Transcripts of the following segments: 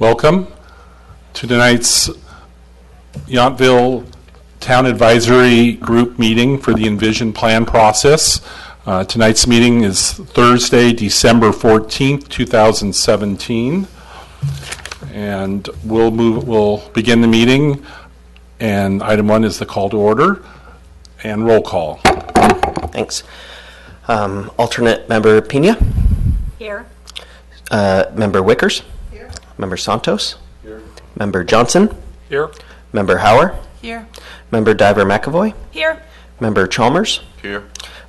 Welcome to tonight's Yountville Town Advisory Group meeting for the Envision plan process. Tonight's meeting is Thursday, December 14th, 2017. And we'll begin the meeting. And item 1 is the call to order and roll call. Thanks. Alternate member Pena? Here. Member Wickers? Here. Member Santos? Here. Member Johnson? Here. Member Hauer? Here. Member Diver McAvoy? Here. Member Chalmers? Here.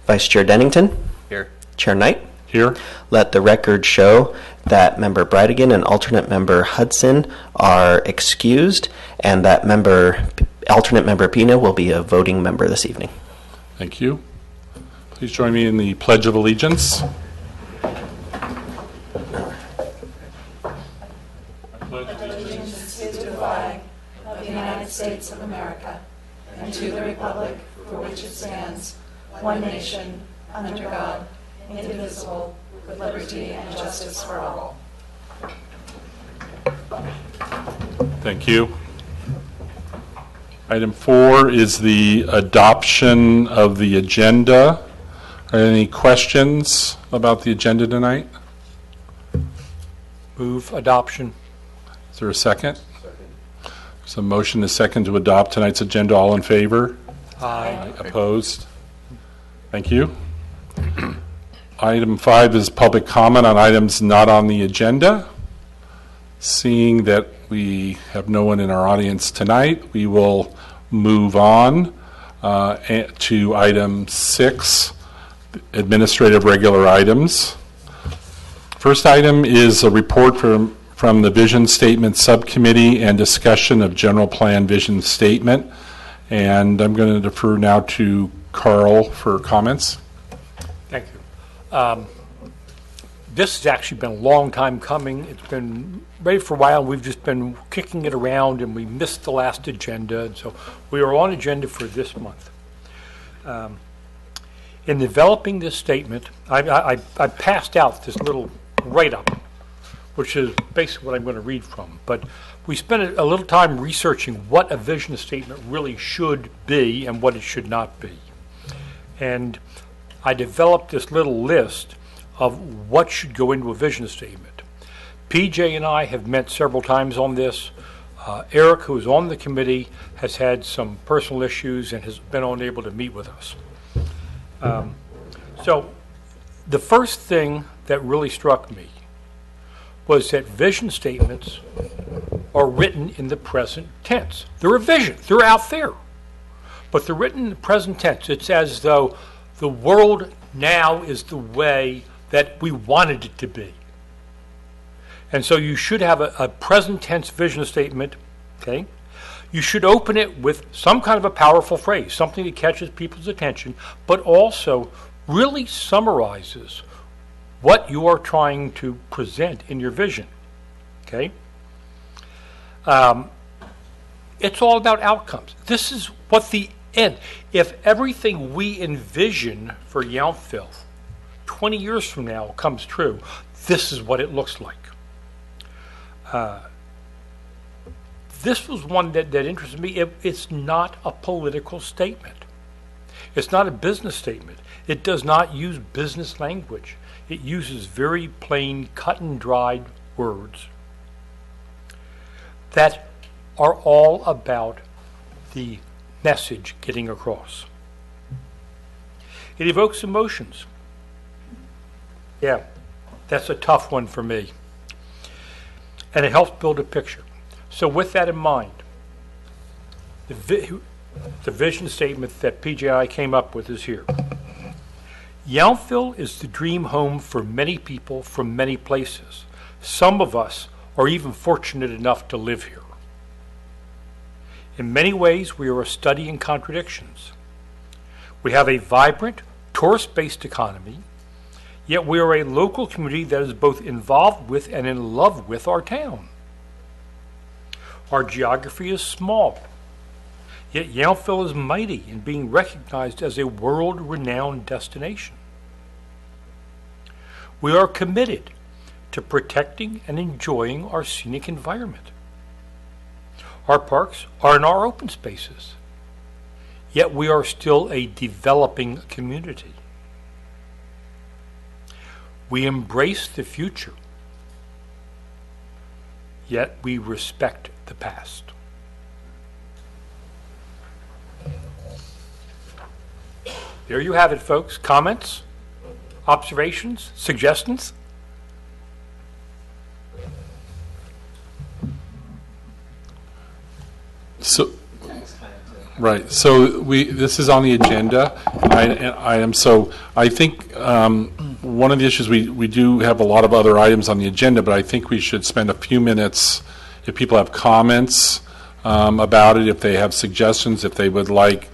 Vice Chair Dennington? Here. Chair Knight? Here. Let the record show that Member Bridigan and alternate member Hudson are excused, and that alternate member Pena will be a voting member this evening. Thank you. Please join me in the Pledge of Allegiance. Allegiance to the flag of the United States of America and to the republic for which it stands, one nation, under God, indivisible, with liberty and justice for all. Thank you. Item 4 is the adoption of the agenda. Are there any questions about the agenda tonight? Move adoption. Is there a second? Second. There's a motion, a second to adopt tonight's agenda. All in favor? Aye. Opposed? Thank you. Item 5 is public comment on items not on the agenda. Seeing that we have no one in our audience tonight, we will move on to item 6, administrative regular items. First item is a report from the Vision Statement Subcommittee and discussion of General Plan Vision Statement. And I'm going to defer now to Carl for comments. Thank you. This has actually been a long time coming. It's been ready for a while. We've just been kicking it around, and we missed the last agenda. And so we are on agenda for this month. In developing this statement, I passed out this little write-up, which is basically what I'm going to read from. But we spent a little time researching what a vision statement really should be and what it should not be. And I developed this little list of what should go into a vision statement. PJ and I have met several times on this. Eric, who is on the committee, has had some personal issues and has been unable to meet with us. So the first thing that really struck me was that vision statements are written in the present tense. They're a vision. They're out there. But they're written in the present tense. It's as though the world now is the way that we wanted it to be. And so you should have a present tense vision statement, okay? You should open it with some kind of a powerful phrase, something that catches people's attention, but also really summarizes what you are trying to present in your vision, okay? It's all about outcomes. This is what the end. If everything we envision for Yountville 20 years from now comes true, this is what it looks like. This was one that interested me. It's not a political statement. It's not a business statement. It does not use business language. It uses very plain, cut and dried words that are all about the message getting across. It evokes emotions. Yeah, that's a tough one for me. And it helps build a picture. So with that in mind, the vision statement that PJI came up with is here. Yountville is the dream home for many people from many places. Some of us are even fortunate enough to live here. In many ways, we are a study in contradictions. We have a vibrant, tourist-based economy, yet we are a local community that is both involved with and in love with our town. Our geography is small, yet Yountville is mighty in being recognized as a world-renowned destination. We are committed to protecting and enjoying our scenic environment. Our parks are in our open spaces, yet we are still a developing community. We embrace the future, yet we respect the past. There you have it, folks. Comments, observations, suggestions? So, right, so this is on the agenda item, so I think one of the issues, we do have a lot of other items on the agenda, but I think we should spend a few minutes, if people have comments about it, if they have suggestions, if they would like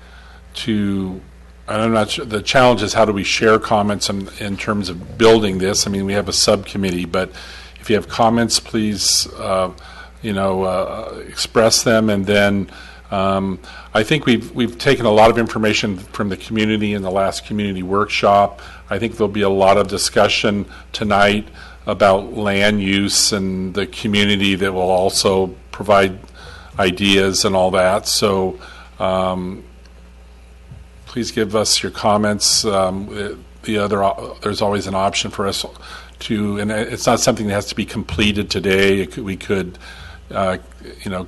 to, I'm not sure, the challenge is how do we share comments in terms of building this. I mean, we have a subcommittee, but if you have comments, please express them, and then I think we've taken a lot of information from the community in the last community workshop. I think there'll be a lot of discussion tonight about land use and the community that will also provide ideas and all that. So please give us your comments. There's always an option for us to, and it's not something that has to be completed today. We could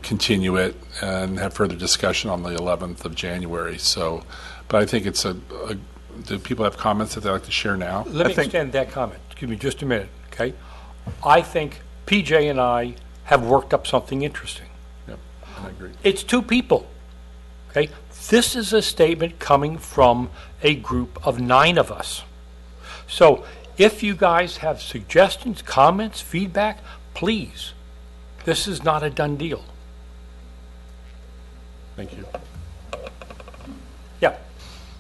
continue it and have further discussion on the 11th of January. So, but I think it's do people have comments that they'd like to share now? Let me extend that comment. Give me just a minute, okay? I think PJ and I have worked up something interesting. Yep, I agree. It's two people, okay? This is a statement coming from a group of 9 of us. So if you guys have suggestions, comments, feedback, please. This is not a done deal. Thank you. Yeah.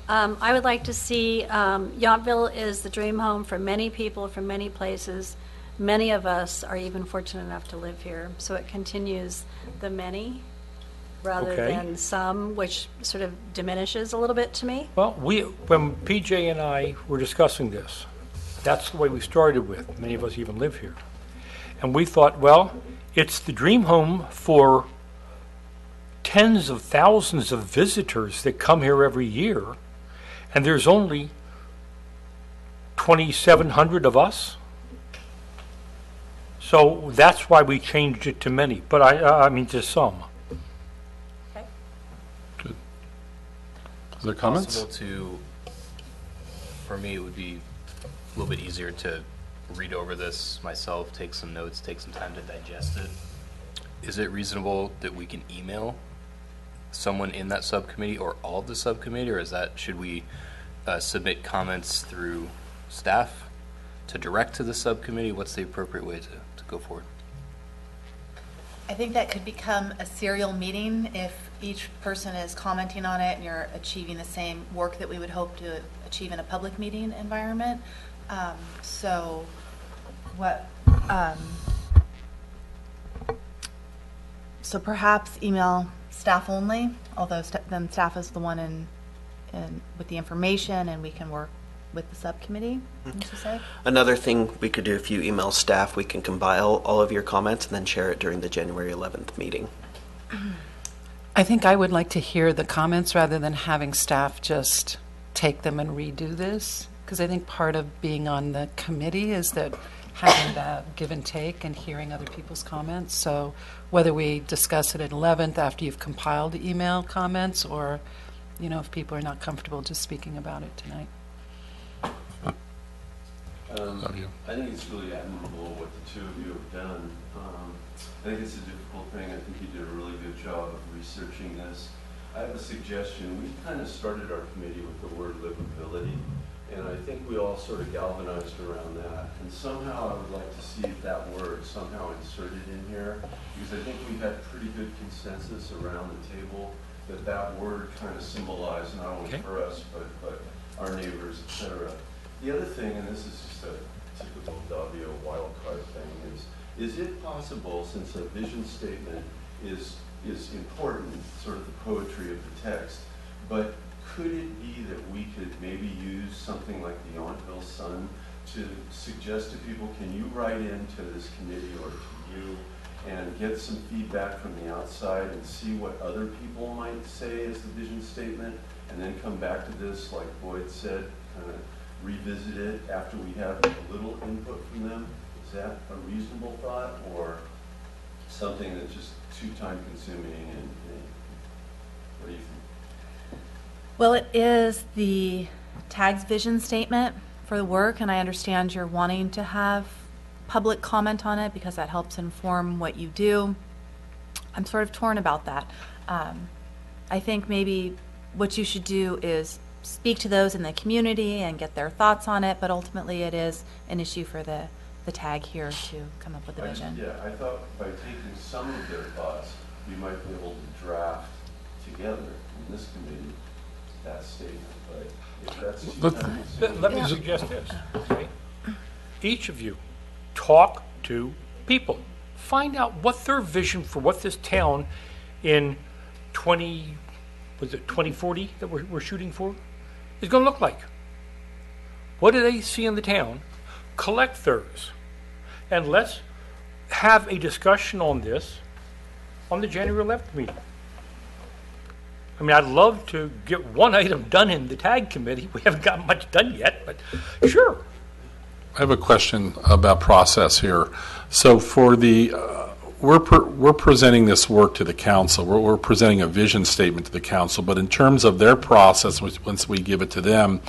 I would like to see, Yountville is the dream home for many people from many places. Many of us are even fortunate enough to live here. So it continues the many rather Okay. than some, which sort of diminishes a little bit to me. Well, when PJ and I were discussing this, that's the way we started with. Many of us even live here. And we thought, well, it's the dream home for tens of thousands of visitors that come here every year, and there's only 2,700 of us. So that's why we changed it to many, but I mean to some. Okay. Good. Is there comments? For me, it would be a little bit easier to read over this myself, take some notes, take some time to digest it. Is it reasonable that we can email someone in that subcommittee or all of the subcommittee, or should we submit comments through staff to direct to the subcommittee? What's the appropriate way to go forward? I think that could become a serial meeting if each person is commenting on it and you're achieving the same work that we would hope to achieve in a public meeting environment. So perhaps email staff only, although then staff is the one in with the information, and we can work with the subcommittee, would you say? Another thing we could do, if you email staff, we can compile all of your comments and then share it during the January 11th meeting. I think I would like to hear the comments rather than having staff just take them and redo this, because I think part of being on the committee is that having that give and take and hearing other people's comments. So whether we discuss it at 11th after you've compiled the email comments, or if people are not comfortable just speaking about it tonight. I think it's really admirable what the two of you have done. I think it's a difficult thing. I think you did a really good job of researching this. I have a suggestion. We kind of started our committee with the word livability, and I think we all sort of galvanized around that. And somehow I would like to see that word somehow inserted in here, because I think we had pretty good consensus around the table that word kind of symbolized not only for us, but our neighbors, etc. The other thing, and this is just a typical W wild card thing, is it possible, since a vision statement is important, sort of the poetry of the text, but could it be that we could maybe use something like the Yountville Sun to suggest to people, can you write into this committee or to you and get some feedback from the outside and see what other people might say as the vision statement, and then come back to this, like Boyd said, kind of revisit it after we have a little input from them? Is that a reasonable thought, or something that's just too time consuming? And what do you think? Well, it is the TAG's vision statement for the work, and I understand you're wanting to have public comment on it because that helps inform what you do. I'm sort of torn about that. I think maybe what you should do is speak to those in the community and get their thoughts on it, but ultimately it is an issue for the TAG here to come up with a vision. Yeah, I thought by taking some of their thoughts, we might be able to draft together in this committee that statement. But if that's too time consuming, Let me suggest this, okay? Each of you talk to people. Find out what their vision for what this town in 2040 that we're shooting for is going to look like. What do they see in the town? Collect theirs. And let's have a discussion on this on the January 11th meeting. I mean, I'd love to get one item done in the TAG committee. We haven't got much done yet, but sure. I have a question about process here. So for the, we're presenting this work to the council. We're presenting a vision statement to the council, but in terms of their process, once we give it to them,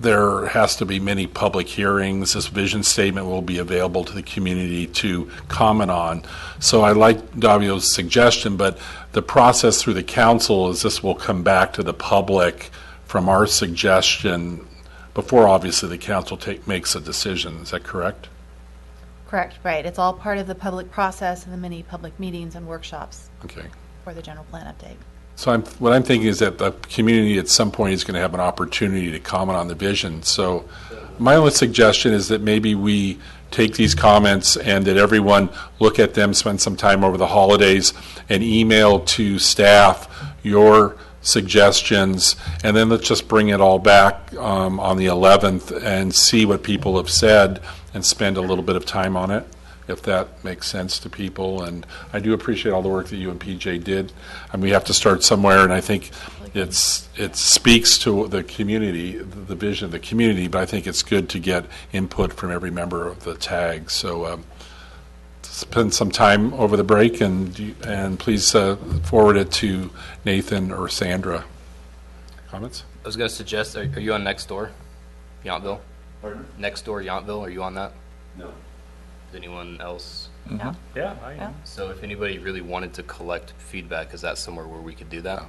there has to be many public hearings. This vision statement will be available to the community to comment on. So I like Davio's suggestion, but the process through the council is this will come back to the public from our suggestion before obviously the council makes a decision. Is that correct? Correct, right. It's all part of the public process and the many public meetings and workshops Okay. for the general plan update. So what I'm thinking is that the community at some point is going to have an opportunity to comment on the vision. So my only suggestion is that maybe we take these comments and that everyone look at them, spend some time over the holidays, and email to staff your suggestions, and then let's just bring it all back on the 11th and see what people have said and spend a little bit of time on it, if that makes sense to people. And I do appreciate all the work that you and PJ did. And we have to start somewhere, and I think it speaks to the community, the vision of the community, but I think it's good to get input from every member of the TAG. So spend some time over the break, and please forward it to Nathan or Sandra. Comments? I was going to suggest, are you on Nextdoor, Yountville? Pardon? Nextdoor, Yountville, are you on that? No. Is anyone else? Yeah. Yeah, I am. So if anybody really wanted to collect feedback, is that somewhere where we could do that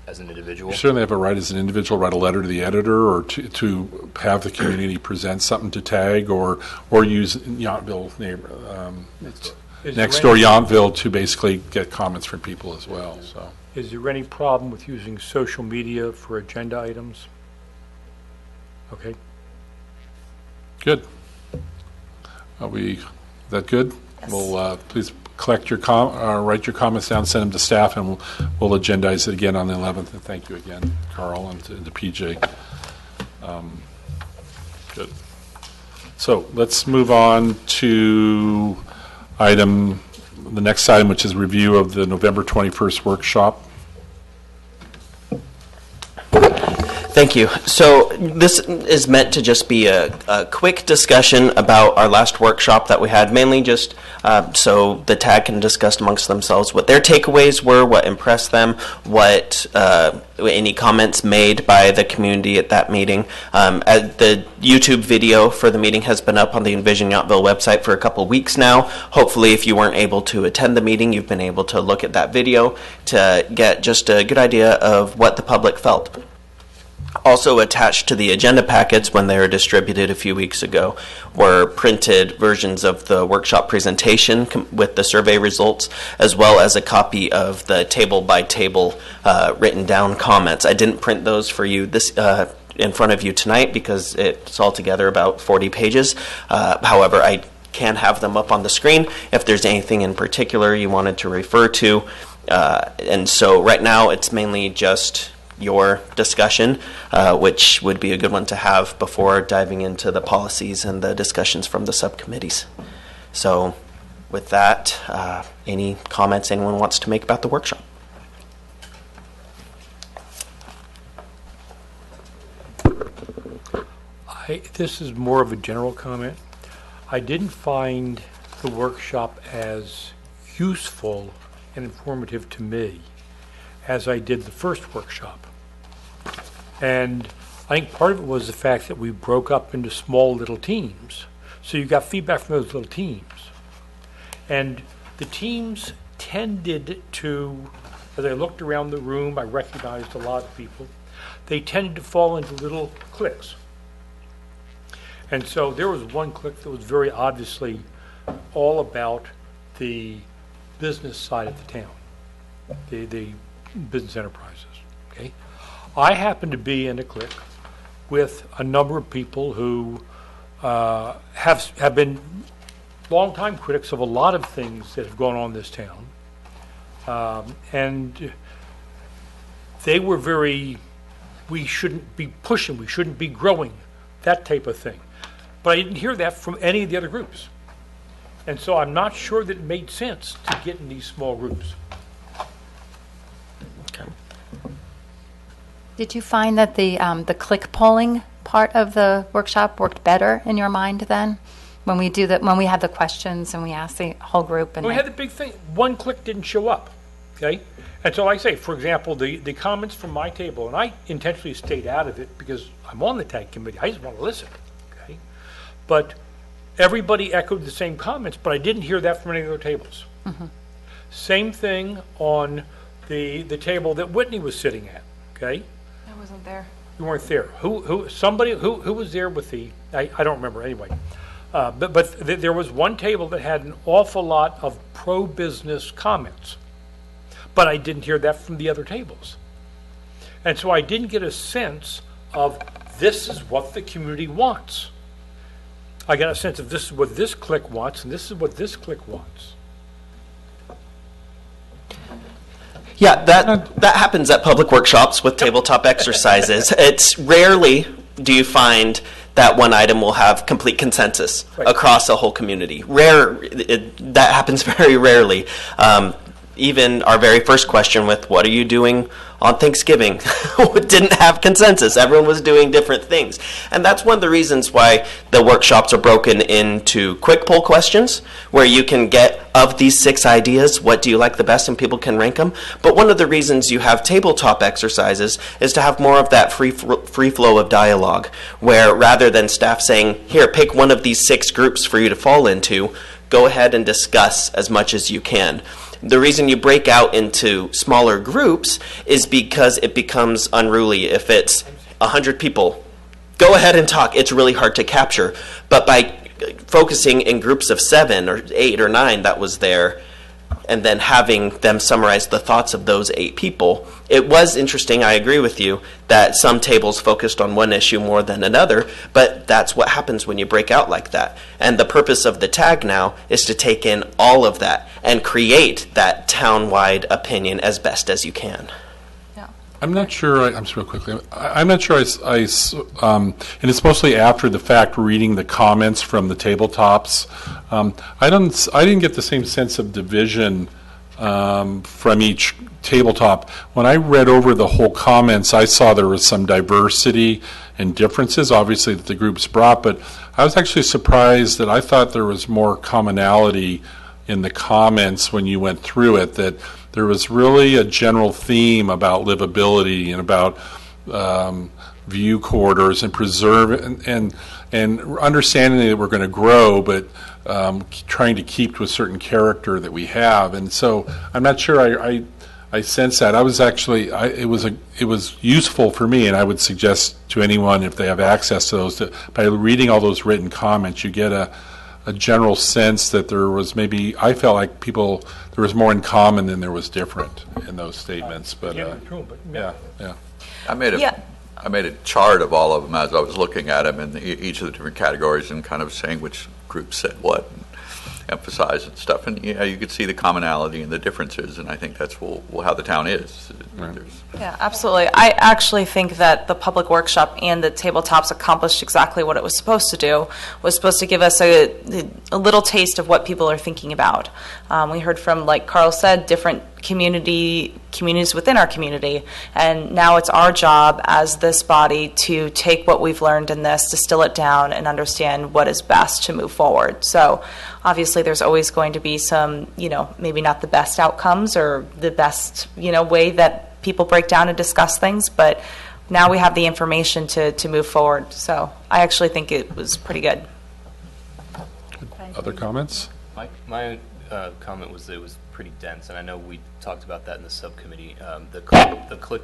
as an individual? You certainly have a right as an individual, write a letter to the editor, or to have the community present something to TAG, or use Yountville Nextdoor Yountville to basically get comments from people as well. So, Is there any problem with using social media for agenda items? Okay. good. Is that good? Yes. We'll please collect your write your comments down, send them to staff, and we'll agendize it again on the 11th. And thank you again, Carl, and to PJ. Good. So let's move on to the next item, which is review of the November 21st workshop. Thank you. So this is meant to just be a quick discussion about our last workshop that we had, mainly just so the TAG can discuss amongst themselves what their takeaways were, what impressed them, what any comments made by the community at that meeting. The YouTube video for the meeting has been up on the Envision Yountville website for a couple weeks now. Hopefully, if you weren't able to attend the meeting, you've been able to look at that video to get just a good idea of what the public felt. Also attached to the agenda packets when they were distributed a few weeks ago were printed versions of the workshop presentation with the survey results, as well as a copy of the table-by-table written down comments. I didn't print those for you in front of you tonight because it's altogether about 40 pages. However, I can have them up on the screen if there's anything in particular you wanted to refer to. And so right now it's mainly just your discussion, which would be a good one to have before diving into the policies and the discussions from the subcommittees. So with that, any comments anyone wants to make about the workshop? This is more of a general comment. I didn't find the workshop as useful and informative to me as I did the first workshop. And I think part of it was the fact that we broke up into small little teams. So you got feedback from those little teams. And the teams tended to, as I looked around the room, I recognized a lot of people, they tended to fall into little cliques. And so there was one clique that was very obviously all about the business side of the town, the business enterprises. Okay, I happen to be in a clique with a number of people who have been longtime critics of a lot of things that have gone on in this town, and they were very, we shouldn't be pushing, we shouldn't be growing, that type of thing. But I didn't hear that from any of the other groups. And so I'm not sure that it made sense to get in these small groups. Okay. Did you find that the click polling part of the workshop worked better in your mind then? When we do that, when we had the questions and we asked the whole group, and We had the big thing, one click didn't show up, okay? And so like I say, for example, the comments from my table, and I intentionally stayed out of it because I'm on the tag committee, I just want to listen, okay? But everybody echoed the same comments, but I didn't hear that from any of their tables. Mm-hmm. Same thing on the table that Whitney was sitting at, okay? I wasn't there. You weren't there. Who was there with the, I don't remember anyway. But there was one table that had an awful lot of pro-business comments, but I didn't hear that from the other tables. And so I didn't get a sense of this is what the community wants. I got a sense of this is what this clique wants, and this is what this clique wants. Yeah, that happens at public workshops with tabletop exercises. It's rarely do you find that one item will have complete consensus across a whole community. That happens very rarely. Even our very first question with what are you doing on Thanksgiving didn't have consensus. Everyone was doing different things. And that's one of the reasons why the workshops are broken into quick poll questions, where you can get, of these 6 ideas, what do you like the best, and people can rank them. But one of the reasons you have tabletop exercises is to have more of that free flow of dialogue, where rather than staff saying, here, pick one of these 6 groups for you to fall into, go ahead and discuss as much as you can. The reason you break out into smaller groups is because it becomes unruly. If it's 100 people, go ahead and talk. It's really hard to capture. But by focusing in groups of 7 or 8 or 9 that was there, and then having them summarize the thoughts of those 8 people, it was interesting, I agree with you, that some tables focused on one issue more than another, but that's what happens when you break out like that. And the purpose of the tag now is to take in all of that and create that town-wide opinion as best as you can. I'm not sure, I'm just real quickly, I'm not sure and it's mostly after the fact reading the comments from the tabletops. I didn't get the same sense of division from each tabletop. When I read over the whole comments, I saw there was some diversity and differences, obviously, that the groups brought, but I was actually surprised that I thought there was more commonality in the comments when you went through it, that there was really a general theme about livability and about view corridors and preserve and understanding that we're going to grow, but trying to keep to a certain character that we have. And so I'm not sure I sense that. I was actually it was useful for me, and I would suggest to anyone, if they have access to those, that by reading all those written comments, you get a general sense that there was maybe, I felt like there was more in common than there was different in those statements. But yeah. I made a chart of all of them as I was looking at them in each of the different categories and kind of saying which group said what. emphasize and stuff. And you could see the commonality and the differences, and I think that's how the town is. There's- Yeah, absolutely. I actually think that the public workshop and the tabletops accomplished exactly what it was supposed to do. Was supposed to give us a little taste of what people are thinking about. We heard from, like Carl said, different communities within our community, and now it's our job as this body to take what we've learned in this, distill it down, and understand what is best to move forward. So obviously there's always going to be some, maybe not the best outcomes or the best, way that people break down and discuss things, but now we have the information to move forward. So I actually think it was pretty good. Other comments? My comment was that it was pretty dense, and I know we talked about that in the subcommittee. The click,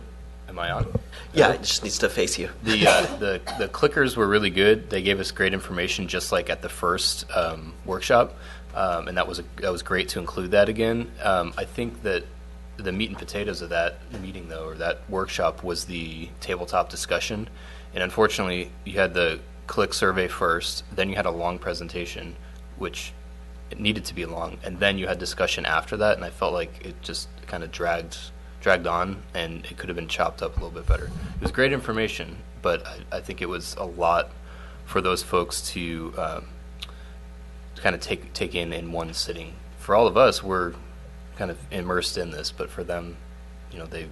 am I on? Yeah, it just needs to face you. The clickers were really good. They gave us great information, just like at the first workshop, and that was great to include that again. I think that the meat and potatoes of that meeting, though, or that workshop, was the tabletop discussion. And unfortunately, you had the click survey first, then you had a long presentation, which it needed to be long, and then you had discussion after that, and I felt like it just kind of dragged on, and it could have been chopped up a little bit better. It was great information, but I think it was a lot for those folks to kind of take in one sitting. For all of us, we're kind of immersed in this, but for them, they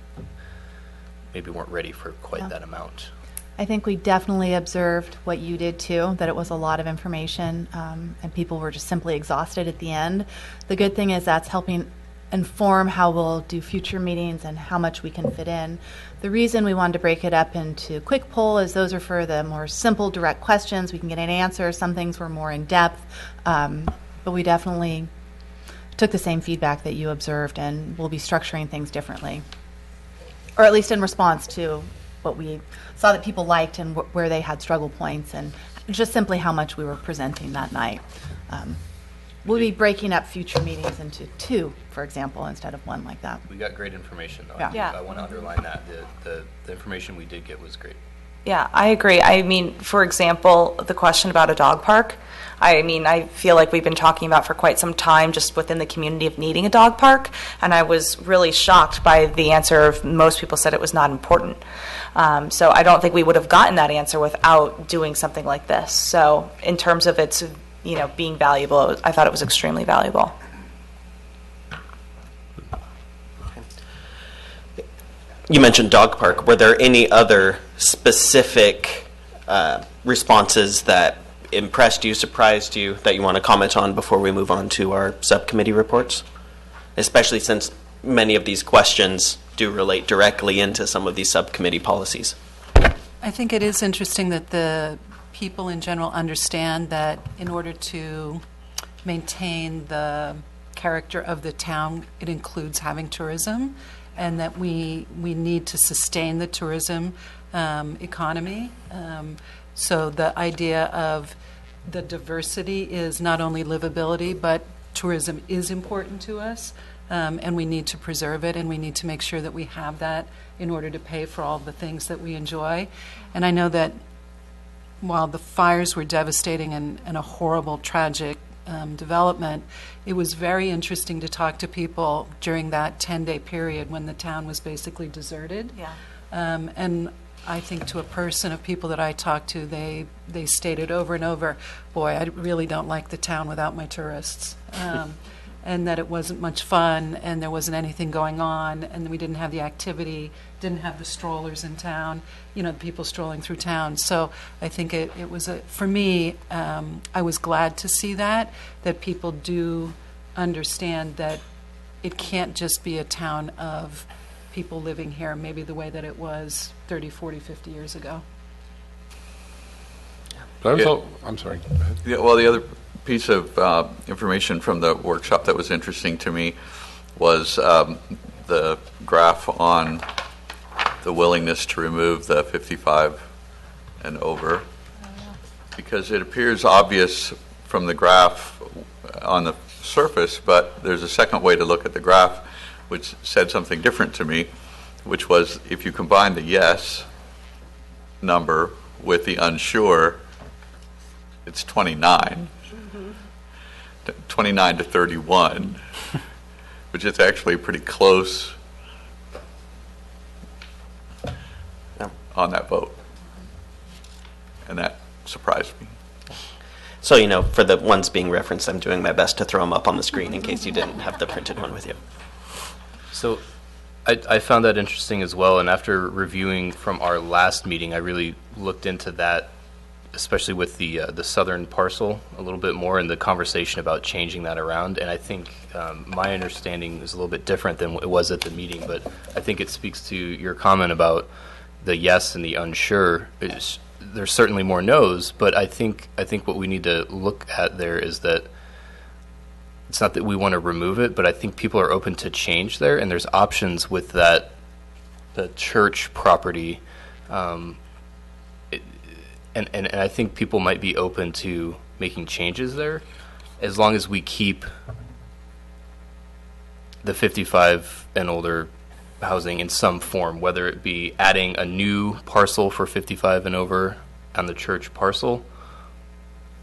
maybe weren't ready for quite that amount. I think we definitely observed what you did too, that it was a lot of information, and people were just simply exhausted at the end. The good thing is that's helping inform how we'll do future meetings and how much we can fit in. The reason we wanted to break it up into quick poll is those are for the more simple, direct questions. We can get an answer. Some things were more in depth, but we definitely took the same feedback that you observed, and we'll be structuring things differently, or at least in response to what we saw that people liked and where they had struggle points, and just simply how much we were presenting that night. We'll be breaking up future meetings into 2, for example, instead of 1 like that. We got great information, though. Yeah. I want to underline that. The information we did get was great. Yeah, I agree. I mean, for example, the question about a dog park, I feel like we've been talking about for quite some time just within the community of needing a dog park, and I was really shocked by the answer of most people said it was not important. So I don't think we would have gotten that answer without doing something like this. So in terms of its, being valuable, I thought it was extremely valuable. You mentioned dog park. Were there any other specific responses that impressed you, surprised you, that you want to comment on before we move on to our subcommittee reports? Especially since many of these questions do relate directly into some of these subcommittee policies. I think it is interesting that the people in general understand that in order to maintain the character of the town, it includes having tourism, and that we need to sustain the tourism economy. So the idea of the diversity is not only livability, but tourism is important to us, and we need to preserve it, and we need to make sure that we have that in order to pay for all the things that we enjoy. And I know that while the fires were devastating and a horrible, tragic development, it was very interesting to talk to people during that 10-day period when the town was basically deserted. Yeah. And I think to a person of people that I talked to, they stated over and over, boy, I really don't like the town without my tourists. And that it wasn't much fun, and there wasn't anything going on, and we didn't have the activity, didn't have the strollers in town, the people strolling through town. So I think it was, for me, I was glad to see that people do understand that it can't just be a town of people living here, maybe the way that it was 30, 40, 50 years ago. I'm sorry. Go ahead. Yeah, well, the other piece of information from the workshop that was interesting to me was the graph on the willingness to remove the 55 and over, because it appears obvious from the graph on the surface, but there's a second way to look at the graph which said something different to me, which was if you combine the yes number with the unsure, it's 29. 29 to 31, which is actually pretty close on that vote. And that surprised me. So, for the ones being referenced, I'm doing my best to throw them up on the screen in case you didn't have the printed one with you. So I found that interesting as well, and after reviewing from our last meeting, I really looked into that, especially with the southern parcel a little bit more, and the conversation about changing that around. And I think my understanding is a little bit different than it was at the meeting, but I think it speaks to your comment about the yes and the unsure. There's certainly more no's, but I think what we need to look at there is that it's not that we want to remove it, but I think people are open to change there, and there's options with that, the church property, and I think people might be open to making changes there, as long as we keep the 55 and older housing in some form, whether it be adding a new parcel for 55 and over on the church parcel,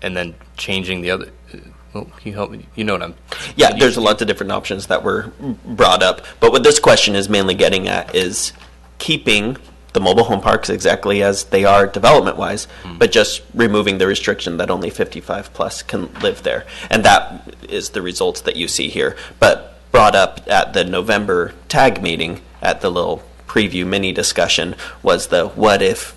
and then changing the other. Well, can you help me? You know what I'm... Yeah, there's a lot of different options that were brought up. But what this question is mainly getting at is keeping the mobile home parks exactly as they are development-wise, but just removing the restriction that only 55 plus can live there. And that is the results that you see here. But brought up at the November TAG meeting, at the little preview mini discussion, was the what if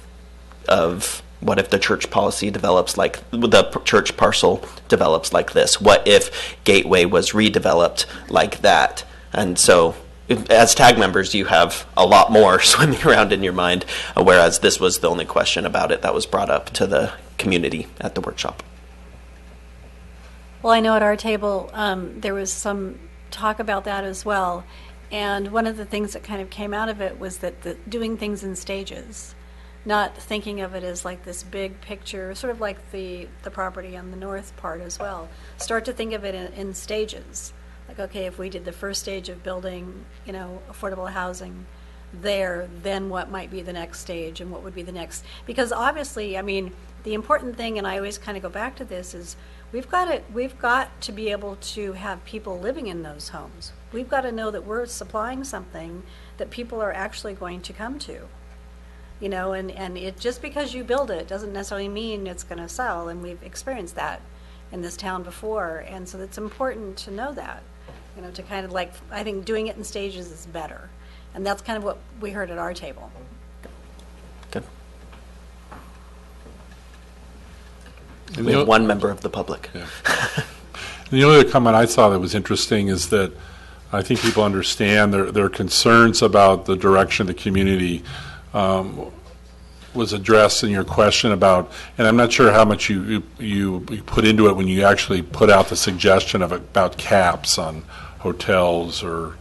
the church policy develops like the church parcel develops like this? What if Gateway was redeveloped like that? And so as TAG members, you have a lot more swimming around in your mind, whereas this was the only question about it that was brought up to the community at the workshop. Well, I know at our table, there was some talk about that as well. And one of the things that kind of came out of it was that doing things in stages, not thinking of it as like this big picture, sort of like the property on the north part as well. Start to think of it in stages. Like, okay, if we did the first stage of building, affordable housing there, then what might be the next stage and what would be the next? Because obviously, I mean, the important thing, and I always kind of go back to this, is we've got to be able to have people living in those homes. We've got to know that we're supplying something that people are actually going to come to. And it just because you build it doesn't necessarily mean it's going to sell, and we've experienced that in this town before, and so it's important to know that, to kind of I think doing it in stages is better, and that's kind of what we heard at our table. Good. We have one member of the public. Yeah. The only other comment I saw that was interesting is that I think people understand their concerns about the direction of the community was addressed in your question about, and I'm not sure how much you put into it when you actually put out the suggestion about caps on hotels, or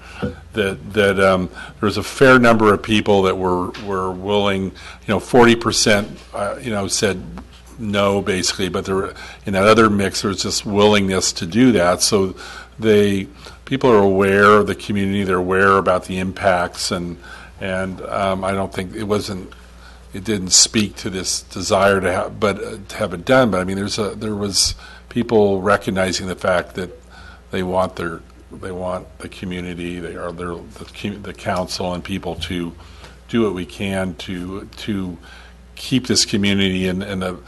that there was a fair number of people that were willing, 40% said no basically, but there were, in that other mix there was just willingness to do that. So people are aware of the community, they're aware about the impacts, and I don't think it didn't speak to this desire to have it done. But I mean, there was people recognizing the fact that they want the community, the council and people to do what we can to keep this community to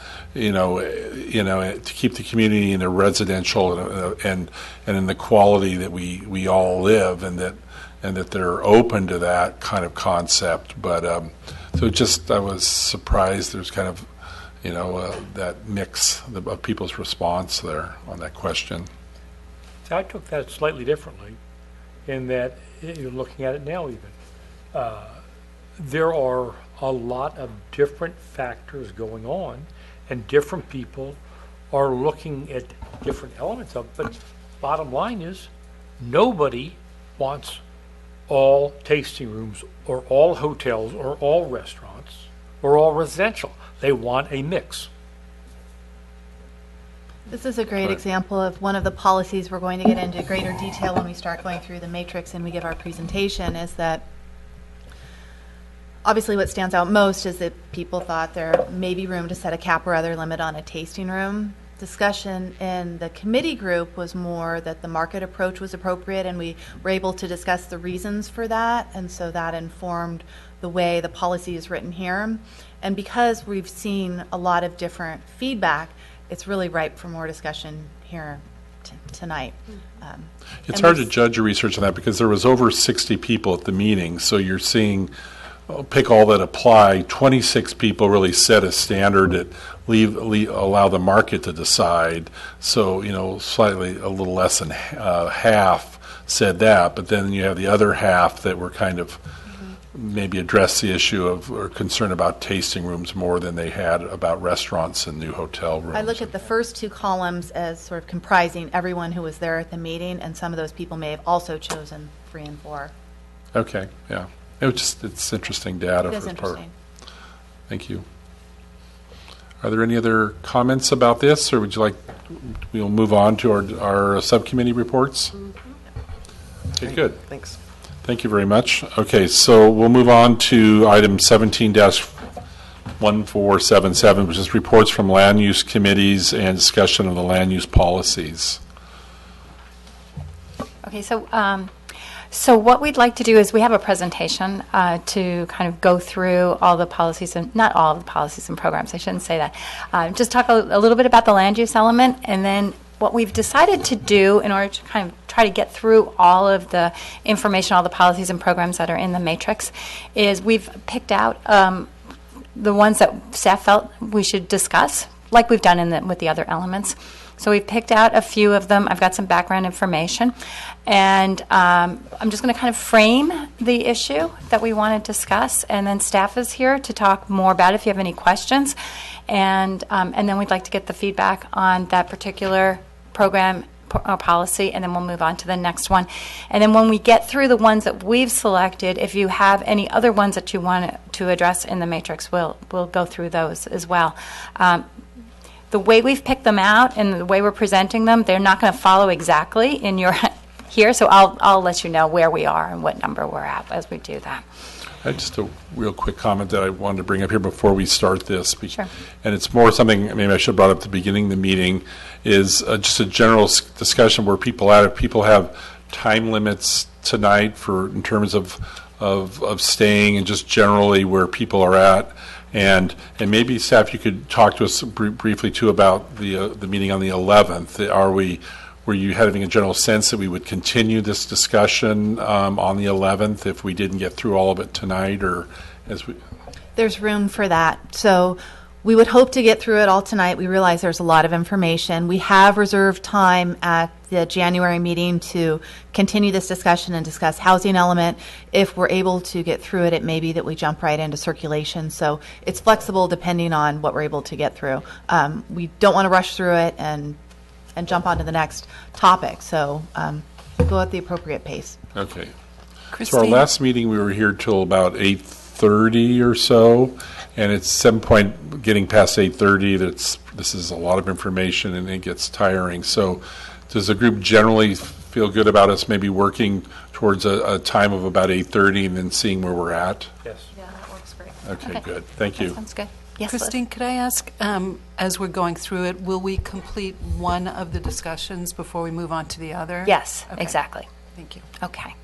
keep the community in a residential and in the quality that we all live, and that they're open to that kind of concept. But I was surprised there's kind of that mix of people's response there on that question. I took that slightly differently, in that you're looking at it now even. There are a lot of different factors going on, and different people are looking at different elements of it. But bottom line is, nobody wants all tasting rooms or all hotels or all restaurants or all residential. They want a mix. This is a great example of one of the policies we're going to get into greater detail when we start going through the matrix and we give our presentation, is that obviously what stands out most is that people thought there may be room to set a cap or other limit on a tasting room. discussion in the committee group was more that the market approach was appropriate, and we were able to discuss the reasons for that, and so that informed the way the policy is written here. And because we've seen a lot of different feedback, it's really ripe for more discussion here tonight. It's hard to judge your research on that because there was over 60 people at the meeting, so you're seeing, pick all that apply, 26 people really set a standard that allow the market to decide. So, slightly a little less than half said that, but then you have the other half that were kind of maybe address the issue of or concern about tasting rooms more than they had about restaurants and new hotel rooms. I look at the first two columns as sort of comprising everyone who was there at the meeting, and some of those people may have also chosen 3 and 4. Okay, yeah. It's interesting data. It is for interesting. Thank you. Are there any other comments about this, or would you like, we'll move on to our subcommittee reports? Okay, good. Thanks. Thank you very much. Okay, so we'll move on to item 17-1477, which is reports from land use committees and discussion of the land use policies. Okay, so what we'd like to do is we have a presentation to kind of go through all the policies, and not all of the policies and programs, I shouldn't say that. Just talk a little bit about the land use element, and then what we've decided to do in order to kind of try to get through all of the information, all the policies and programs that are in the matrix, is we've picked out the ones that staff felt we should discuss, like we've done with the other elements. So we've picked out a few of them. I've got some background information. And I'm just going to kind of frame the issue that we want to discuss. And then staff is here to talk more about it if you have any questions. And then we'd like to get the feedback on that particular program or policy, and then we'll move on to the next one. And then when we get through the ones that we've selected, if you have any other ones that you want to address in the matrix, we'll go through those as well. The way we've picked them out and the way we're presenting them, they're not going to follow exactly in your here, so I'll let you know where we are and what number we're at as we do that. Just a real quick comment that I wanted to bring up here before we start this. Sure. And it's more something maybe I should have brought up at the beginning of the meeting, is just a general discussion where people if people have time limits tonight in terms of staying, and just generally where people are at. And maybe, staff, you could talk to us briefly, too, about the meeting on the 11th. Were you having a general sense that we would continue this discussion on the 11th if we didn't get through all of it tonight, or as we? There's room for that. So we would hope to get through it all tonight. We realize there's a lot of information. We have reserved time at the January meeting to continue this discussion and discuss housing element. If we're able to get through it, it may be that we jump right into circulation. So it's flexible depending on what we're able to get through. We don't want to rush through it and jump on to the next topic. So go at the appropriate pace. Okay. Christine? So our last meeting, we were here till about 8:30 or so, and it's getting past 8:30. This is a lot of information, and it gets tiring. So does the group generally feel good about us maybe working towards a time of about 8:30 and then seeing where we're at? Yes. Yeah, that works great. Okay, good. Thank you. That sounds good. Yes, Liz? Christine, could I ask, as we're going through it, will we complete one of the discussions before we move on to the other? Yes, Okay. exactly. Thank you. Okay.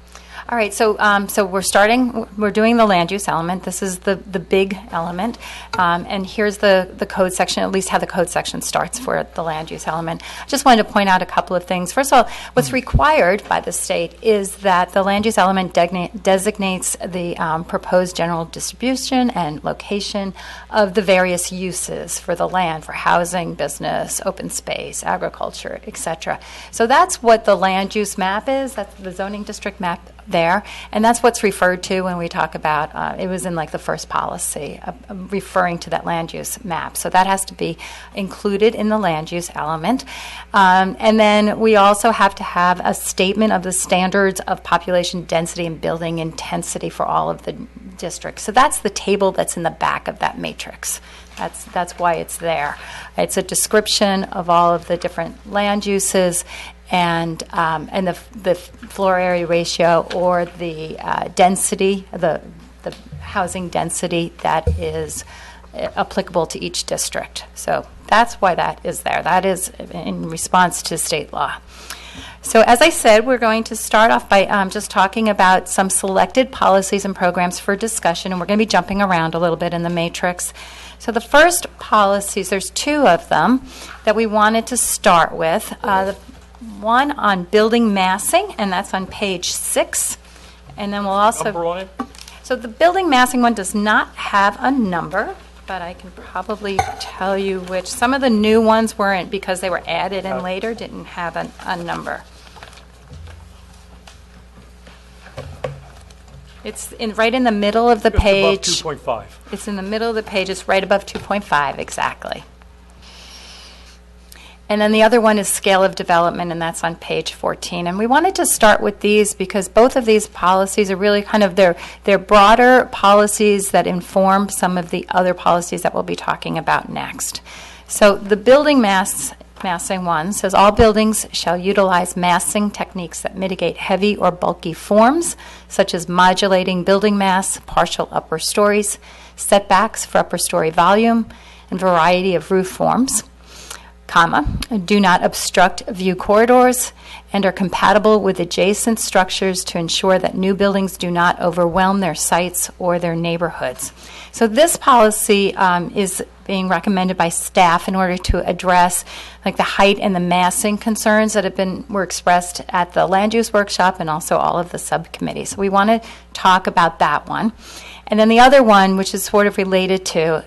All right, so we're doing the land use element. This is the big element. And here's the code section, at least how the code section starts for the land use element. I just wanted to point out a couple of things. First of all, what's required by the state is that the land use element designates the proposed general distribution and location of the various uses for the land, for housing, business, open space, agriculture, etc. So that's what the land use map is. That's the zoning district map there, and that's what's referred to when we talk about it was in like the first policy referring to that land use map. So that has to be included in the land use element, and then we also have to have a statement of the standards of population density and building intensity for all of the districts. So that's the table that's in the back of that matrix. That's why it's there. It's a description of all of the different land uses and the floor area ratio, or the density, the housing density that is applicable to each district. So that's why that is there. That is in response to state law. So as I said, we're going to start off by just talking about some selected policies and programs for discussion, and we're going to be jumping around a little bit in the matrix. So the first policies, there's two of them that we wanted to start with. The one on building massing, and that's on page 6. And then we'll also... Number on it? So the building massing one does not have a number, but I can probably tell you which. Some of the new ones weren't, because they were added in later, didn't have a number. It's right in the middle of the Just page. above 2.5. It's in the middle of the page. It's right above 2.5, exactly. And then the other one is scale of development, and that's on page 14. And we wanted to start with these because both of these policies are really kind of, they're broader policies that inform some of the other policies that we'll be talking about next. So the building massing one says all buildings shall utilize massing techniques that mitigate heavy or bulky forms, such as modulating building mass, partial upper stories, setbacks for upper story volume, and variety of roof forms, comma, do not obstruct view corridors, and are compatible with adjacent structures to ensure that new buildings do not overwhelm their sites or their neighborhoods. So this policy is being recommended by staff in order to address like the height and the massing concerns that were expressed at the land use workshop and also all of the subcommittees. So we want to talk about that one. And then the other one, which is sort of related to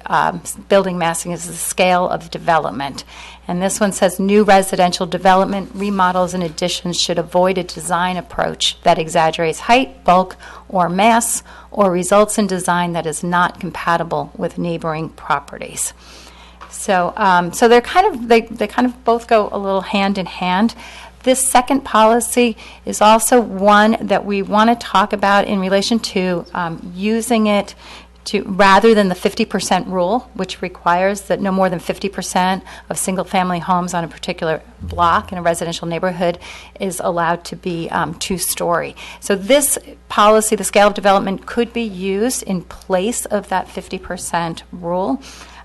building massing, is the scale of development. And this one says new residential development, remodels, and additions should avoid a design approach that exaggerates height, bulk, or mass, or results in design that is not compatible with neighboring properties. So, they're they kind of both go a little hand in hand. This second policy is also one that we want to talk about in relation to using it to, rather than the 50% rule, which requires that no more than 50% of single-family homes on a particular block in a residential neighborhood is allowed to be two-story. So this policy, the scale of development, could be used in place of that 50% rule.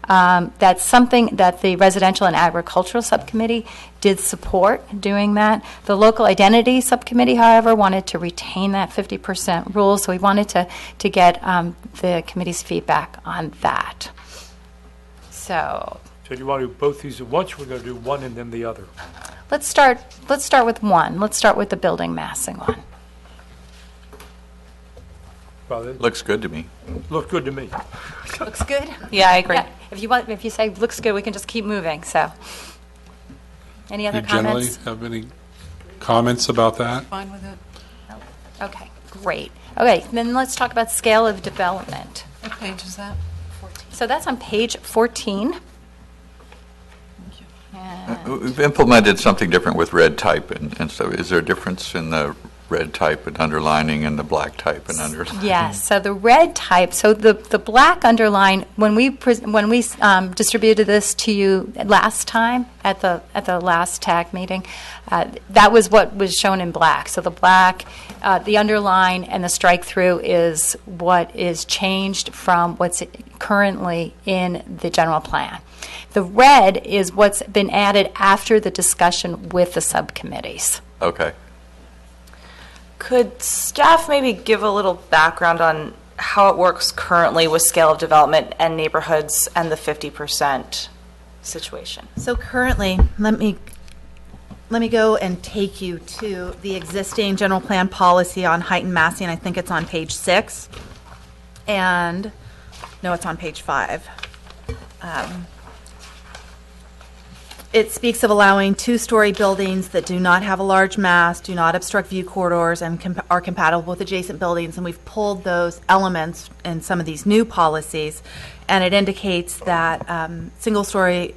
That's something that the Residential and Agricultural Subcommittee did support doing that. The Local Identity Subcommittee, however, wanted to retain that 50% rule, so we wanted to get the committee's feedback on that. So do you want to do both these at once, or we're going to do one and then the other? let's start with one. Let's start with the building massing one. Well, Looks good to me. looked good to me. Looks good? Yeah, I agree. Yeah. If you say looks good, we can just keep moving. So, any other Do you generally comments? have any comments about that? Fine with it? Okay, great. Okay, then let's talk about scale of development. What page is that? So that's on page 14. We've implemented something different with red type and so is there a difference in the red type and underlining and the black type and underlining? Yes, so the red type, so the black underline, when we distributed this to you last time at the last TAG meeting, that was what was shown in black. So the black, the underline, and the strike through is what is changed from what's currently in the general plan. The red is what's been added after the discussion with the subcommittees. Okay. Could staff maybe give a little background on how it works currently with scale of development and neighborhoods and the 50% situation? So currently, let me go and take you to the existing general plan policy on height and massing. I think it's on page 6. And, no, it's on page 5. It speaks of allowing two-story buildings that do not have a large mass, do not obstruct view corridors, and are compatible with adjacent buildings. And we've pulled those elements in some of these new policies, and it indicates that single-story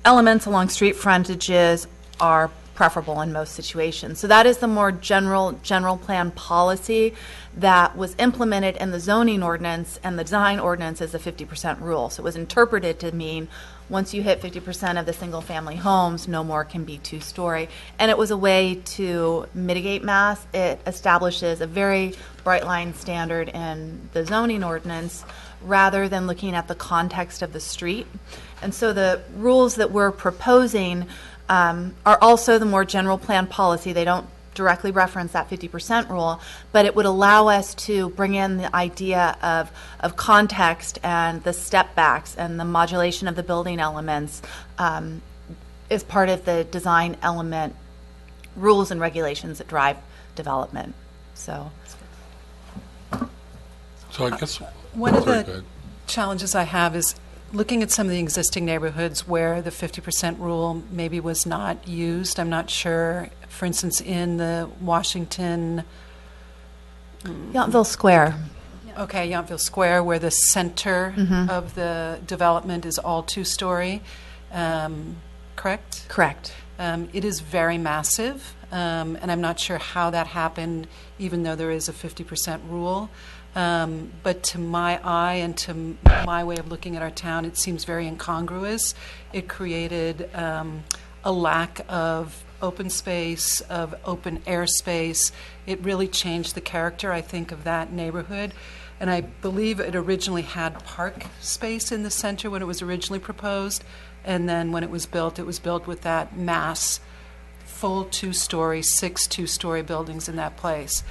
elements along street frontages are preferable in most situations. So that is the more general plan policy that was implemented in the zoning ordinance, and the design ordinance is a 50% rule. So it was interpreted to mean once you hit 50% of the single-family homes, no more can be two-story. And it was a way to mitigate mass. It establishes a very bright line standard in the zoning ordinance rather than looking at the context of the street. And so the rules that we're proposing are also the more general plan policy. They don't directly reference that 50% rule, but it would allow us to bring in the idea of context and the step backs and the modulation of the building elements as part of the design element rules and regulations that drive development. So I guess One of sorry, go the ahead. challenges I have is looking at some of the existing neighborhoods where the 50% rule maybe was not used. I'm not sure. For instance, in the Washington, Yountville Square. okay, Yountville Square, where the center of the development is all two-story, correct? Correct. It is very massive, and I'm not sure how that happened, even though there is a 50% rule. But to my eye and to my way of looking at our town, it seems very incongruous. It created a lack of open space, of open air space. It really changed the character, I think, of that neighborhood. And I believe it originally had park space in the center when it was originally proposed. And then when it was built with that mass, full two-story, 6 two-story buildings in that place.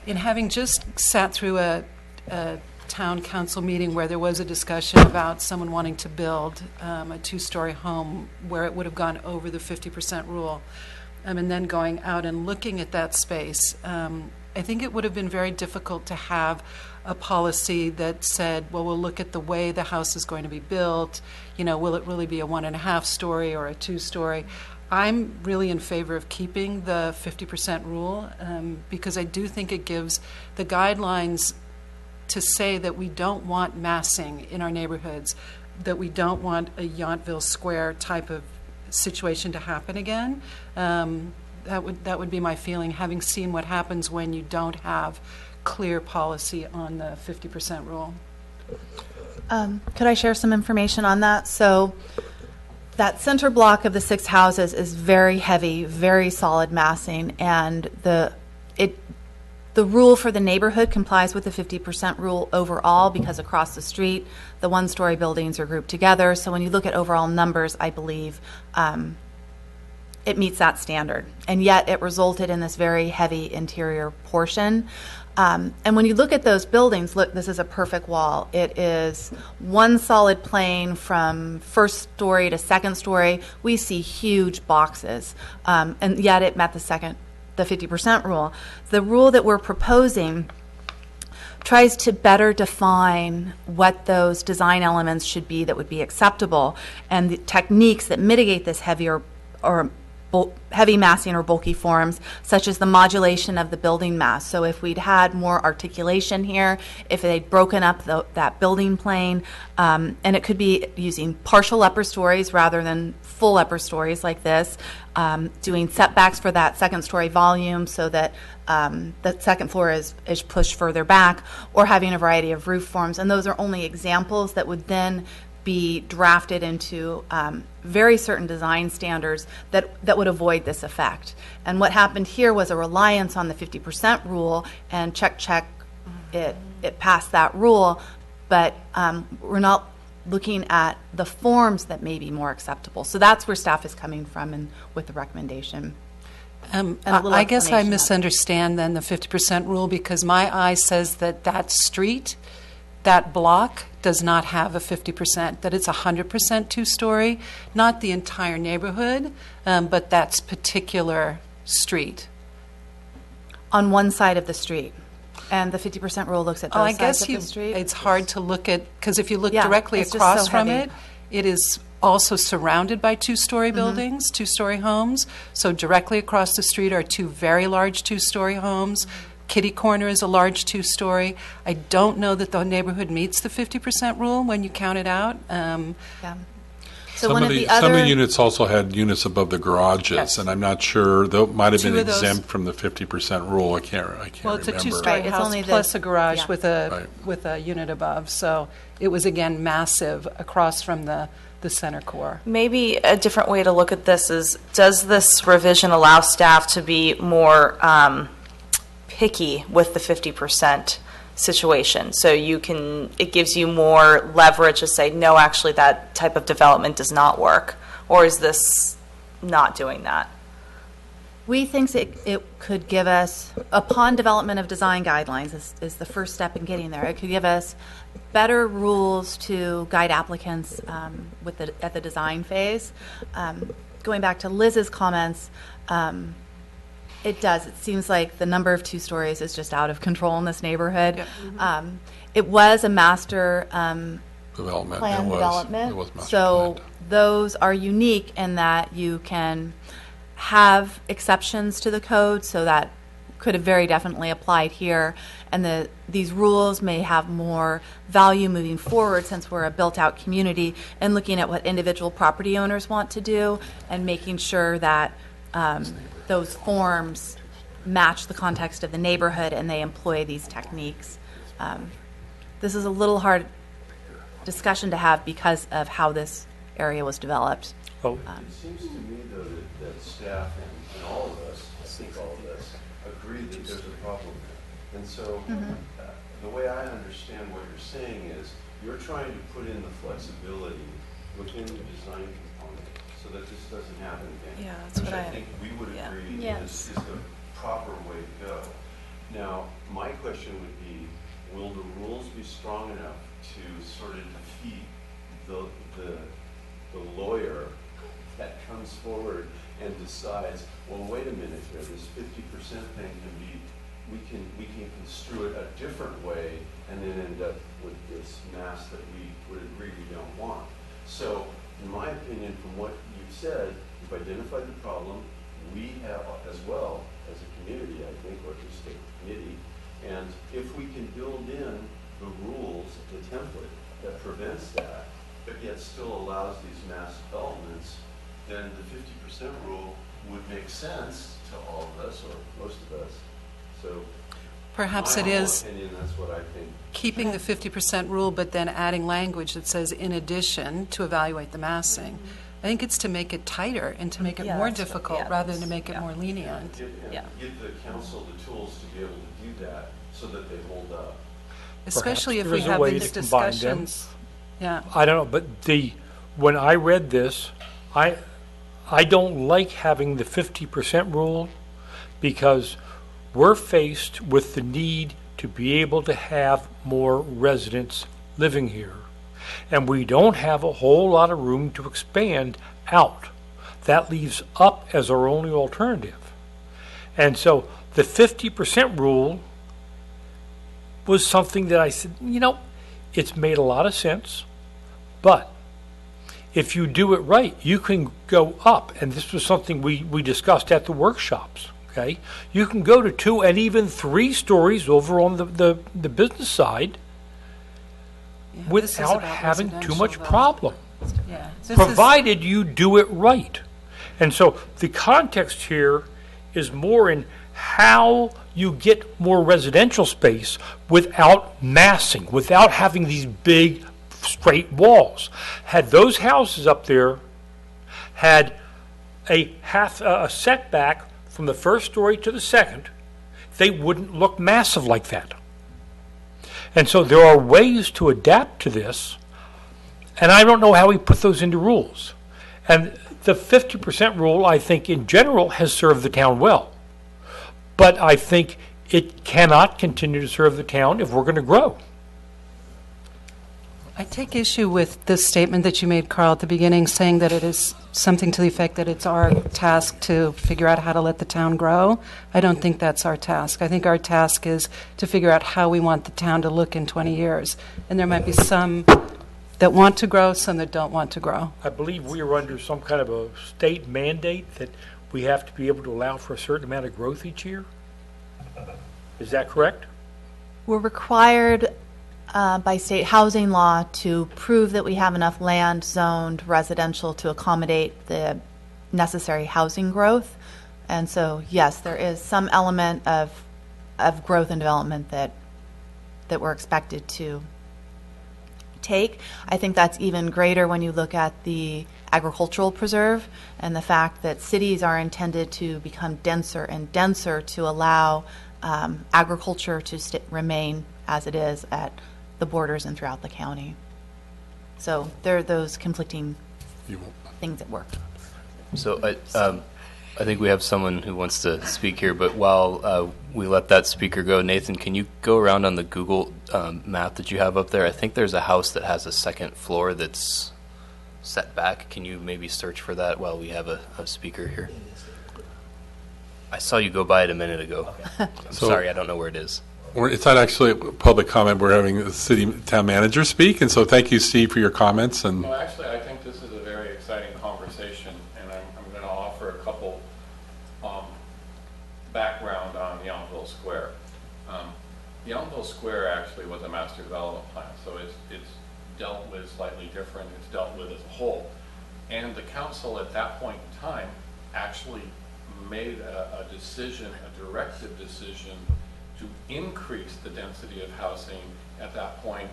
In having just sat through a town council meeting where there was a discussion about someone wanting to build a two-story home where it would have gone over the 50% rule, and then going out and looking at that space, I think it would have been very difficult to have a policy that said, well, we'll look at the way the house is going to be built. You know, will it really be a 1.5 story or a 2-story? I'm really in favor of keeping the 50% rule because I do think it gives the guidelines to say that we don't want massing in our neighborhoods, that we don't want a Yountville Square type of situation to happen again. That would be my feeling, having seen what happens when you don't have clear policy on the 50% rule. Could I share some information on that? So that center block of the 6 houses is very heavy, very solid massing, and the rule for the neighborhood complies with the 50% rule overall because across the street, the 1-story buildings are grouped together. So when you look at overall numbers, I believe it meets that standard. And yet it resulted in this very heavy interior portion. And when you look at those buildings, look, this is a perfect wall. It is one solid plane from first story to second story. We see huge boxes, and yet it met the 50% rule. The rule that we're proposing tries to better define what those design elements should be that would be acceptable, and the techniques that mitigate this heavier or heavy massing or bulky forms, such as the modulation of the building mass. So if we'd had more articulation here, if they'd broken up that building plane, and it could be using partial upper stories rather than full upper stories like this, doing setbacks for that second story volume so that the second floor is pushed further back, or having a variety of roof forms. And those are only examples that would then be drafted into very certain design standards that would avoid this effect. And what happened here was a reliance on the 50% rule, and check, it passed that rule, but we're not looking at the forms that may be more acceptable. So that's where staff is coming from and with the recommendation. I guess I misunderstand then the 50% rule because my eye says that street, that block does not have a 50%, that it's 100% two-story, not the entire neighborhood, but that particular street. On one side of the street. And the 50% rule looks at both sides of the street. It's hard to look at, because if you look Yeah, directly it's just across so from heavy. it is also surrounded by two-story buildings, two-story homes. So directly across the street are 2 very large two-story homes. Kitty Corner is a large two-story. I don't know that the neighborhood meets the 50% rule when you count it out. Yeah. So Some one of of the the other units also had units above the garages, Yes. and I'm not sure, those might have been 2 of those- exempt from the 50% rule. I can't Well, it's remember. a two-story Right, it's house only the- plus a garage yeah. Right. with a unit above. So it was, again, massive across from the center core. Maybe a different way to look at this is, does this revision allow staff to be more picky with the 50% situation. So it gives you more leverage to say, no, actually that type of development does not work, or is this not doing that? We think it could give us, upon development of design guidelines is the first step in getting there. It could give us better rules to guide applicants at the design phase. Going back to Liz's comments, it does. It seems like the number of 2 stories is just out of control in this neighborhood. It was a master Development. plan development. It was master so planned. those are unique in that you can have exceptions to the code, so that could have very definitely applied here. And these rules may have more value moving forward since we're a built-out community, and looking at what individual property owners want to do and making sure that those forms match the context of the neighborhood and they employ these techniques. This is a little hard discussion to have because of how this area was developed. Oh, It seems to me, though, that staff and all of us, I think all of us, agree that there's a problem there. And so the way I understand what you're saying is you're trying to put in the flexibility within the design component so that this doesn't happen again. Yeah, that's which what I think we would yeah. agree Yes. is the proper way to go. Now, my question would be, will the rules be strong enough to sort of defeat the lawyer that comes forward and decides, well, wait a minute here, this 50% thing can be, we can construe it a different way and then end up with this mass that we would agree we don't want. So, in my opinion, from what you've said, you've identified the problem. We have, as well as a community, I think, or at least a committee, and if we can build in the rules, the template that prevents that, but yet still allows these mass developments, then the 50% rule would make sense to all of us, or most of us. So, Perhaps in it my is opinion, that's what I think. keeping the 50% rule, but then adding language that says, in addition, to evaluate the massing. I think it's to make it tighter and to make it Yeah, more that's what- difficult yeah, rather than to that's- make it yeah. more lenient. Give the council the tools to be able to do that so that they hold up. Especially if there we is a have way these to combine them. discussions. Yeah. I don't know, but when I read this, I don't like having the 50% rule because we're faced with the need to be able to have more residents living here. And we don't have a whole lot of room to expand out. That leaves up as our only alternative. And so the 50% rule was something that I said, it's made a lot of sense, but if you do it right, you can go up. And this was something we discussed at the workshops, okay? You can go to 2 and even 3 stories over on the business side Yeah, this is without about having too residential, much though. problem, Yeah. This is- provided you do it right. And so the context here is more in how you get more residential space without massing, without having these big straight walls. Had those houses up there had a setback from the first story to the second, they wouldn't look massive like that. And so there are ways to adapt to this, and I don't know how we put those into rules. And the 50% rule, I think, in general, has served the town well. But I think it cannot continue to serve the town if we're going to grow. I take issue with this statement that you made, Carl, at the beginning, saying that it is something to the effect that it's our task to figure out how to let the town grow. I don't think that's our task. I think our task is to figure out how we want the town to look in 20 years. And there might be some that want to grow, some that don't want to grow. I believe we are under some kind of a state mandate that we have to be able to allow for a certain amount of growth each year. Is that correct? We're required by state housing law to prove that we have enough land zoned residential to accommodate the necessary housing growth. And so, yes, there is some element of growth and development that we're expected to take. I think that's even greater when you look at the agricultural preserve and the fact that cities are intended to become denser and denser to allow agriculture to remain as it is at the borders and throughout the county. So there are those conflicting You won't. things at work. So I think we have someone who wants to speak here, but while we let that speaker go, Nathan, can you go around on the Google map that you have up there? I think there's a house that has a second floor that's set back. Can you maybe search for that while we have a speaker here? I saw you go by it a minute ago. I'm sorry, I don't know where it is. It's not actually a public comment. We're having the town manager speak, and so thank you, Steve, for your comments. And well, actually, I think this is a very exciting conversation, and I'm going to offer a couple background on Yountville Square. Yountville Square actually was a master development plan, so it's dealt with slightly different. It's dealt with as a whole, and the council at that point in time actually made a decision, a directive decision, to increase the density of housing at that point.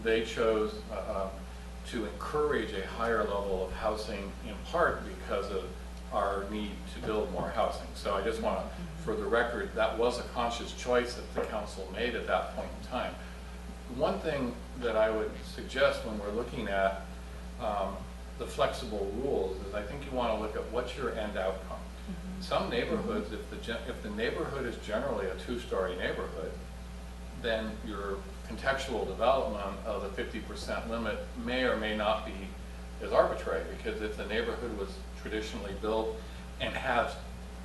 They chose to encourage a higher level of housing, in part because of our need to build more housing. So I just want to, for the record, that was a conscious choice that the council made at that point in time. One thing that I would suggest when we're looking at the flexible rules is I think you want to look at what's your end outcome. Some neighborhoods, if the neighborhood is generally a two-story neighborhood, then your contextual development of the 50% limit may or may not be as arbitrary, because if the neighborhood was traditionally built and has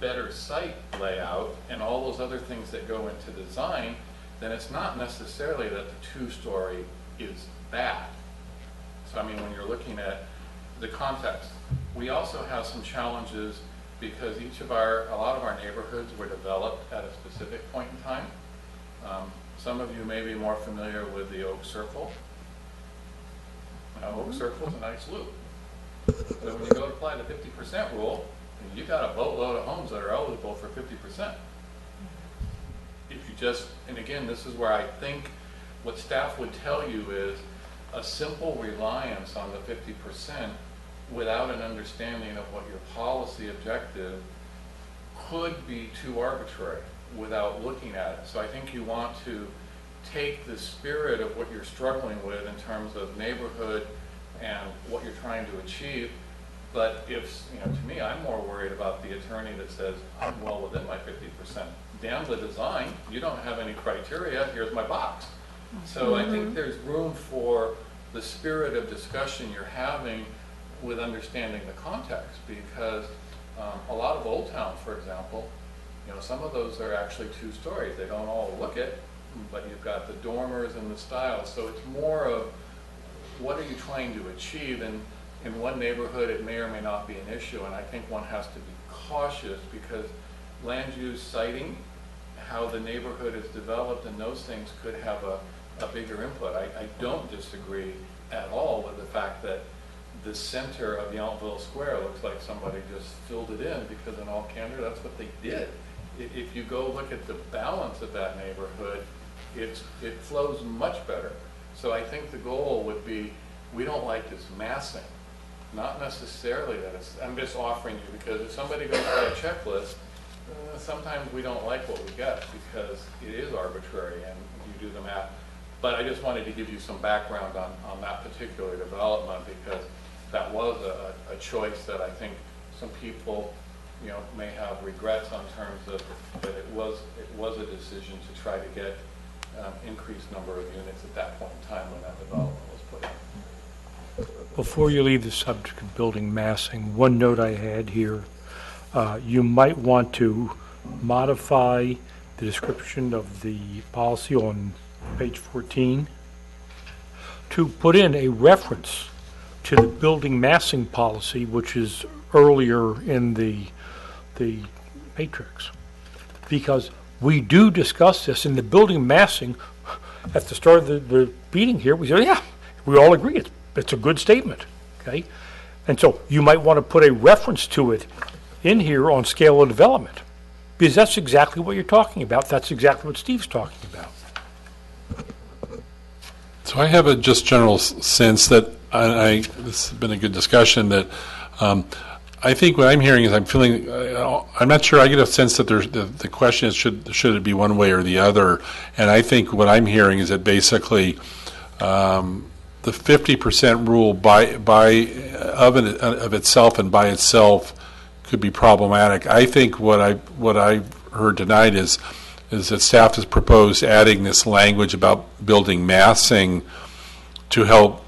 better site layout and all those other things that go into design, then it's not necessarily that the two-story is bad. So I mean, when you're looking at the context, we also have some challenges because a lot of our neighborhoods were developed at a specific point in time. Some of you may be more familiar with the Oak Circle. Now, Oak Circle is a nice loop. So when you go to apply the 50% rule, you got a boatload of homes that are eligible for 50%. If you just, and again, this is where I think what staff would tell you is a simple reliance on the 50% without an understanding of what your policy objective could be too arbitrary without looking at it. So I think you want to take the spirit of what you're struggling with in terms of neighborhood and what you're trying to achieve. But if, to me, I'm more worried about the attorney that says, I'm well within my 50%. Damn the design, you don't have any criteria, here's my box. So I think there's room for the spirit of discussion you're having with understanding the context, because a lot of Old Town, for example, some of those are actually two stories. They don't all look it, but you've got the dormers and the styles. So it's more of what are you trying to achieve, and in one neighborhood it may or may not be an issue, and I think one has to be cautious because land use siting, how the neighborhood is developed, and those things could have a bigger input. I don't disagree at all with the fact that the center of Yountville Square looks like somebody just filled it in, because in all candor, that's what they did. If you go look at the balance of that neighborhood, it flows much better. So I think the goal would be, we don't like this massing. Not necessarily that it's, I'm just offering you, because if somebody goes by a checklist, sometimes we don't like what we get because it is arbitrary and you do the math. But I just wanted to give you some background on that particular development, because that was a choice that I think some people, may have regrets on terms of that it was a decision to try to get increased number of units at that point in time when that development was put in. Before you leave the subject of building massing, one note I had here, you might want to modify the description of the policy on page 14 to put in a reference to the building massing policy, which is earlier in the matrix, because we do discuss this in the building massing. At the start of the meeting here, we said, yeah, we all agree it's a good statement, okay? And so you might want to put a reference to it in here on scale of development, because that's exactly what you're talking about. That's exactly what Steve's talking about. So I have a just general sense that this has been a good discussion, that I think what I'm hearing is I'm not sure. I get a sense that the question is should it be one way or the other, and I think what I'm hearing is that basically the 50% rule of itself and by itself could be problematic. I think what I've heard tonight is that staff has proposed adding this language about building massing to help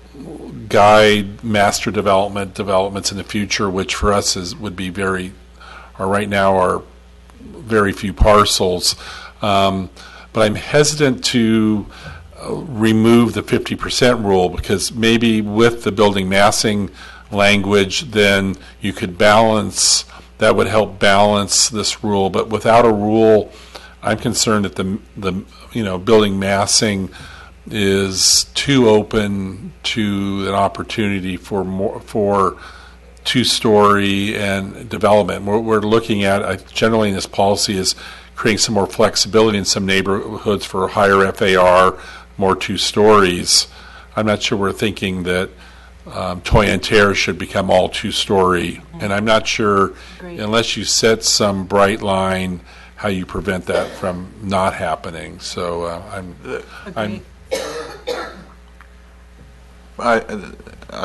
guide master developments in the future, which for us would be right now are very few parcels. But I'm hesitant to remove the 50% rule, because maybe with the building massing language, then you could that would help balance this rule. But without a rule, I'm concerned that the building massing is too open to an opportunity for two-story and development. What we're looking at generally in this policy is creating some more flexibility in some neighborhoods for higher FAR, more two stories. I'm not sure we're thinking that Toy and Terrace should become all two-story, and I'm not sure, unless you set some bright line, how you prevent that from not happening. So I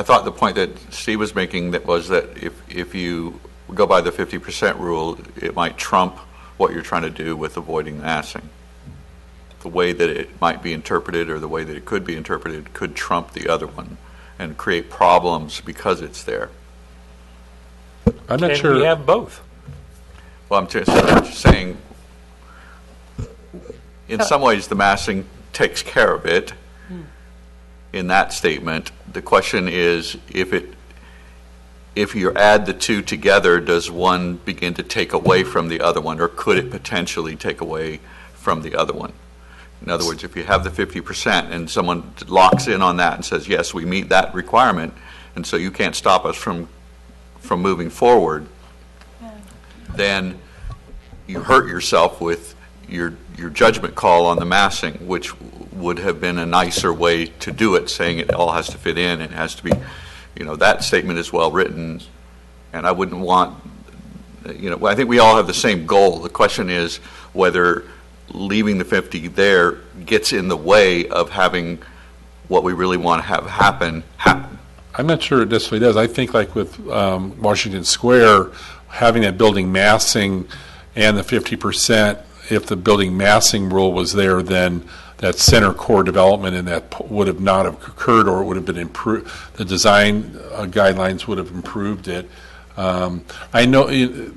thought the point that Steve was making was that if you go by the 50% rule, it might trump what you're trying to do with avoiding massing. The way that it might be interpreted, or the way that it could be interpreted, could trump the other one and create problems because it's there. I'm not sure. We have both. Well, I'm just saying, in some ways, the massing takes care of it in that statement. The question is, if you add the two together, does one begin to take away from the other one, or could it potentially take away from the other one? In other words, if you have the 50% and someone locks in on that and says, yes, we meet that requirement, and so you can't stop us from moving forward, then you hurt yourself with your judgment call on the massing, which would have been a nicer way to do it, saying it all has to fit in, it has to be, that statement is well written, and I wouldn't want, I think we all have the same goal. The question is whether leaving the 50 there gets in the way of having what we really want to have happen. I'm not sure it necessarily does. I think like with Washington Square, having that building massing and the 50%, if the building massing rule was there, then that center core development and that would have not have occurred, or it would have been improved. The design guidelines would have improved it. I know you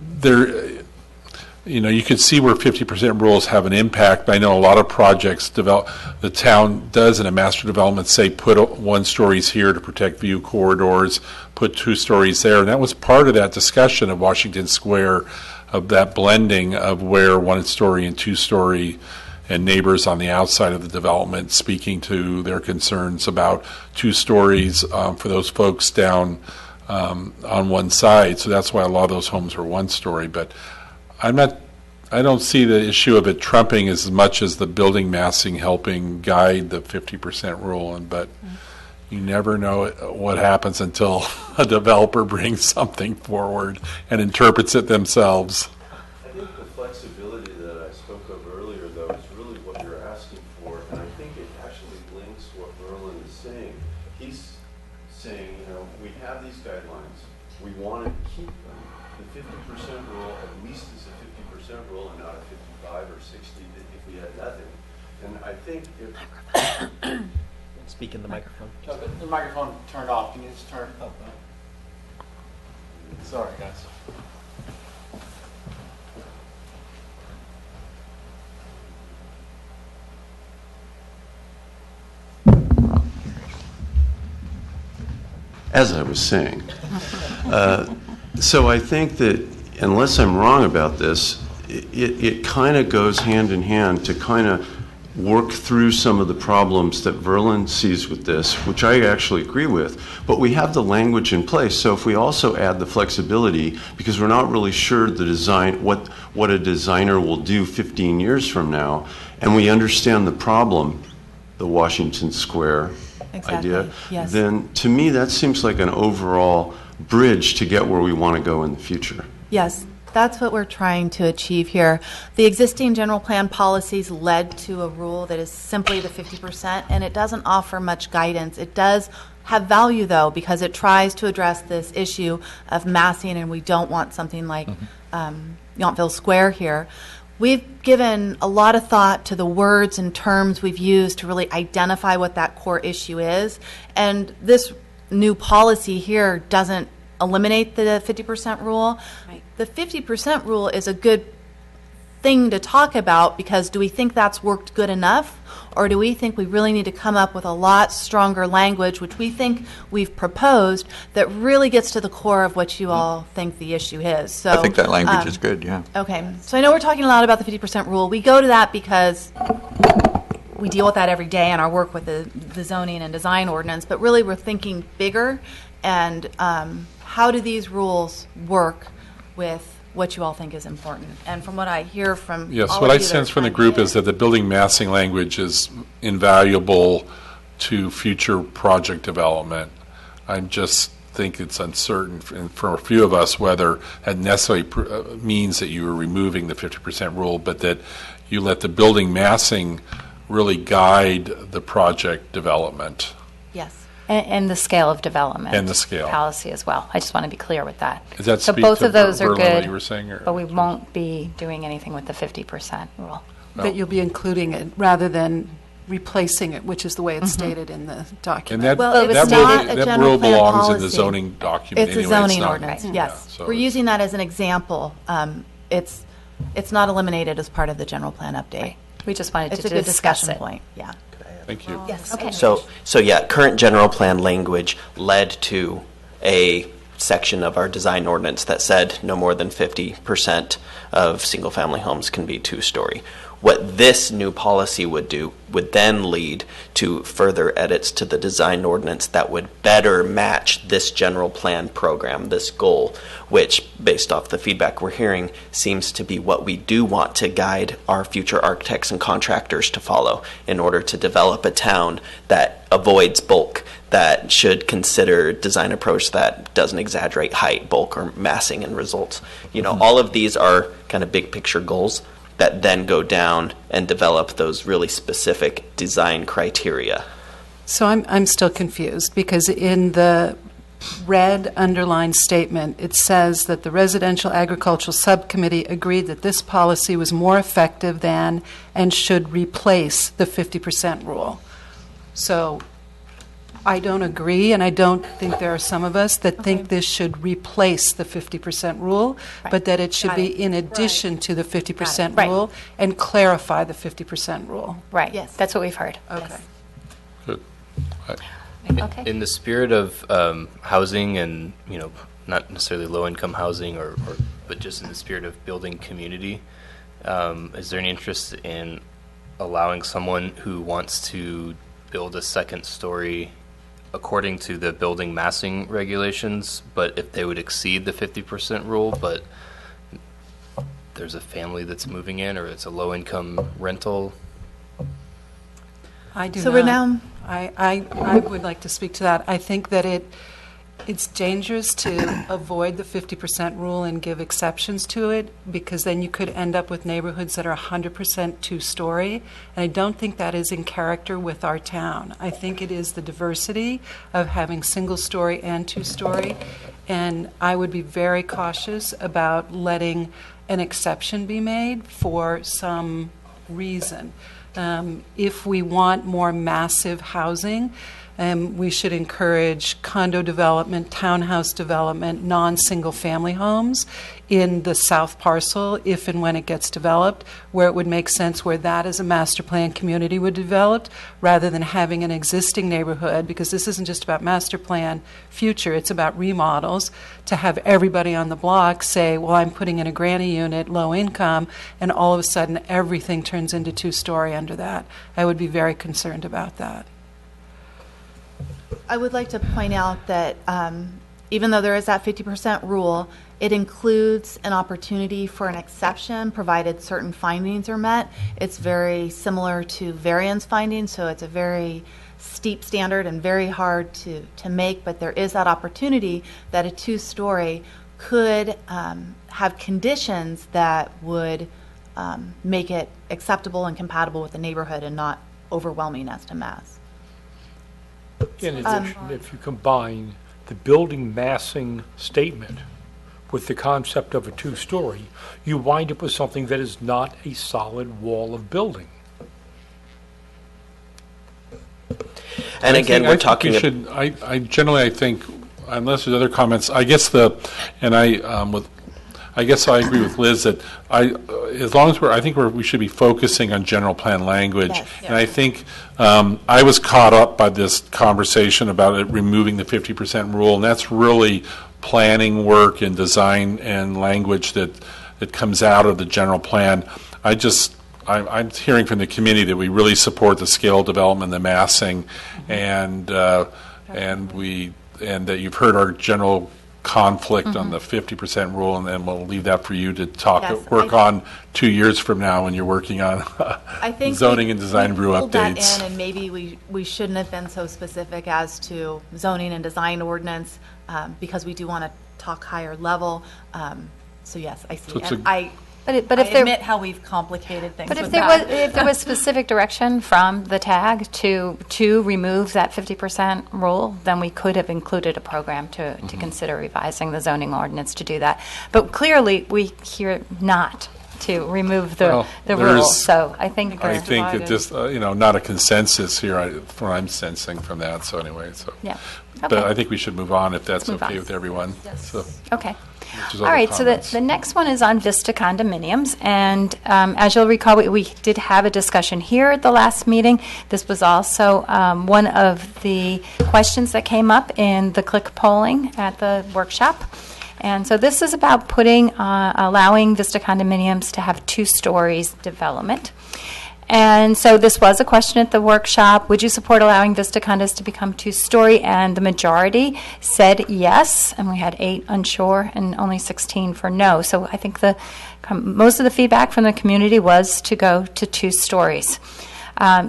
can see where 50% rules have an impact, but I know a lot of projects the town does in a master development say put one stories here to protect view corridors, put two stories there, and that was part of that discussion of Washington Square, of that blending of where one story and two story, and neighbors on the outside of the development speaking to their concerns about two stories for those folks down on one side. So that's why a lot of those homes are one story. But I don't see the issue of it trumping as much as the building massing helping guide the 50% rule. But you never know what happens until a developer brings something forward and interprets it themselves. I think the flexibility that I spoke of earlier, though, is really what you're asking for, and I think it actually links what Merlin is saying. He's saying, we have these guidelines. We want to keep them. The 50% rule at least is a 50% rule and not a 55 or 60 if we had nothing. And I think if... Speak in the microphone. The microphone turned off. Can you just turn it up? Sorry, guys. As I was saying, so I think that, unless I'm wrong about this, it kind of goes hand in hand to kind of work through some of the problems that Verlin sees with this, which I actually agree with. But we have the language in place, so if we also add the flexibility, because we're not really sure the design, what a designer will do 15 years from now, and we understand the problem, the Washington Square idea, Yes. then to me that seems like an overall bridge to get where we want to go in the future. Yes, that's what we're trying to achieve here. The existing general plan policies led to a rule that is simply the 50%, and it doesn't offer much guidance. It does have value, though, because it tries to address this issue of massing, and we don't want something like Yountville Square here. We've given a lot of thought to the words and terms we've used to really identify what that core issue is, and this new policy here doesn't eliminate the 50% rule. Right. The 50% rule is a good thing to talk about because do we think that's worked good enough, or do we think we really need to come up with a lot stronger language, which we think we've proposed, that really gets to the core of what you all think the issue is? So I think that language is good, yeah. Okay, so I know we're talking a lot about the 50% rule. We go to that because we deal with that every day in our work with the zoning and design ordinance, but really we're thinking bigger and how do these rules work with what you all think is important? And from what I hear from Yes, all what of I you that sense are from the trying group to- is that the building massing language is invaluable to future project development. I just think it's uncertain for a few of us whether that necessarily means that you are removing the 50% rule, but that you let the building massing really guide the project development. Yes. And the scale of development. And the scale. Policy as well. I just want to be clear with that. Does that So speak both to of those are Berlin, what good, you were saying, or- but we won't be doing anything with the 50% rule. No. That you'll be including it rather than replacing it, which is the way it's stated in the And document. that, Well, that it's not rule, a that general rule plan belongs in the policy. zoning document It's a anyway. zoning not- ordinance, Right. yes. so We're it's- using that as an example. It's not eliminated as part of the general plan update. We just wanted It's a to good discuss discussion it. point, yeah. Thank you. Yes. Okay. So yeah, current general plan language led to a section of our design ordinance that said no more than 50% of single-family homes can be two-story. What this new policy would do would then lead to further edits to the design ordinance that would better match this general plan program, this goal, which, based off the feedback we're hearing, seems to be what we do want to guide our future architects and contractors to follow in order to develop a town that avoids bulk, that should consider design approach that doesn't exaggerate height, bulk, or massing and results. You know, all of these are kind of big picture goals that then go down and develop those really specific design criteria. So I'm still confused because in the red underlined statement, it says that the Residential Agricultural Subcommittee agreed that this policy was more effective than and should replace the 50% rule. So I don't agree, and I don't think there are some of us that think this should replace the 50% rule, but that it should Got be it. in addition to the 50% Right. rule and clarify the 50% rule. Right. Yes. That's what we've heard. Okay. Good. Okay. In the spirit of housing and, you know, not necessarily low-income housing, but just in the spirit of building community, is there any interest in allowing someone who wants to build a second story according to the building massing regulations, but if they would exceed the 50% rule, but there's a family that's moving in or it's a low-income rental? I do So not. we're now- I would like to speak to that. I think that it's dangerous to avoid the 50% rule and give exceptions to it, because then you could end up with neighborhoods that are 100% two-story, and I don't think that is in character with our town. I think it is the diversity of having single-story and two-story, and I would be very cautious about letting an exception be made for some reason. If we want more massive housing, we should encourage condo development, townhouse development, non-single-family homes in the south parcel, if and when it gets developed, where it would make sense where that as a master plan community would develop, rather than having an existing neighborhood, because this isn't just about master plan future, it's about remodels, to have everybody on the block say, well, I'm putting in a granny unit, low income, and all of a sudden everything turns into two-story under that. I would be very concerned about that. I would like to point out that even though there is that 50% rule, it includes an opportunity for an exception provided certain findings are met. It's very similar to variance findings, so it's a very steep standard and very hard to make, but there is that opportunity that a two-story could have conditions that would make it acceptable and compatible with the neighborhood and not overwhelming as to mass. In addition, if you combine the building massing statement with the concept of a two-story, you wind up with something that is not a solid wall of building. And again, we're talking. I generally, I think, unless there's other comments, I guess I guess I agree with Liz that as long as I think we should be focusing on general plan language. Yes. And I think I was caught up by this conversation about it removing the 50% rule, and that's really planning work and design and language that comes out of the general plan. I'm hearing from the committee that we really support the scale development, the massing, and that you've heard our general conflict on the 50% rule, and then we'll leave that for you to work on 2 years from now when you're working on I think zoning and design review pulled updates. that in, and maybe we shouldn't have been so specific as to zoning and design ordinance because we do want to talk higher level. So yes, I see. So it's And But I if there, admit how we've complicated things. but if with there that. was if there was specific direction from the tag to remove that 50% rule, then we could have included a program to consider revising the zoning ordinance to do that. But clearly, we hear not to remove the rule. So I think that this, not a consensus here, from what I'm sensing from that. So anyway, yeah. But Okay. I think we should move on if that's move okay on. with everyone. Yes. So, Okay. which is All other right, so comments. the next one is on Vista condominiums, and as you'll recall, we did have a discussion here at the last meeting. This was also one of the questions that came up in the click polling at the workshop. And so this is about allowing Vista condominiums to have 2 stories development. And so this was a question at the workshop. Would you support allowing Vista condos to become 2-story? And the majority said yes, and we had 8 unsure and only 16 for no. So I think most of the feedback from the community was to go to 2 stories.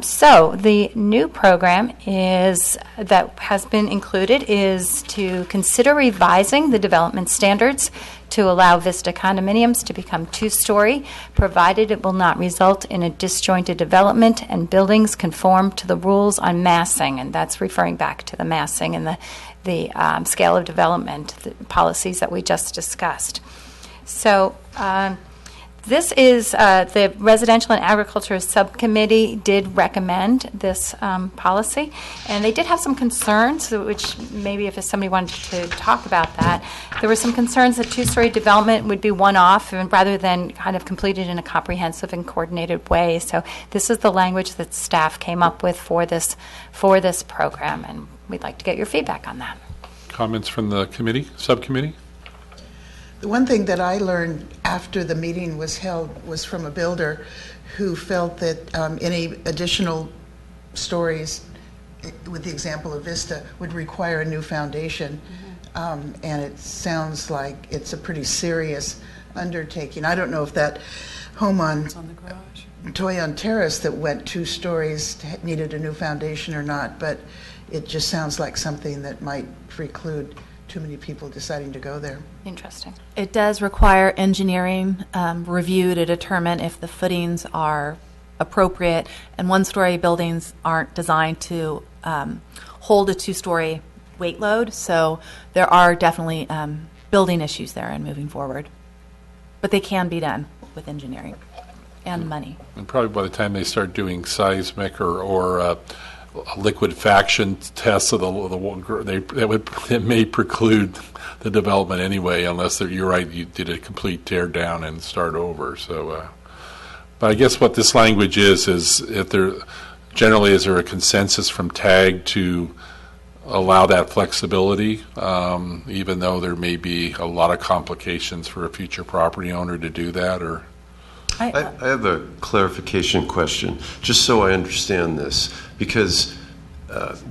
So the new program that has been included is to consider revising the development standards to allow Vista condominiums to become 2-story, provided it will not result in a disjointed development and buildings conform to the rules on massing, and that's referring back to the massing and the scale of development, the policies that we just discussed. So this is the Residential and Agriculture Subcommittee did recommend this policy, and they did have some concerns, which maybe if somebody wanted to talk about that, there were some concerns that 2-story development would be one-off and rather than kind of completed in a comprehensive and coordinated way. So this is the language that staff came up with for this program, and we'd like to get your feedback on that. Comments from the subcommittee? The one thing that I learned after the meeting was held was from a builder who felt that any additional stories, with the example of Vista, would require a new foundation. And it sounds like it's a pretty serious undertaking. I don't know if that home on Toyon Terrace that went 2 stories needed a new foundation or not, but it just sounds like something that might preclude too many people deciding to go there. Interesting. It does require engineering review to determine if the footings are appropriate, and 1-story buildings aren't designed to hold a 2-story weight load, so there are definitely building issues there and moving forward. But they can be done with engineering and money. And probably by the time they start doing seismic or liquefaction tests of it may preclude the development anyway, unless you're right, you did a complete tear down and start over. So, but I guess what this language is if there generally is there a consensus from TAG to allow that flexibility, even though there may be a lot of complications for a future property owner to do that, or. I have a clarification question, just so I understand this, because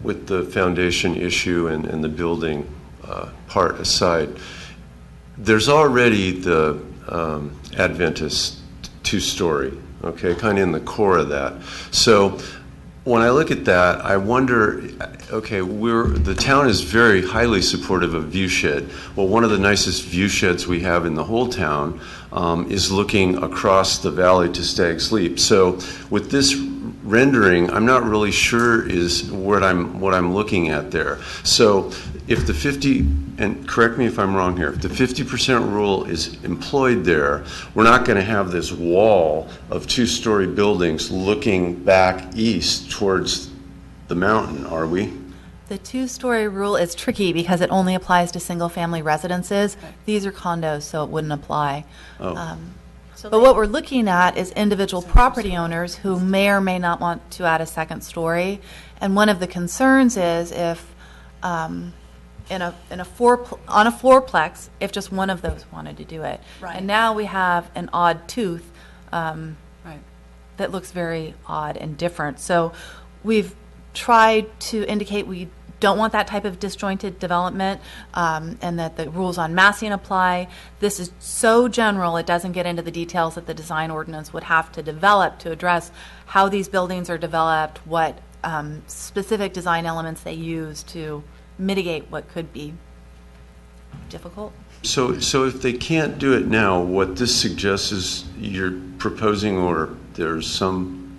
with the foundation issue and the building part aside, there's already the Adventist 2-story, okay, kind of in the core of that. So when I look at that, I wonder, okay, the town is very highly supportive of view shed. Well, one of the nicest view sheds we have in the whole town is looking across the valley to Stag's Leap. So with this rendering, I'm not really sure is what I'm looking at there. So if the 50, and correct me if I'm wrong here, if the 50% rule is employed there, we're not going to have this wall of two-story buildings looking back east towards the mountain, are we? The two-story rule is tricky because it only applies to single-family residences. These are condos, so it wouldn't apply. Oh. But what we're looking at is individual property owners who may or may not want to add a second story. And one of the concerns is if on a fourplex, if just one of those wanted to do it. Right. And now we have an odd tooth that looks very odd and different. So we've tried to indicate we don't want that type of disjointed development, and that the rules on massing apply. This is so general, it doesn't get into the details that the design ordinance would have to develop to address how these buildings are developed, what specific design elements they use to mitigate what could be difficult. So if they can't do it now, what this suggests is you're proposing, or there's some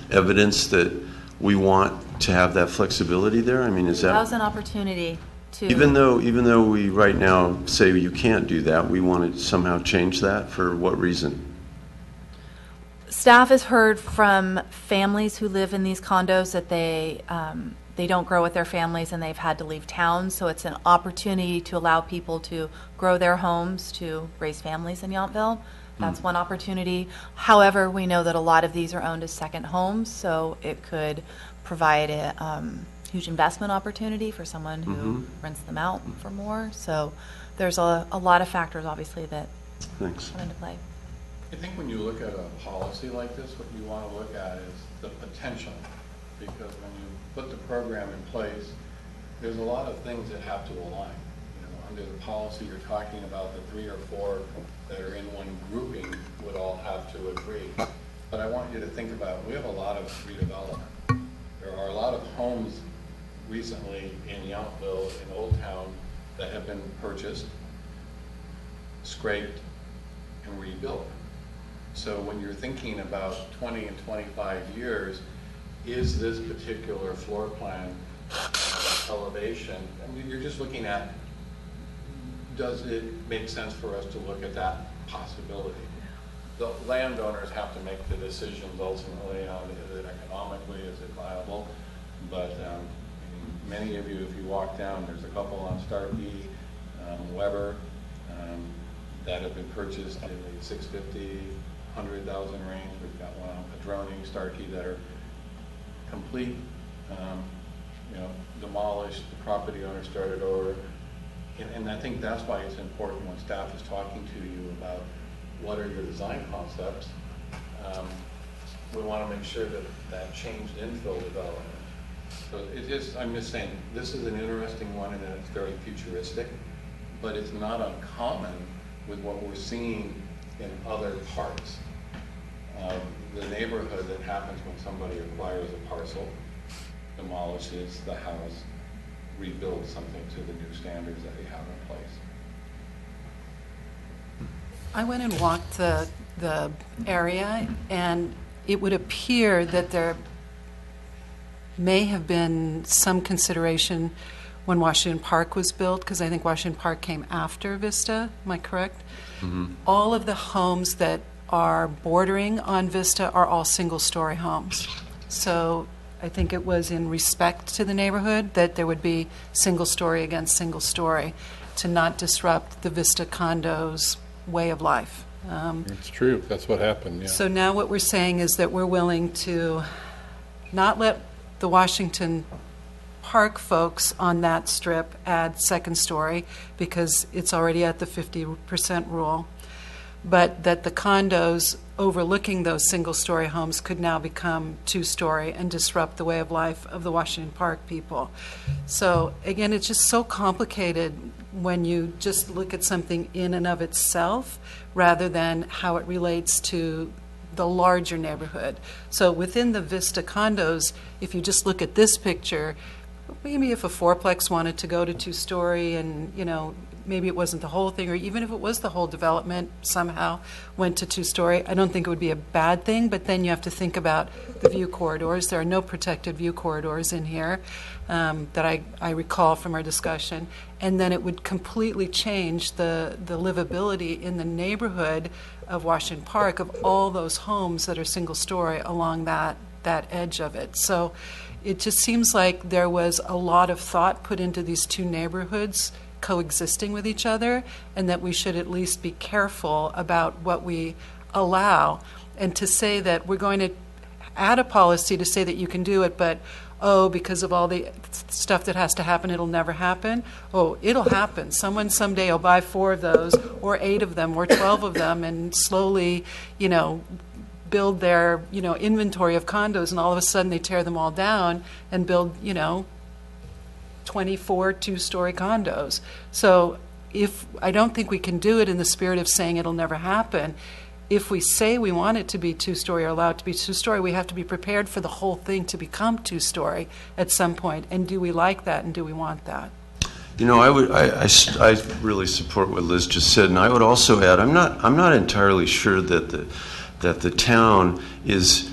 evidence that we want to have that flexibility there? I mean, is that... Allows an opportunity to... Even though we right now say you can't do that, we want to somehow change that? For what reason? Staff has heard from families who live in these condos that they don't grow with their families and they've had to leave town, so it's an opportunity to allow people to grow their homes, to raise families in Yountville. That's one opportunity. However, we know that a lot of these are owned as second homes, so it could provide a huge investment opportunity for someone who rents them out for more. So there's a lot of factors, obviously, that come into play. I think when you look at a policy like this, what you want to look at is the potential, because when you put the program in place, there's a lot of things that have to align. Under the policy, you're talking about the 3 or 4 that are in one grouping would all have to agree. But I want you to think about, we have a lot of redevelopment. There are a lot of homes recently in Yountville, in Old Town, that have been purchased, scraped, and rebuilt. So when you're thinking about 20 and 25 years, is this particular floor plan elevation, I mean, you're just looking at, does it make sense for us to look at that possibility? The landowners have to make the decisions ultimately on, is it economically, is it viable? But many of you, if you walk down, there's a couple on Starkey, Weber, that have been purchased in the 650, 100,000 range. We've got one on Padrone, Starkey, that are complete, demolished, the property owner started over. And I think that's why it's important when staff is talking to you about what are your design concepts. We want to make sure that that changed infill development. So I'm just saying, this is an interesting one, and it's very futuristic, but it's not uncommon with what we're seeing in other parts of the neighborhood that happens when somebody acquires a parcel, demolishes the house, rebuild something to the new standards that we have in place. I went and walked the area, and it would appear that there may have been some consideration when Washington Park was built, because I think Washington Park came after Vista. Am I correct? All of the homes that are bordering on Vista are all single-story homes. So I think it was in respect to the neighborhood that there would be single-story against single-story to not disrupt the Vista condos' way of life. It's true. That's what happened, yeah. So now what we're saying is that we're willing to not let the Washington Park folks on that strip add second story because it's already at the 50% rule, but that the condos overlooking those single-story homes could now become two-story and disrupt the way of life of the Washington Park people. So again, it's just so complicated when you just look at something in and of itself rather than how it relates to the larger neighborhood. So within the Vista condos, if you just look at this picture, maybe if a fourplex wanted to go to two-story and, maybe it wasn't the whole thing, or even if it was the whole development somehow went to two-story, I don't think it would be a bad thing, but then you have to think about the view corridors. There are no protected view corridors in here that I recall from our discussion, and then it would completely change the livability in the neighborhood of Washington Park of all those homes that are single-story along that edge of it. So it just seems like there was a lot of thought put into these two neighborhoods coexisting with each other, and that we should at least be careful about what we allow. And to say that we're going to add a policy to say that you can do it, but because of all the stuff that has to happen, it'll never happen. It'll happen. Someone someday will buy 4 of those, or 8 of them, or 12 of them, and slowly, build their, inventory of condos, and all of a sudden they tear them all down and build, 24 two-story condos. So I don't think we can do it in the spirit of saying it'll never happen. If we say we want it to be two-story or allow it to be two-story, we have to be prepared for the whole thing to become two-story at some point. And do we like that, and do we want that? I really support what Liz just said, and I would also add, I'm not entirely sure that the town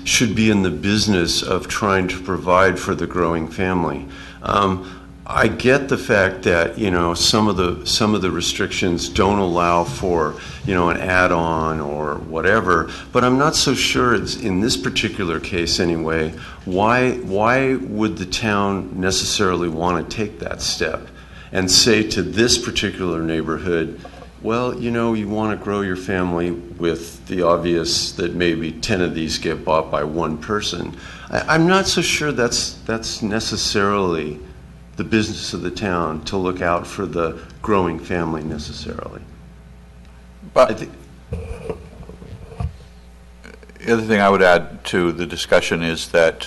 should be in the business of trying to provide for the growing family. I get the fact that some of the restrictions don't allow for an add-on or whatever, but I'm not so sure it's in this particular case anyway. Why would the town necessarily want to take that step and say to this particular neighborhood, well, you want to grow your family with the obvious that maybe 10 of these get bought by one person? I'm not so sure that's necessarily the business of the town to look out for the growing family necessarily. But the other thing I would add to the discussion is that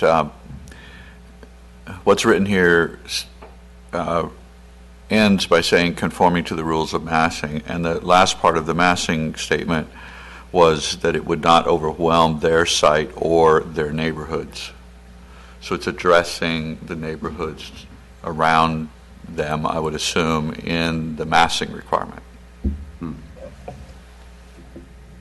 what's written here ends by saying conforming to the rules of massing, and the last part of the massing statement was that it would not overwhelm their site or their neighborhoods. So it's addressing the neighborhoods around them, I would assume, in the massing requirement.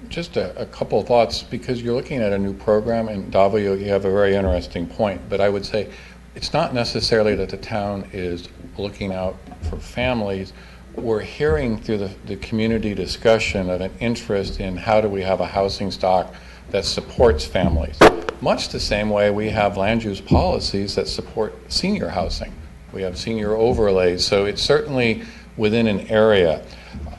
Just a couple of thoughts, because you're looking at a new program, and Davio, you have a very interesting point, but I would say it's not necessarily that the town is looking out for families. We're hearing through the community discussion of an interest in how do we have a housing stock that supports families. Much the same way we have land use policies that support senior housing. We have senior overlays, so it's certainly within an area.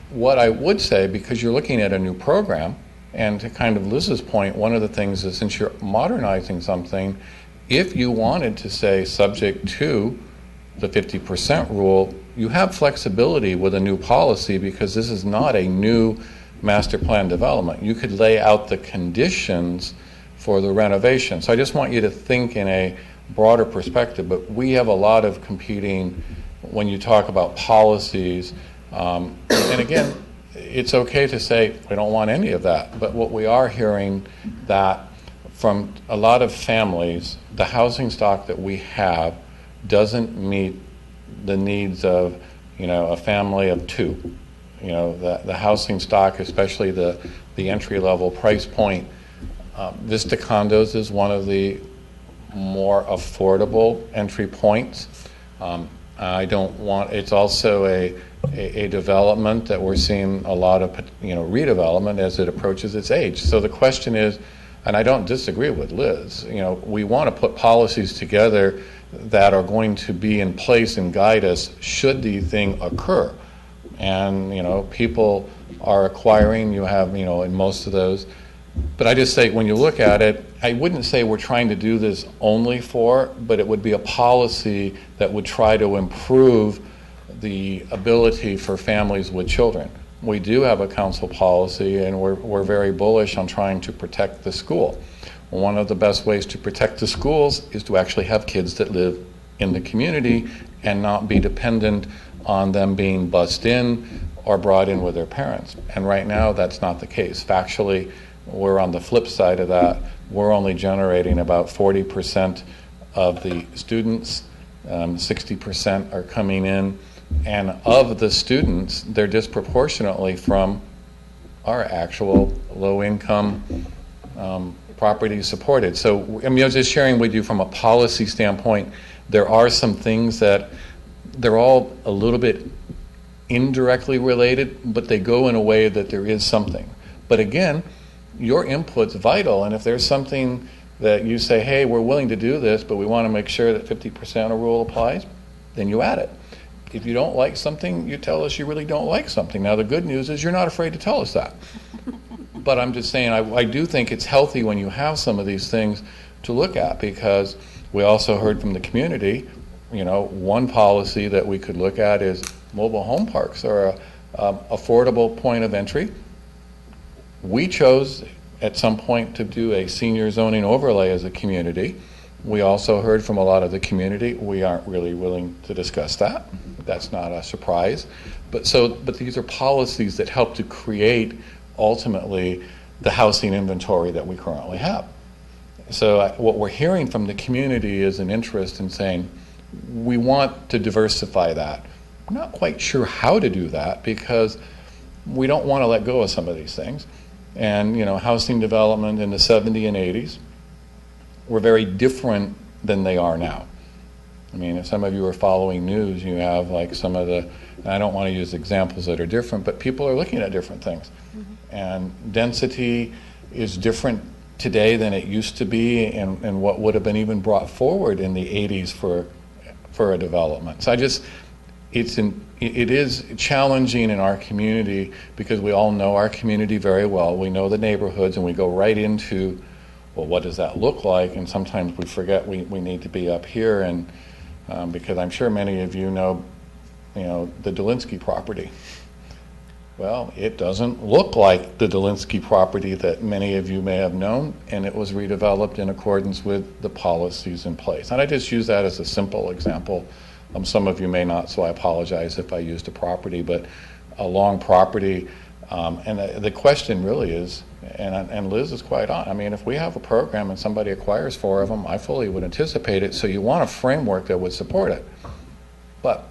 What I would say, because you're looking at a new program, and to kind of Liz's point, one of the things is, since you're modernizing something, if you wanted to say subject to the 50% rule, you have flexibility with a new policy, because this is not a new master plan development. You could lay out the conditions for the renovation. So I just want you to think in a broader perspective, but we have a lot of competing when you talk about policies. And again, it's okay to say we don't want any of that, but what we are hearing that from a lot of families, the housing stock that we have doesn't meet the needs of a family of 2. The housing stock, especially the entry-level price point, Vista condos is one of the more affordable entry points. It's also a development that we're seeing a lot of redevelopment as it approaches its age. So the question is, and I don't disagree with Liz, we want to put policies together that are going to be in place and guide us should the thing occur. And people are acquiring, you have in most of those. But I just say, when you look at it, I wouldn't say we're trying to do this only but it would be a policy that would try to improve the ability for families with children. We do have a council policy, and we're very bullish on trying to protect the school. One of the best ways to protect the schools is to actually have kids that live in the community and not be dependent on them being bussed in or brought in with their parents. And right now, that's not the case. Factually, where on the flip side of that, we're only generating about 40% of the students, 60% are coming in, and of the students, they're disproportionately from our actual low-income property supported. So, I mean, I was just sharing with you from a policy standpoint, there are some things that they're all a little bit indirectly related, but they go in a way that there is something. But again, your input's vital, and if there's something that you say, hey, we're willing to do this, but we want to make sure that 50% rule applies, then you add it. If you don't like something, you tell us you really don't like something. Now, the good news is you're not afraid to tell us that. But I'm just saying, I do think it's healthy when you have some of these things to look at, because we also heard from the community, one policy that we could look at is mobile home parks are an affordable point of entry. We chose at some point to do a senior zoning overlay as a community. We also heard from a lot of the community, we aren't really willing to discuss that. That's not a surprise. But these are policies that help to create ultimately the housing inventory that we currently have. So what we're hearing from the community is an interest in saying, we want to diversify that. We're not quite sure how to do that because we don't want to let go of some of these things. And, housing development in the 70s and 80s were very different than they are now. I mean, if some of you are following news, you have like some of the, and I don't want to use examples that are different, but people are looking at different things. Mm-hmm. And density is different today than it used to be, and what would have been even brought forward in the 80s for a development. So it is challenging in our community because we all know our community very well. We know the neighborhoods, and we go right into, well, what does that look like? And sometimes we forget we need to be up here, and because I'm sure many of you know the Dolinsky property. Well, it doesn't look like the Dolinsky property that many of you may have known, and it was redeveloped in accordance with the policies in place. And I just use that as a simple example. Some of you may not, so I apologize if I used a property, but a long property. And the question really is, and Liz is quite on, I mean, if we have a program and somebody acquires 4 of them, I fully would anticipate it, so you want a framework that would support it. But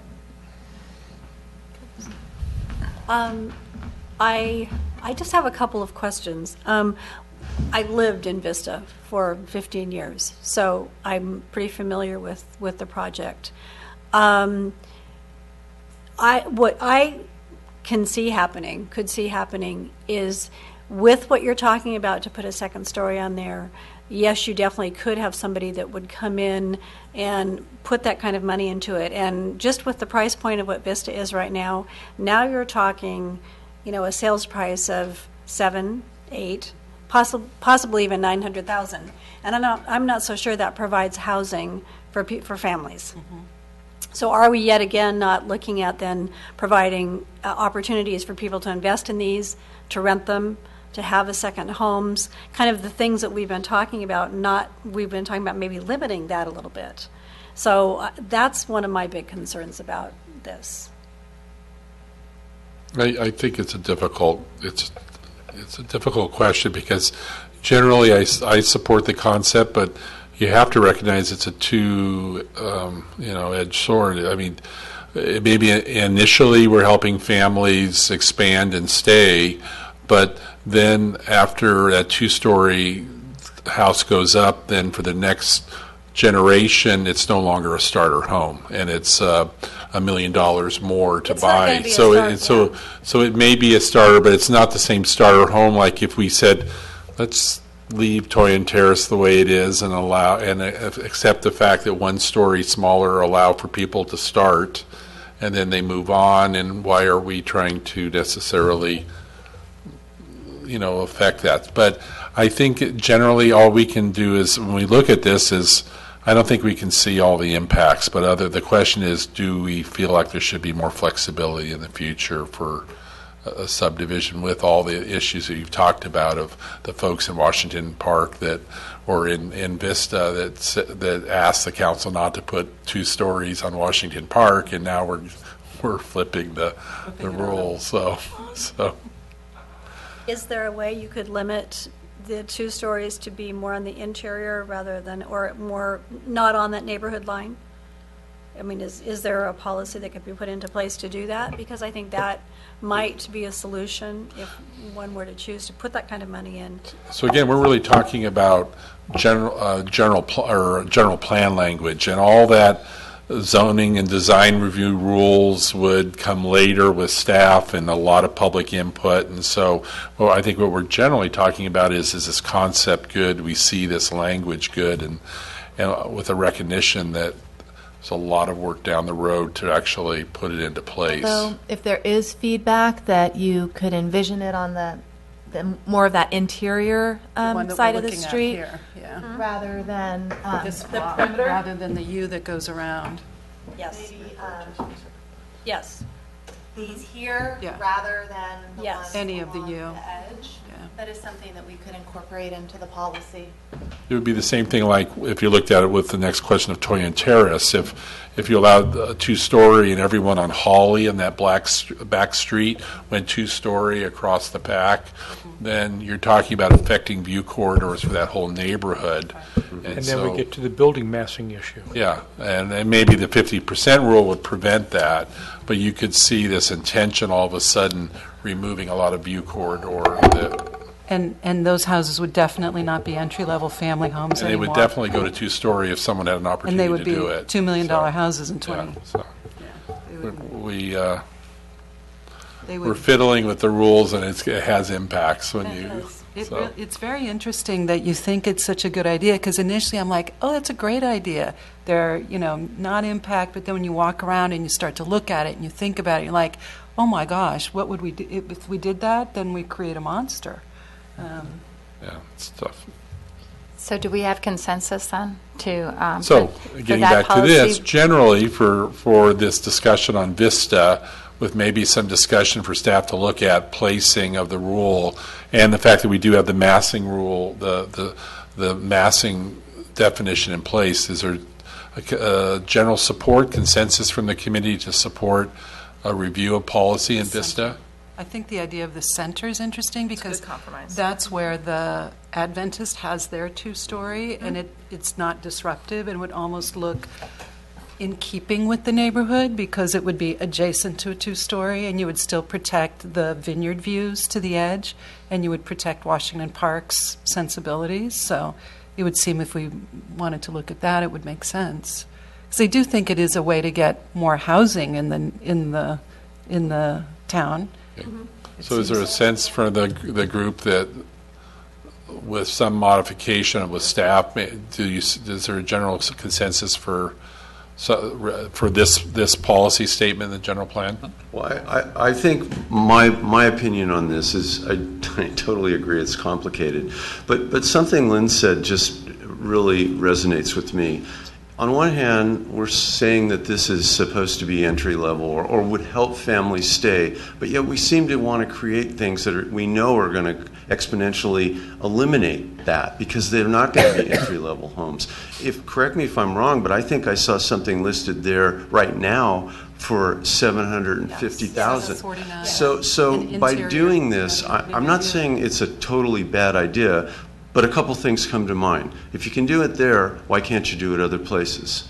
I just have a couple of questions. I lived in Vista for 15 years, so I'm pretty familiar with the project. What I could see happening is, with what you're talking about, to put a second story on there, yes, you definitely could have somebody that would come in and put that kind of money into it. And just with the price point of what Vista is right now you're talking, a sales price of 7, 8, possibly even 900,000. And I'm not so sure that provides housing for families. Mm-hmm. So are we yet again not looking at then providing opportunities for people to invest in these, to rent them, to have a second homes, kind of the things that we've been talking about, we've been talking about maybe limiting that a little bit. So that's one of my big concerns about this. I think it's a difficult question because generally I support the concept, but you have to recognize it's a two-edged sword. I mean, maybe initially we're helping families expand and stay, but then after that 2-story house goes up, then for the next generation, it's no longer a starter home, and it's $1 million more to buy. So it may be a starter, but it's not the same starter home. Like if we said, let's leave Toyon Terrace the way it is and accept the fact that 1 story smaller allow for people to start, and then they move on. And why are we trying to necessarily affect that? But I think generally all we can do is, when we look at this, is I don't think we can see all the impacts, but the question is, do we feel like there should be more flexibility in the future for a subdivision with all the issues that you've talked about, of the folks in Washington Park or in Vista that asked the council not to put 2 stories on Washington Park, and now we're flipping the rules. So. Is there a way you could limit the 2 stories to be more on the interior rather than, or more not on that neighborhood line? I mean, is there a policy that could be put into place to do that? Because I think that might be a solution if one were to choose to put that kind of money in. So again, we're really talking about general plan language, and all that zoning and design review rules would come later with staff and a lot of public input. And so, well, I think what we're generally talking about is this concept good? We see this language good, and with a recognition that there's a lot of work down the road to actually put it into place. So if there is feedback that you could envision it on the more of that interior One that side we're of the looking at street, here, yeah. rather than This the block, perimeter. rather than the U that goes around. Yes. Maybe Yes. these here, Yeah. rather than the Yes. ones Any of the along U. the edge. Yeah. That is something that we could incorporate into the policy. It would be the same thing like if you looked at it with the next question of Toyon Terrace. If you allowed a 2-story and everyone on Hawley and that back street went 2-story across the pack, then you're talking about affecting view corridors for that whole neighborhood. And then we get to the building massing issue. Yeah, and maybe the 50% rule would prevent that, but you could see this intention all of a sudden removing a lot of view corridor. And those houses would definitely not be entry-level family homes And they anymore. would definitely go to 2-story if someone had an And opportunity they would to be do it. $2 million So, houses in 20. yeah, so They would be- they we're would- fiddling with the rules, and it has impacts when you. So. It's very interesting that you think it's such a good idea, because initially I'm like, oh, that's a great idea. They're, not impact, but then when you walk around and you start to look at it and you think about it, you're like, oh my gosh, what would we do? If we did that, then we'd create a monster. Yeah, it's tough. So do we have consensus then to? So, for getting that back to this, policy? generally for this discussion on Vista, with maybe some discussion for staff to look at placing of the rule, and the fact that we do have the massing rule, the massing definition in place, is there a general support, consensus from the committee to support a review of policy in Vista? I think the idea of the center is interesting because compromise. that's where the Adventist has their 2-story, and it's not disruptive and would almost look in keeping with the neighborhood because it would be adjacent to a 2-story, and you would still protect the vineyard views to the edge, and you would protect Washington Park's sensibilities. So it would seem if we wanted to look at that, it would make sense. Because I do think it is a way to get more housing in the town. So is there a sense for the group that with some modification with staff, is there a general consensus for this policy statement in the general plan? Well, I think my opinion on this is I totally agree it's complicated, but something Lynn said just really resonates with me. On one hand, we're saying that this is supposed to be entry level or would help families stay, but yet we seem to want to create things that we know are going to exponentially eliminate that because they're not going to be entry level homes. Correct me if I'm wrong, but I think I saw something listed there right now for $750,000. Yes. So by doing this, I'm not saying it's a totally bad idea. But a couple things come to mind. If you can do it there, why can't you do it other places?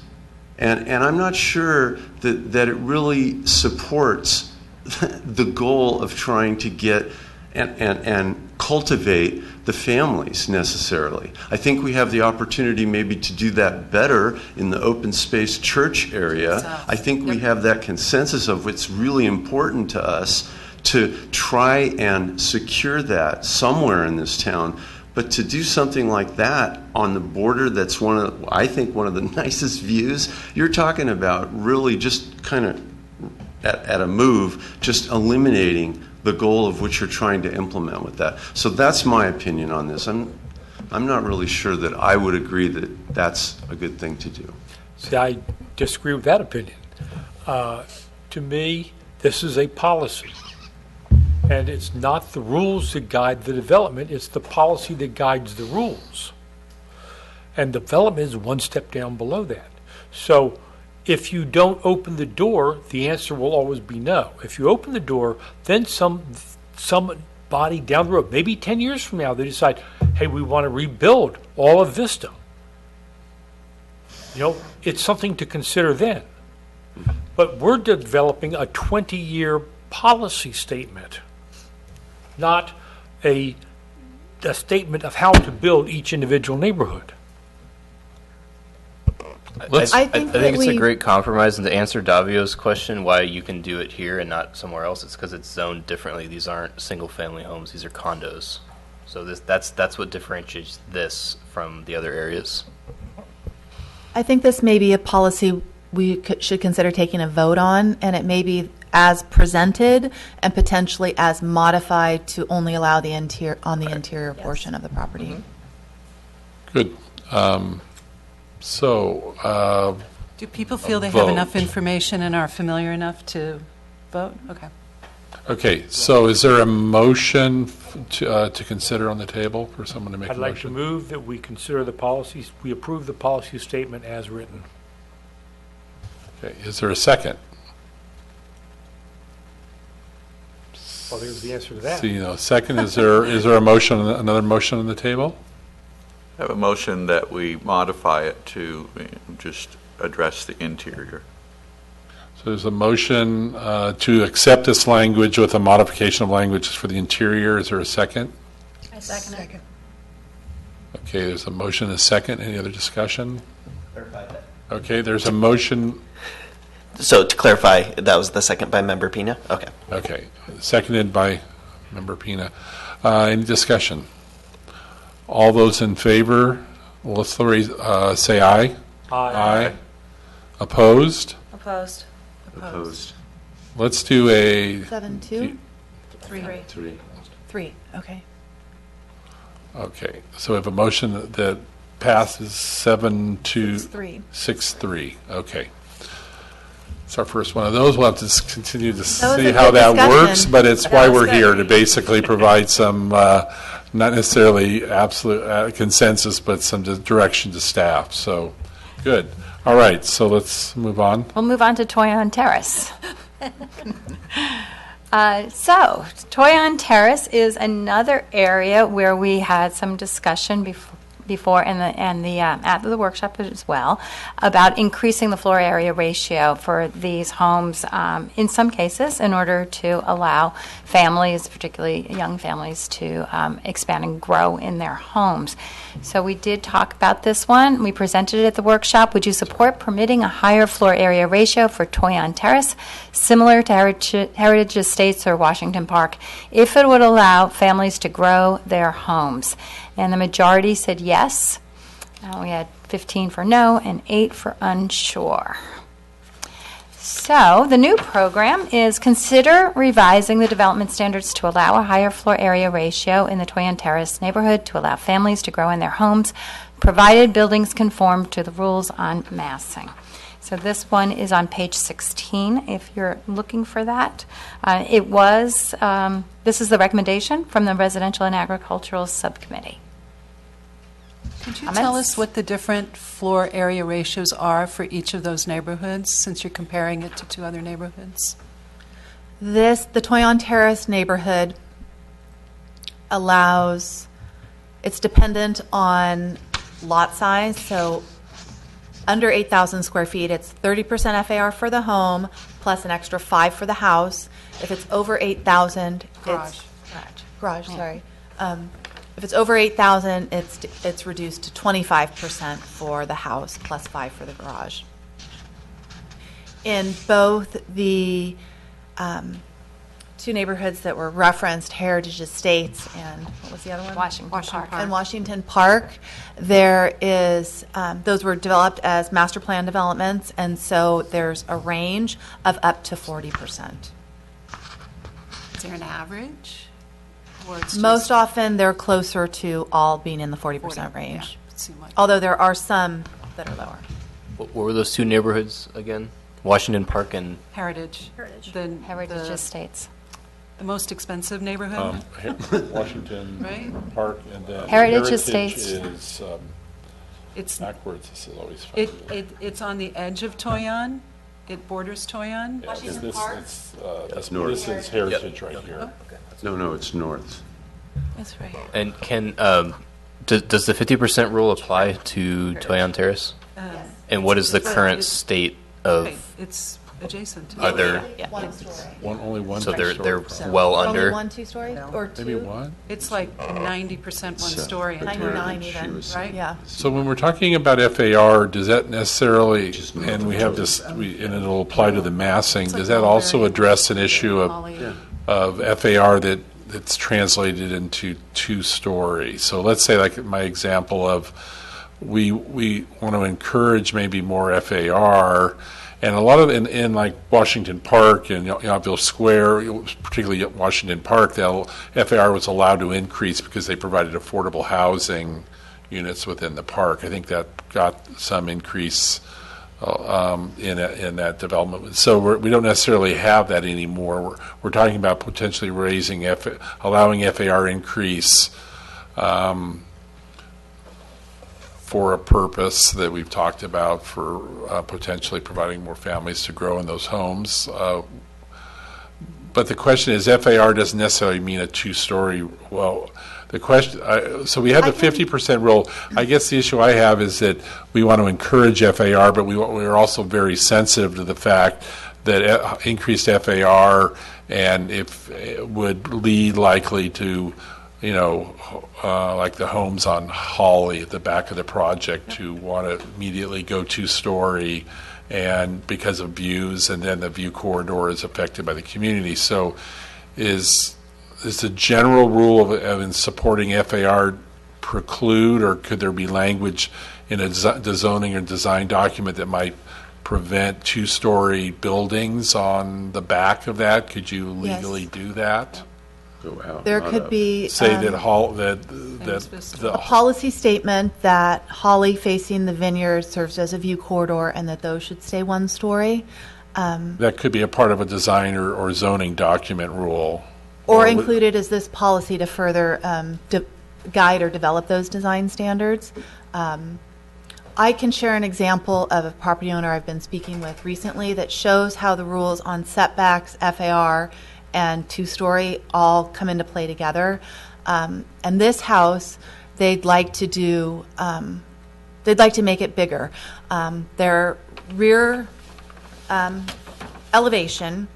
And I'm not sure that it really supports the goal of trying to get and cultivate the families necessarily. I think we have the opportunity maybe to do that better in the open space church area. I think we have that consensus of what's really important to us to try and secure that somewhere in this town. But to do something like that on the border, that's I think one of the nicest views, you're talking about really just kind of at a move, just eliminating the goal of which you're trying to implement with that. So that's my opinion on this. I'm not really sure that I would agree that that's a good thing to do. See, I disagree with that opinion. To me, this is a policy. And it's not the rules that guide the development, it's the policy that guides the rules. And development is one step down below that. So if you don't open the door, the answer will always be no. If you open the door, then somebody down the road, maybe 10 years from now, they decide, hey, we want to rebuild all of Vista. It's something to consider then. But we're developing a 20-year policy statement, not a statement of how to build each individual neighborhood. I think it's a great compromise. And to answer Davio's question, why you can do it here and not somewhere else, it's because it's zoned differently. These aren't single-family homes; these are condos. So that's what differentiates this from the other areas. I think this may be a policy we should consider taking a vote on, and it may be as presented and potentially as modified to only allow the interior portion of the property. Good. Do people feel they vote. have enough information and are familiar enough to vote? Okay. Okay, so is there a motion to consider on the table for someone to make a I'd motion? like to move that we consider the policies, we approve the policy statement as written. Okay, is there a second? Well, there's the answer to that. Second, is there a motion, another motion on the table? I have a motion that we modify it to just address the interior. So there's a motion to accept this language with a modification of language for the interior. Is there a second? I second it. Okay, there's a motion and a second. Any other discussion? Okay, there's a motion. So to clarify, that was the second by Member Pina? Okay. Okay, seconded by Member Pina. Any discussion? All those in favor, let's say aye. Aye. Opposed? Opposed. Opposed. Let's do a 7-2? 3. Okay. Okay, so we have a motion that passes 7-2. 6-3. 6-3, okay. It's our first one of those. We'll have to continue to was see a how good that discussion. works, but it's why we're here, to basically provide some, not necessarily absolute consensus, but some direction to staff. So, good. All right, so let's move on. We'll move on to Toyon Terrace. So, Toyon Terrace is another area where we had some discussion before at the workshop as well about increasing the floor area ratio for these homes in some cases in order to allow families, particularly young families, to expand and grow in their homes. So we did talk about this one. We presented it at the workshop. Would you support permitting a higher floor area ratio for Toyon Terrace, similar to Heritage Estates or Washington Park, if it would allow families to grow their homes? And the majority said yes. We had 15 for no and 8 for unsure. So the new program is consider revising the development standards to allow a higher floor area ratio in the Toyon Terrace neighborhood to allow families to grow in their homes, provided buildings conform to the rules on massing. So this one is on page 16, if you're looking for that. This is the recommendation from the Residential and Agricultural Subcommittee. Could you tell us what the different floor area ratios are for each of those neighborhoods, since you're comparing it to 2 other neighborhoods? The Toyon Terrace neighborhood it's dependent on lot size, so under 8,000 square feet, it's 30% FAR for the home, plus an extra 5 for the house. If it's over 8,000, garage, sorry. If it's over 8,000, it's reduced to 25% for the house, plus 5 for the garage. In both the 2 neighborhoods that were referenced, Heritage Estates and what was the other one? Washington Park. And Washington Park, there is, those were developed as master plan developments, and so there's a range of up to 40%. Is there an average? Or it's Most often, they're closer to all being in the 40% range. Yeah, it seemed like Although there are some that are lower. What were those 2 neighborhoods again? Washington Park and Heritage. The Heritage Estates. The most expensive neighborhood? Washington Right. Park, and then Heritage Estates. is It's backwards. This is always fun. it's on the edge of Toyon. It borders Toyon. That's north. This is Heritage right here. No, it's north. That's right. And can Does the 50% rule apply to Toyon Terrace? And what is the current state of? Okay, it's adjacent to. Are there? Only one. So they're well Only under. one two-story or two? Maybe one? It's like 90% one story. in 99 Toyon, even, right? Yeah. So when we're talking about FAR, does that necessarily, and we have this, and it'll apply to the massing, does that also address an issue of FAR that's translated into two-story? So let's say, like my example of, we want to encourage maybe more FAR, and a lot of in like Washington Park and Yountville Square, particularly Washington Park, that FAR was allowed to increase because they provided affordable housing units within the park. I think that got some increase in that development. So we don't necessarily have that anymore. We're talking about potentially allowing FAR increase for a purpose that we've talked about for potentially providing more families to grow in those homes. But the question is, FAR doesn't necessarily mean a two-story. Well, the question, so we have the 50% rule. I guess the issue I have is that we want to encourage FAR, but we're also very sensitive to the fact that increased FAR and if it would lead likely to, like the homes on Holly at the back of the project to want to immediately go two-story, and because of views, and then the view corridor is affected by the community. So is the general rule of in supporting FAR preclude, or could there be language in a zoning or design document that might prevent two-story buildings on the back of that? Could you legally do that? There could be Say that a policy statement that Holly facing the vineyard serves as a view corridor and that those should stay one story. That could be a part of a design or zoning document rule. Or included as this policy to further guide or develop those design standards. I can share an example of a property owner I've been speaking with recently that shows how the rules on setbacks, FAR, and two-story all come into play together. And this house, they'd like to make it bigger. Their rear elevation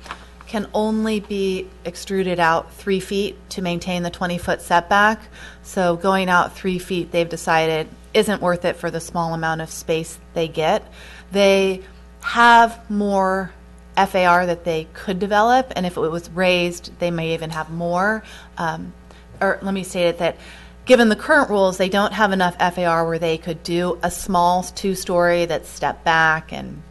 can only be extruded out 3 feet to maintain the 20-foot setback. So going out 3 feet, they've decided, isn't worth it for the small amount of space they get. They have more FAR that they could develop, and if it was raised, they may even have more. Or let me state it that given the current rules, they don't have enough FAR where they could do a small two-story that's stepped back and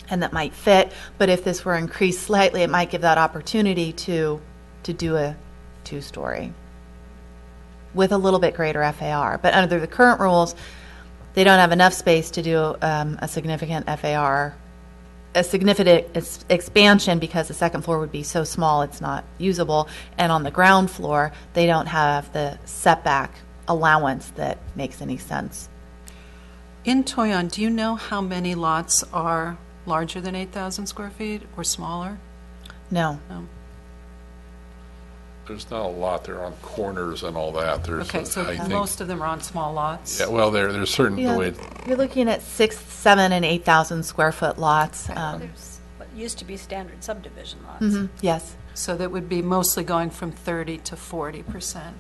that might fit. But if this were increased slightly, it might give that opportunity to do a two-story with a little bit greater FAR. But under the current rules, they don't have enough space to do a significant FAR, a significant expansion, because the second floor would be so small it's not usable. And on the ground floor, they don't have the setback allowance that makes any sense. In Toyon, do you know how many lots are larger than 8,000 square feet or smaller? No. There's not a lot. They're on corners and all that. Okay, so most of them are on small lots? Yeah, well, there's certain the way. You're looking at 6, 7, and 8,000 square foot lots. There's what used to be standard subdivision lots. Yes. So that would be mostly going from 30 to 40%.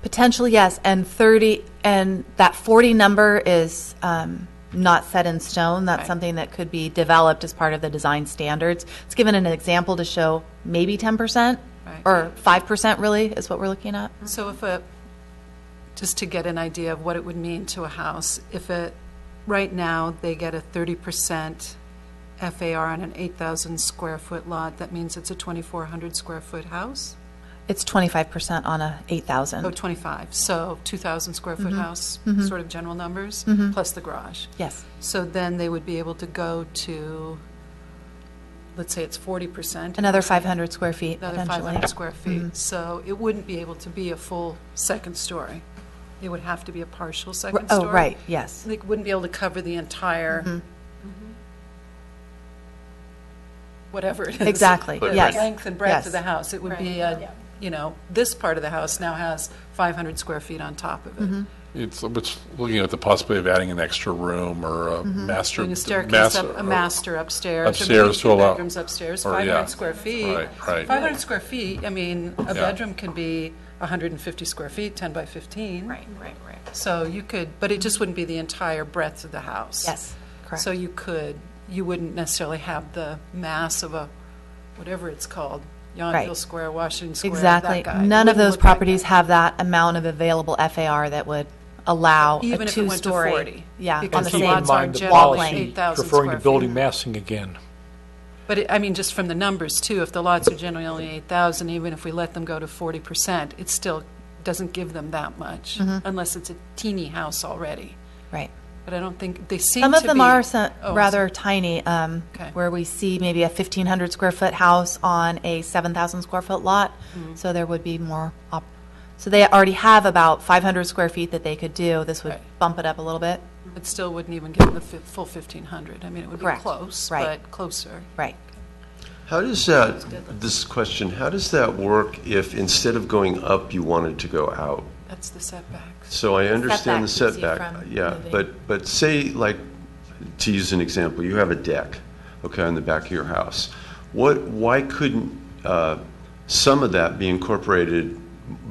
Potentially, yes. And 30, and that 40 number is not set in stone. That's something that could be developed as part of the design standards. It's given an example to show maybe 10%. Or 5% really is what we're looking at. So just to get an idea of what it would mean to a house, right now they get a 30% FAR on an 8,000 square foot lot, that means it's a 2,400 square foot house? It's 25% on a 8,000. Oh, 25. So 2,000 square foot house, sort of general numbers, plus the garage. Yes. So then they would be able to go to, let's say it's 40%. Another 500 square feet, Another potentially. 500 square feet. So it wouldn't be able to be a full second story. It would have to be a partial second story. Oh, right, yes. They wouldn't be able to cover the entire, whatever it is. Exactly, yes. Length and breadth Yes. of the house. It would be this part of the house now has 500 square feet on top of it. It's looking at the possibility of adding an extra room or a master. Doing a staircase up, a master upstairs. Upstairs to two allow. bedrooms upstairs, or, 500 square feet. Right. 500 square feet, I mean, a bedroom can be 150 square feet, 10 by 15. Right. So you could, but it just wouldn't be the entire breadth of the house. Yes, correct. So you wouldn't necessarily have the mass of a, whatever it's called, Yountville Right. Square, Washington Square, Exactly. that guy. None It of wouldn't those look like properties that. have that amount of available FAR that would allow Even a if it went to two-story. 40. Yeah, on Because the the same lots are Mind the generally policy 8,000 referring to square building feet. massing again. But I mean, just from the numbers too, if the lots are generally only 8,000, even if we let them go to 40%, it still doesn't give them that much, unless it's a teeny house already. Right. But I don't think, they seem Some to of them be- are Oh, rather tiny, Okay. where we see maybe a 1,500 square foot house on a 7,000 square foot lot. So there would be more. So they already have about 500 square feet that they could do. This would Right. bump it up a little bit. It still wouldn't even give them the full 1,500. I mean, it would Correct. be close, Right. but closer. Right. How does that, this question, how does that work if instead of going up, you wanted to go out? That's the setback. So I understand the Setback keeps you setback, from yeah, moving. but say, like, to use an example, you have a deck, okay, on the back of your house. Why couldn't some of that be incorporated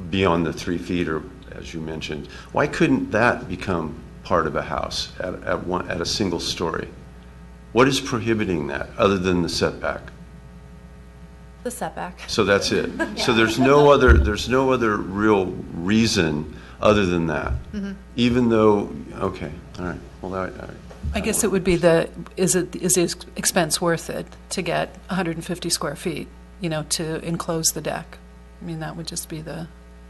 beyond the 3 feet, or as you mentioned? Why couldn't that become part of a house at a single story? What is prohibiting that, other than the setback? The setback. So that's it. So there's no other real reason other than that. Even though, okay, all right. Well, I guess it would be is the expense worth it to get 150 square feet, to enclose the deck? I mean, that would just be the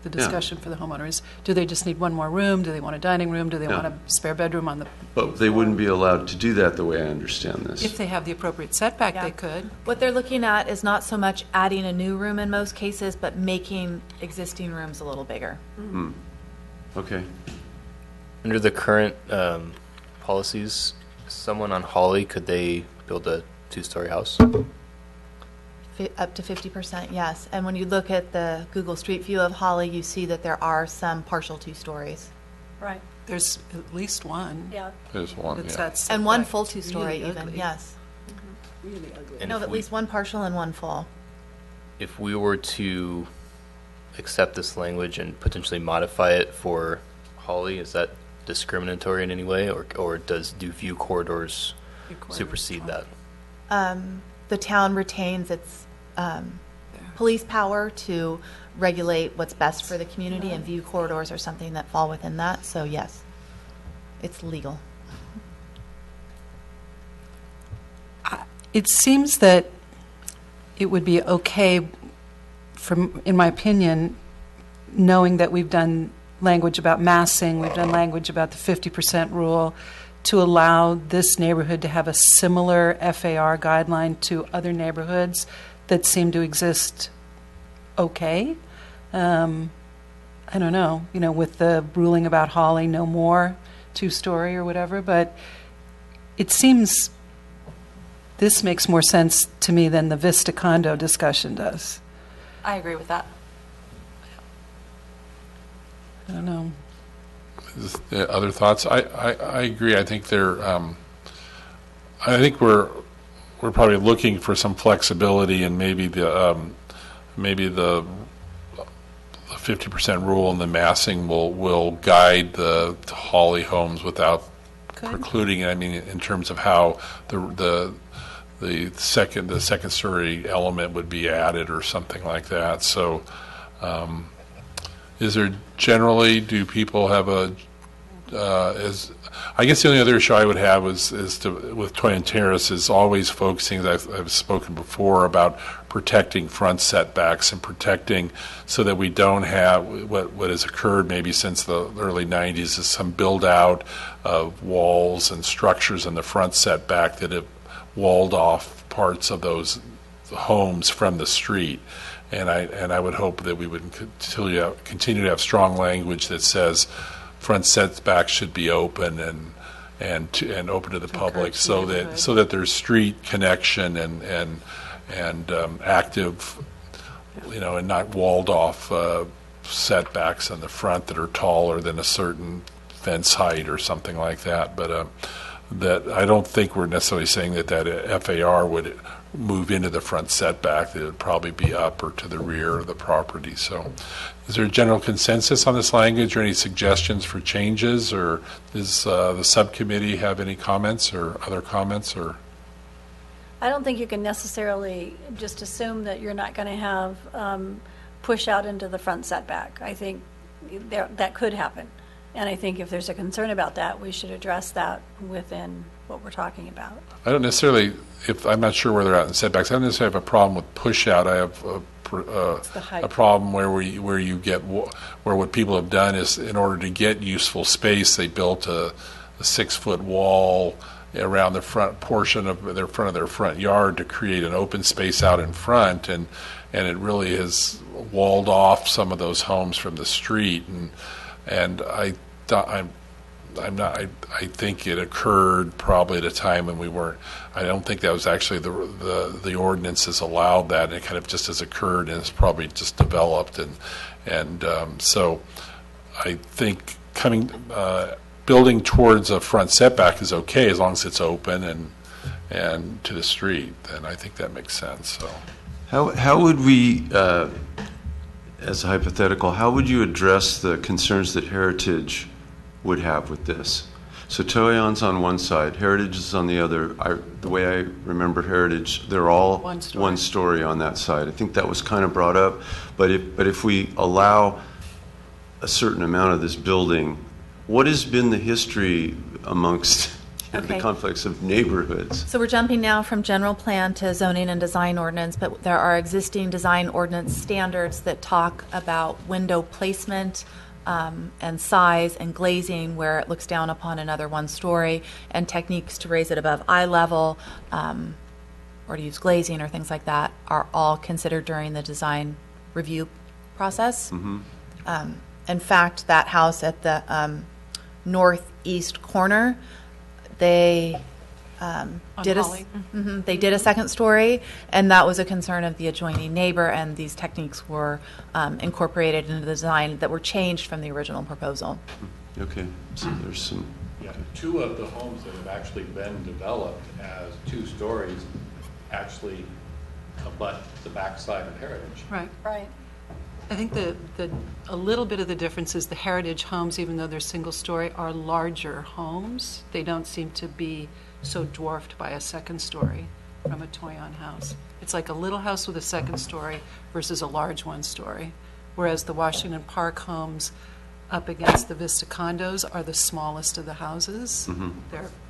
discussion for the homeowners. Do they just need one more room? Do they want a dining room? Do they want a spare bedroom on the? But they wouldn't be allowed to do that the way I understand this. If they have the appropriate setback, Yeah. they could. What they're looking at is not so much adding a new room in most cases, but making existing rooms a little bigger. Okay. Under the current policies, someone on Holly, could they build a 2-story house? Up to 50%, yes. And when you look at the Google Street View of Holly, you see that there are some partial 2 stories. Right, There's at least one. yeah. There's one, It's yeah. that And one setback. full 2-story Really even, ugly. yes. Really ugly. No, if at least one partial and one full. If we were to accept this language and potentially modify it for Holly, is that discriminatory in any way, or do view corridors supersede that? The town retains its police power to regulate what's best for the community, and view corridors are something that fall within that, so yes, it's legal. It seems that it would be okay, in my opinion, knowing that we've done language about massing, we've done language about the 50% rule, to allow this neighborhood to have a similar FAR guideline to other neighborhoods that seem to exist okay. I don't know, with the ruling about Holly, no more 2-story or whatever, but it seems this makes more sense to me than the Vista condo discussion does. I agree with that. I don't know. Other thoughts? I agree. I think I think we're probably looking for some flexibility, and maybe the 50% rule and the massing will guide the Holly homes without precluding it. I mean, in terms of how the second story element would be added or something like that. So, is there generally, do people have I guess the only other issue I would have with Toy and Terrace is always focusing, as I've spoken before, about protecting front setbacks and protecting so that we don't have what has occurred maybe since the early 90s is some build out of walls and structures in the front setback that have walled off parts of those homes from the street. And I would hope that we would continue to have strong language that says front setbacks should be open and open to the public, so that there's street connection and active and not walled off setbacks in the front that are taller than a certain fence height or something like that. But that I don't think we're necessarily saying that FAR would move into the front setback. That it would probably be up or to the rear of the property. So is there a general consensus on this language or any suggestions for changes, or does the subcommittee have any comments or other comments? Or I don't think you can necessarily just assume that you're not going to have push out into the front setback. I think that could happen. And I think if there's a concern about that, we should address that within what we're talking about. I don't necessarily, I'm not sure where they're at in setbacks. I don't necessarily have a problem with push out. I have a problem where you get, where what people have done is, in order to get useful space, they built a 6-foot wall around the front portion of their front yard to create an open space out in front, and it really has walled off some of those homes from the street, and I think it occurred probably at a time when we weren't. I don't think that was actually the ordinances allowed that. It kind of just has occurred, and it's probably just developed, and so I think building towards a front setback is okay as long as it's open and to the street. Then I think that makes sense. So how would we, as a hypothetical, how would you address the concerns that Heritage would have with this? So Toyon's on one side, Heritage is on the other. The way I remember Heritage, they're all one story on that side. I think that was kind of brought up. But if we allow a certain amount of this building, what has been the history amongst the conflicts of neighborhoods? So we're jumping now from general plan to zoning and design ordinance, but there are existing design ordinance standards that talk about window placement and size and glazing where it looks down upon another one story, and techniques to raise it above eye level or to use glazing or things like that are all considered during the design review process. Mm-hmm. In fact, that house at the northeast corner, they did a second story, and that was a concern of the adjoining neighbor, and these techniques were incorporated into the design that were changed from the original proposal. Okay, so there's some... Yeah, 2 of the homes that have actually been developed as 2 stories actually abut the backside of Heritage. Right. Right. I think a little bit of the difference is the Heritage homes, even though they're single story, are larger homes. They don't seem to be so dwarfed by a second story from a Toyon house. It's like a little house with a second story versus a large 1-story. Whereas the Washington Park homes up against the Vista condos are the smallest of the houses. Mm-hmm.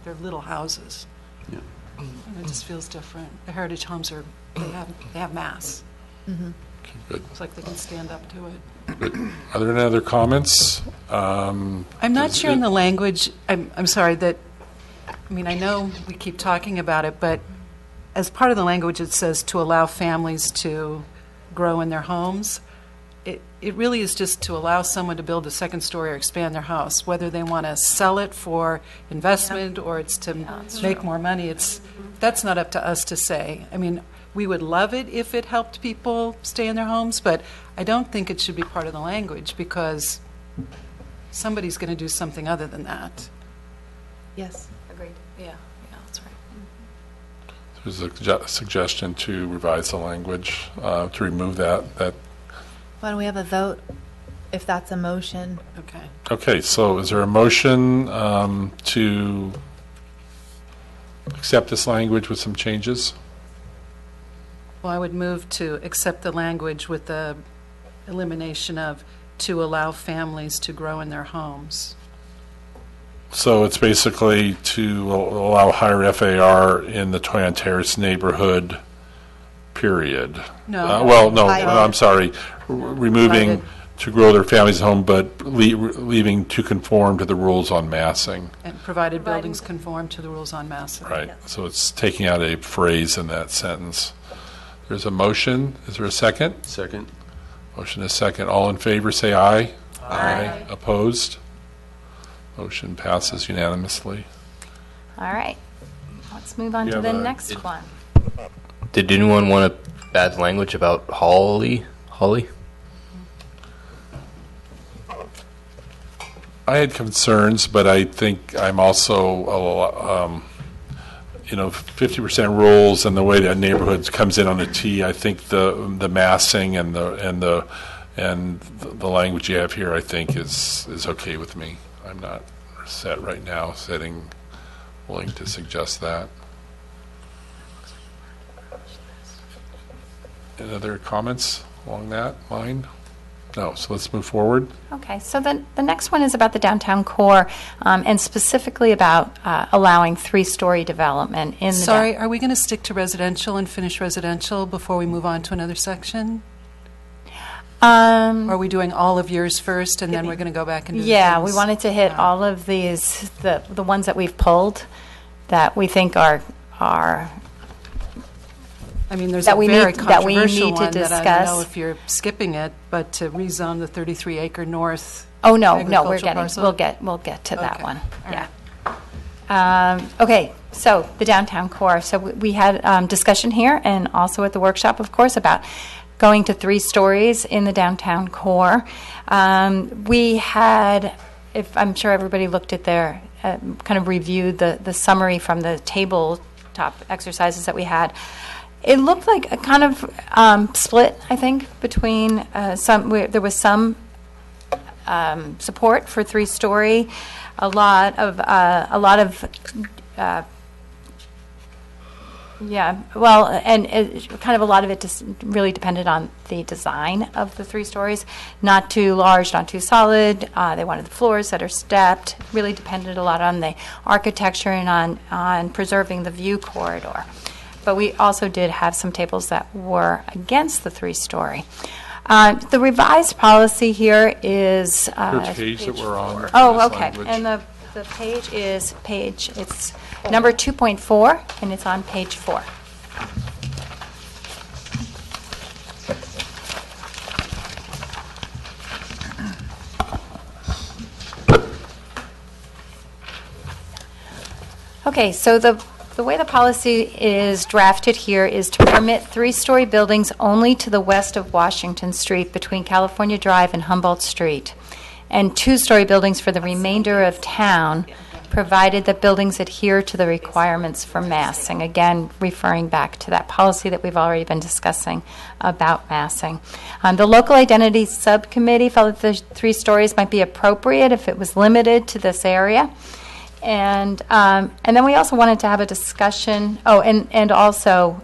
They're little houses. Yeah. And it just feels different. The Heritage homes they have mass. Mm-hmm. Good. It's like they can stand up to it. Are there any other comments? I'm not sure in the language. I'm sorry that. I mean, I know we keep talking about it, but as part of the language, it says to allow families to grow in their homes. It really is just to allow someone to build a second story or expand their house, whether they want to sell it for investment or it's to make more money. That's not up to us to say. I mean, we would love it if it helped people stay in their homes, but I don't think it should be part of the language because somebody's going to do something other than that. Yes. Agreed. Yeah, that's right. There's a suggestion to revise the language, to remove that. Why don't we have a vote if that's a motion? Okay. Okay, so is there a motion to accept this language with some changes? Well, I would move to accept the language with the elimination of to allow families to grow in their homes. So it's basically to allow higher FAR in the Toyon Terrace neighborhood, period. No. I'm sorry. Removing to grow their family's home, but leaving to conform to the rules on massing. And provided buildings conform to the rules on massing. Right. So it's taking out a phrase in that sentence. There's a motion. Is there a second? Second. Motion is second. All in favor, say aye. Aye. Opposed? Motion passes unanimously. All right. Let's move on You to have the a- next one. Did anyone want to add language about Holly Holly? I had concerns, but I think I'm also, 50% rules and the way that neighborhoods comes in on a T. I think the massing and the language you have here, I think is okay with me. I'm not set right now, willing to suggest that. Any other comments along that line? No, so let's move forward. Okay, so then the next one is about the downtown core, and specifically about allowing three-story development in the Sorry, are we going to stick to residential and finish residential before we move on to another section? Or are we doing all of yours first, and then we're going to go back and do the Yeah, things? we wanted to hit all of these, the ones that we've pulled that we think are I mean, there's that a we very need- that we controversial need to one that I don't discuss. know if you're skipping it, but to rezone the 33-acre north. Oh, no, we're agricultural getting, parcel? we'll get to that Okay. one, All yeah. Okay, so the downtown core. So we had discussion here and also at the workshop, of course, about going to 3 stories in the downtown core. We had, if I'm sure everybody looked at their, kind of reviewed the summary from the tabletop exercises that we had. It looked like a kind of split, I think, between there was some support for 3-story, a lot of and kind of a lot of it just really depended on the design of the 3 stories. Not too large, not too solid. They wanted the floors that are stepped. Really depended a lot on the architecture and on preserving the view corridor. But we also did have some tables that were against the 3-story. The revised policy here is Which page that we're on? Oh, This okay. language. And the page is it's number 2.4, and it's on page 4. Okay, so the way the policy is drafted here is to permit 3-story buildings only to the west of Washington Street between California Drive and Humboldt Street, and 2-story buildings for the remainder of town, provided that buildings adhere to the requirements for massing. Again, referring back to that policy that we've already been discussing about massing. The Local Identity Subcommittee felt that the 3 stories might be appropriate if it was limited to this area. And then we also wanted to have a discussion, and also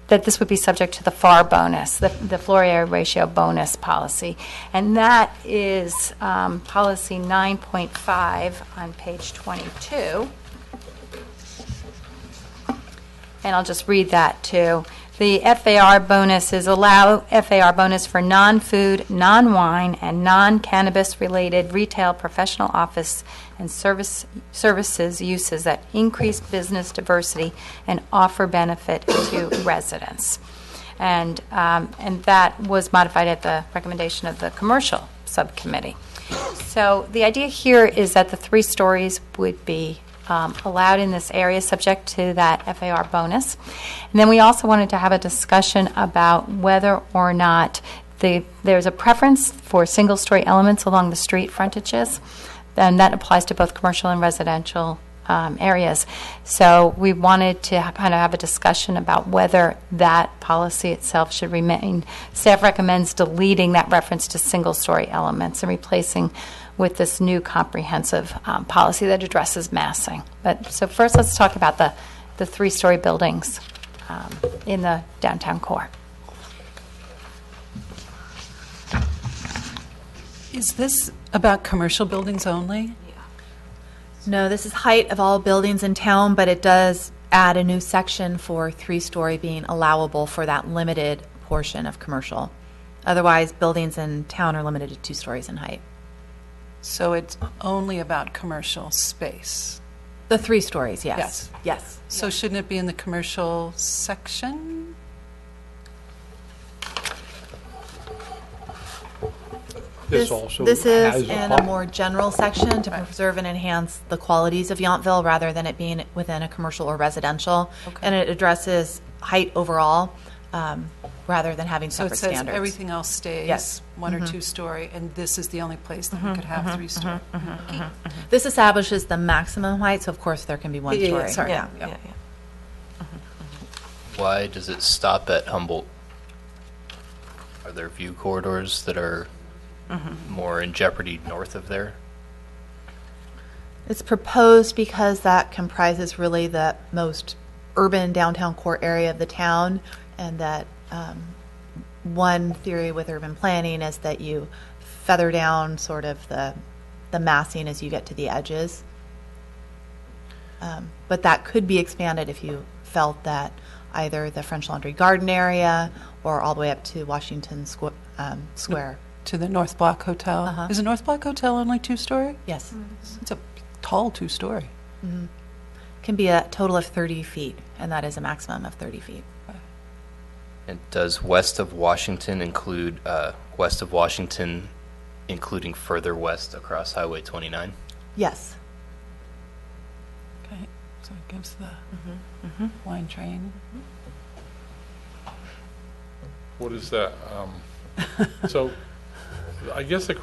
that this would be subject to the FAR bonus, the floor area ratio bonus policy. And that is policy 9.5 on page 22. And I'll just read that too. The FAR bonuses allow FAR bonus for non-food, non-wine, and non-cannabis related retail, professional, office, and services uses that increase business diversity and offer benefit to residents. And that was modified at the recommendation of the commercial subcommittee. So the idea here is that the 3 stories would be allowed in this area subject to that FAR bonus. And then we also wanted to have a discussion about whether or not there's a preference for single-story elements along the street frontages, and that applies to both commercial and residential areas. So we wanted to kind of have a discussion about whether that policy itself should remain. Staff recommends deleting that reference to single-story elements and replacing with this new comprehensive policy that addresses massing. But so first, let's talk about the 3-story buildings in the downtown core. Is this about commercial buildings only? No, this is height of all buildings in town, but it does add a new section for 3-story being allowable for that limited portion of commercial. Otherwise, buildings in town are limited to 2 stories in height. So it's only about commercial space? The 3 stories, yes. Yes. So shouldn't it be in the commercial section? This also This has is in a more general section to preserve and enhance the qualities of Yountville rather than it being within a commercial or residential. Okay. And it addresses height overall. rather than having So it separate says standards. everything else stays Yes. one or two story, and this is the only place that we could have 3 story. This establishes the maximum height, so of course there can be one Yeah, story. sorry. Yeah, Yeah. yeah, yeah. Why does it stop at Humboldt? Are there view corridors that are more in jeopardy north of there? It's proposed because that comprises really the most urban downtown core area of the town, and that one theory with urban planning is that you feather down sort of the massing as you get to the edges. But that could be expanded if you felt that either the French Laundry Garden area or all the way up to Washington Square. To the North Block Hotel. Is the North Block Hotel only 2 story? Yes. It's a tall 2 story. Can be a total of 30 feet, and that is a maximum of 30 feet. And does west of Washington include west of Washington, including further west across Highway 29? Yes. Okay, so it gives the wine train. What is that? So I guess the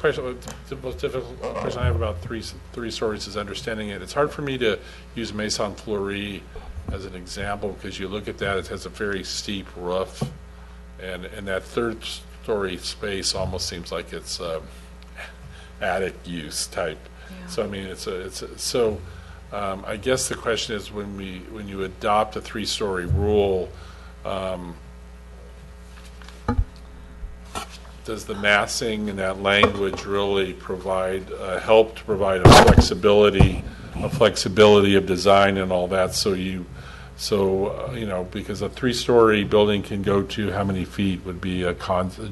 most difficult question I have about three stories is understanding it. It's hard for me to use Maison Fleury as an example because you look at that, it has a very steep roof, and that third story space almost seems like it's attic use type. Yeah. So I mean, I guess the question is when you adopt a 3-story rule. Does the massing and that language really help to provide a flexibility of design and all that? Because a 3-story building can go to how many feet would be a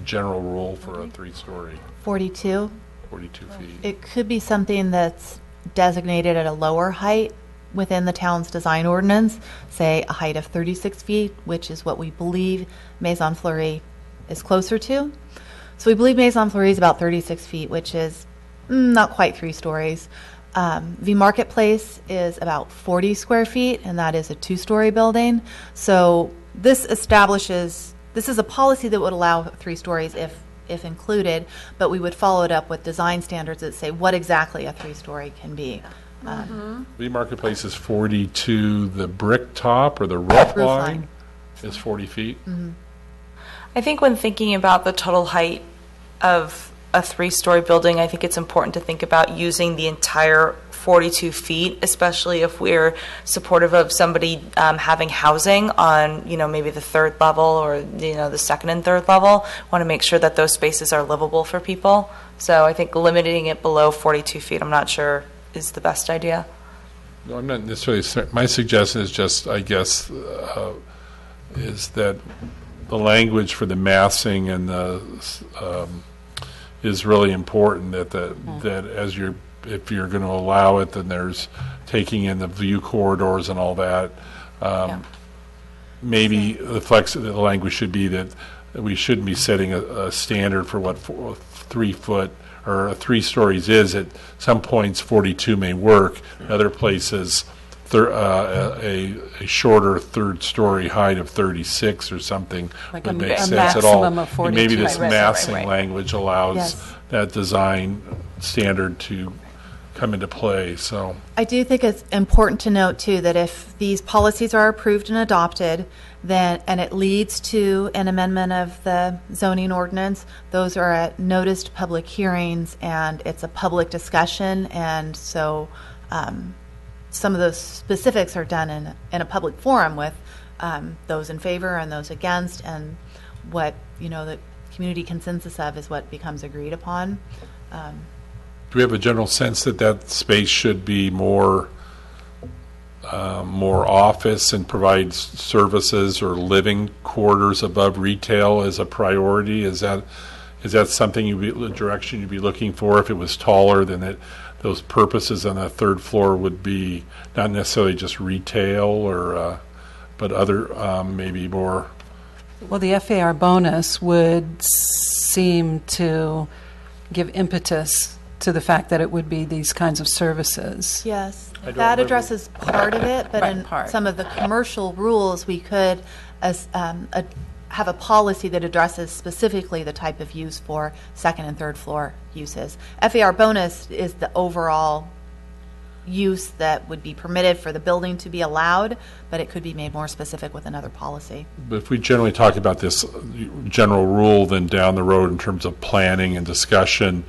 general rule for a 3-story? 42. 42 feet. It could be something that's designated at a lower height within the town's design ordinance, say a height of 36 feet, which is what we believe Maison Fleury is closer to. So we believe Maison Fleury is about 36 feet, which is not quite 3 stories. The Marketplace is about 40 square feet, and that is a 2-story building. So this is a policy that would allow 3 stories if included, but we would follow it up with design standards that say what exactly a 3-story can be. The Marketplace is 42. The brick top or the roof line is 40 feet. I think when thinking about the total height of a 3-story building, I think it's important to think about using the entire 42 feet, especially if we're supportive of somebody having housing on, maybe the 3rd level or, the 2nd and 3rd level. Want to make sure that those spaces are livable for people. So I think limiting it below 42 feet, I'm not sure is the best idea. No, I'm not necessarily. My suggestion is just, I guess, is that the language for the massing and is really important. That if you're going to allow it, then there's taking in the view corridors and all that. Maybe the language should be that we shouldn't be setting a standard for what 3 foot or 3 stories is. At some points, 42 may work. Other places, a shorter 3rd story height of 36 or something like would a make sense at all. maximum of 42. Maybe this Right. massing language allows Yes. that design standard to come into play. So I do think it's important to note, too, that if these policies are approved and adopted, and it leads to an amendment of the zoning ordinance, those are at noticed public hearings, and it's a public discussion, and so some of those specifics are done in a public forum with those in favor and those against, and what, the community consensus of is what becomes agreed upon. do we have a general sense that space should be more office and provide services or living quarters above retail as a priority? Is that something the direction you'd be looking for? If it was taller, then those purposes on the 3rd floor would be not necessarily just retail or but other maybe more. Well, the FAR bonus would seem to give impetus to the fact that it would be these kinds of services. Yes, that addresses part of it, but Right, in part. some of the commercial rules, we could have a policy that addresses specifically the type of use for second and third floor uses. FAR bonus is the overall use that would be permitted for the building to be allowed, but it could be made more specific with another policy. But if we generally talk about this general rule, then down the road in terms of planning and discussion,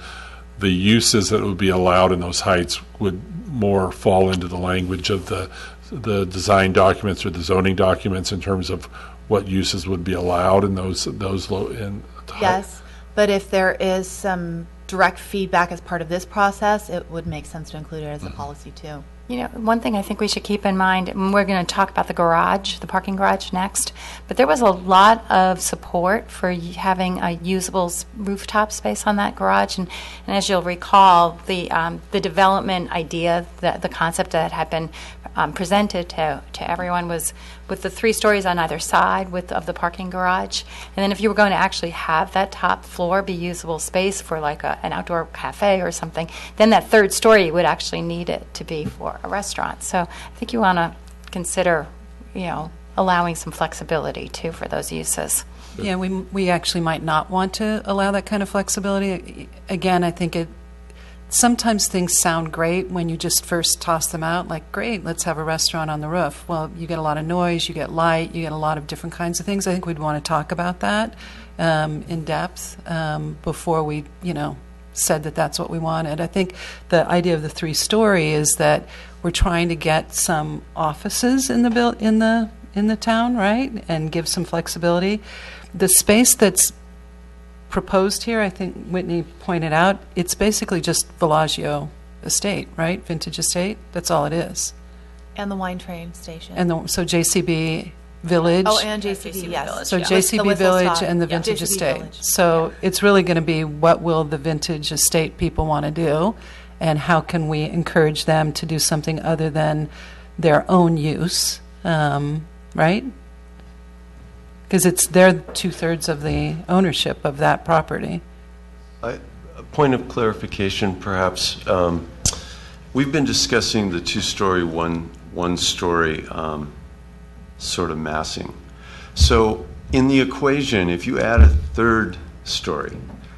the uses that would be allowed in those heights would more fall into the language of the design documents or the zoning documents in terms of what uses would be allowed in those low in Yes, but if there is some direct feedback as part of this process, it would make sense to include it as a policy too. You know, one thing I think we should keep in mind, and we're going to talk about the garage, the parking garage next, but there was a lot of support for having a usable rooftop space on that garage. And as you'll recall, the development idea, the concept that had been presented to everyone was with the 3 stories on either side of the parking garage. And then if you were going to actually have that top floor be usable space for like an outdoor cafe or something, then that 3rd story would actually need it to be for a restaurant. So I think you want to consider, allowing some flexibility too for those uses. Yeah, we actually might not want to allow that kind of flexibility. Again, I think sometimes things sound great when you just first toss them out, like, great, let's have a restaurant on the roof. Well, you get a lot of noise, you get light, you get a lot of different kinds of things. I think we'd want to talk about that in depth before we, said that that's what we wanted. I think the idea of the 3-story is that we're trying to get some offices in the town, right, and give some flexibility. The space that's proposed here, I think Whitney pointed out, it's basically just Bellagio Estate, right? Vintage Estate. That's all it is. And the wine train station. And so JCB Village. Oh, and JCB, yes. So JCB Village and the Vintage JCB Estate. Village. So it's really going to be what will the Vintage Estate people want to do, and how can we encourage them to do something other than their own use, right? Because they're 2/3 of the ownership of that property. A point of clarification, perhaps. We've been discussing the 2-story, one-story sort of massing. So in the equation, if you add a 3rd story,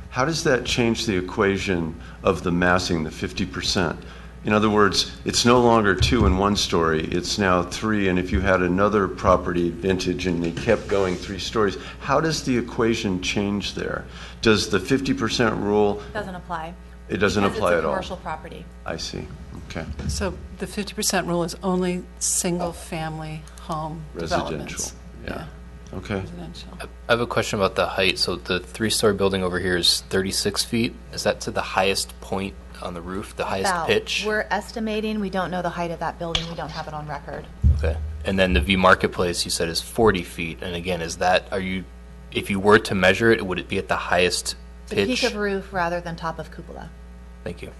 how does that change the equation of the massing, the 50%? In other words, it's no longer 2 and 1 story, it's now 3, and if you had another property, Vintage, and they kept going 3 stories, how does the equation change there? Does the 50% rule... Doesn't apply. It doesn't apply at all? It's a commercial property. I see. Okay. So the 50% rule is only single-family home Residential. developments. Yeah. Okay. Residential. I have a question about the height. So the 3-story building over here is 36 feet. Is that to the highest point on the roof, the highest pitch? We're estimating, we don't know the height of that building, we don't have it on record. Okay. And then the V Marketplace, you said, is 40 feet. And again, if you were to measure it, would it be at the highest The pitch? peak of roof rather than top of cupola. Thank you.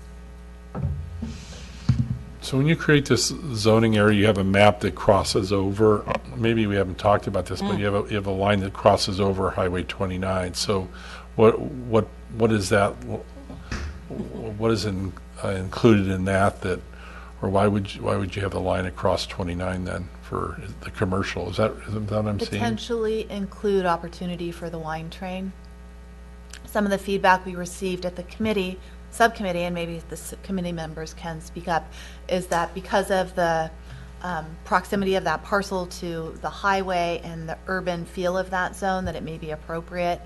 So when you create this zoning area, you have a map that crosses over, maybe we haven't talked about this, but you have a line that crosses over Highway 29. So what is that, what is included in that, or why would you have the line across 29 then for the commercial? Isn't that what I'm seeing? Potentially include opportunity for the wine train. Some of the feedback we received at the subcommittee, and maybe the committee members can speak up, is that because of the proximity of that parcel to the highway and the urban feel of that zone, that it may be appropriate.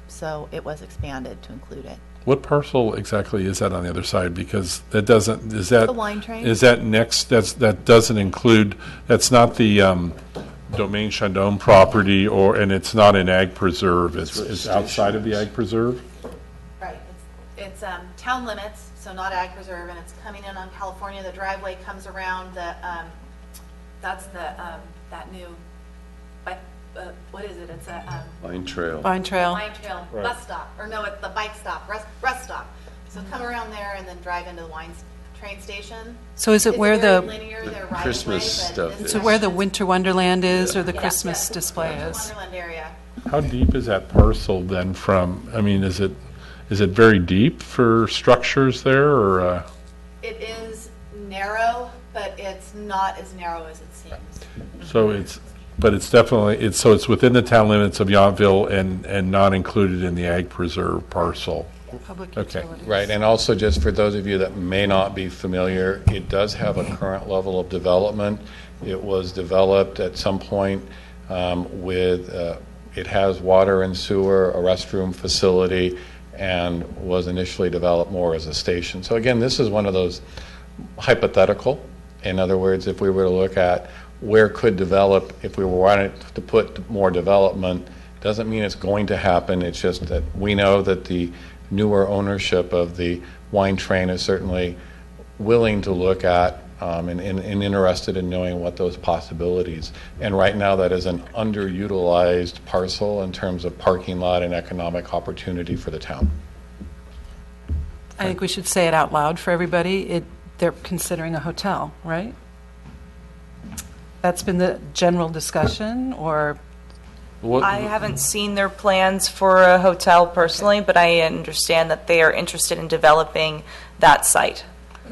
So it was expanded to include it. What parcel exactly is that on the other side? Because that doesn't, is that... The wine train. Is that next, that doesn't include, that's not the Domaine Chandon property, and it's not an ag preserve, it's outside of the ag preserve? Right, it's town limits, so not ag preserve, and it's coming in on California. The driveway comes around that's that new, what is it? It's a Vine Trail. Vine Trail. Vine Trail bus stop, or no, it's the bike stop, rest stop. So come around there and then drive into the train station. So is it where very the linear, they're right Christmas away, stuff but so where the Winter Wonderland is, or the Yeah. Christmas Yeah. display is? Wonderland area. How deep is that parcel then from, I mean, is it very deep for structures there, or? It is narrow, but it's not as narrow as it seems. So it's But it's definitely, so it's within the town limits of Yountville and not included in the ag preserve parcel. Public Okay. utilities. Right, and also just for those of you that may not be familiar, it does have a current level of development. It was developed at some point it has water and sewer, a restroom facility, and was initially developed more as a station. So again, this is one of those hypothetical. In other words, if we were to look at where could develop, if we were wanting to put more development, doesn't mean it's going to happen. It's just that we know that the newer ownership of the wine train is certainly willing to look at and interested in knowing what those possibilities. And right now that is an underutilized parcel in terms of parking lot and economic opportunity for the town. I think we should say it out loud for everybody. They're considering a hotel, right? That's been the general discussion, or? I haven't seen their plans for a hotel personally, but I understand that they are interested in developing that site.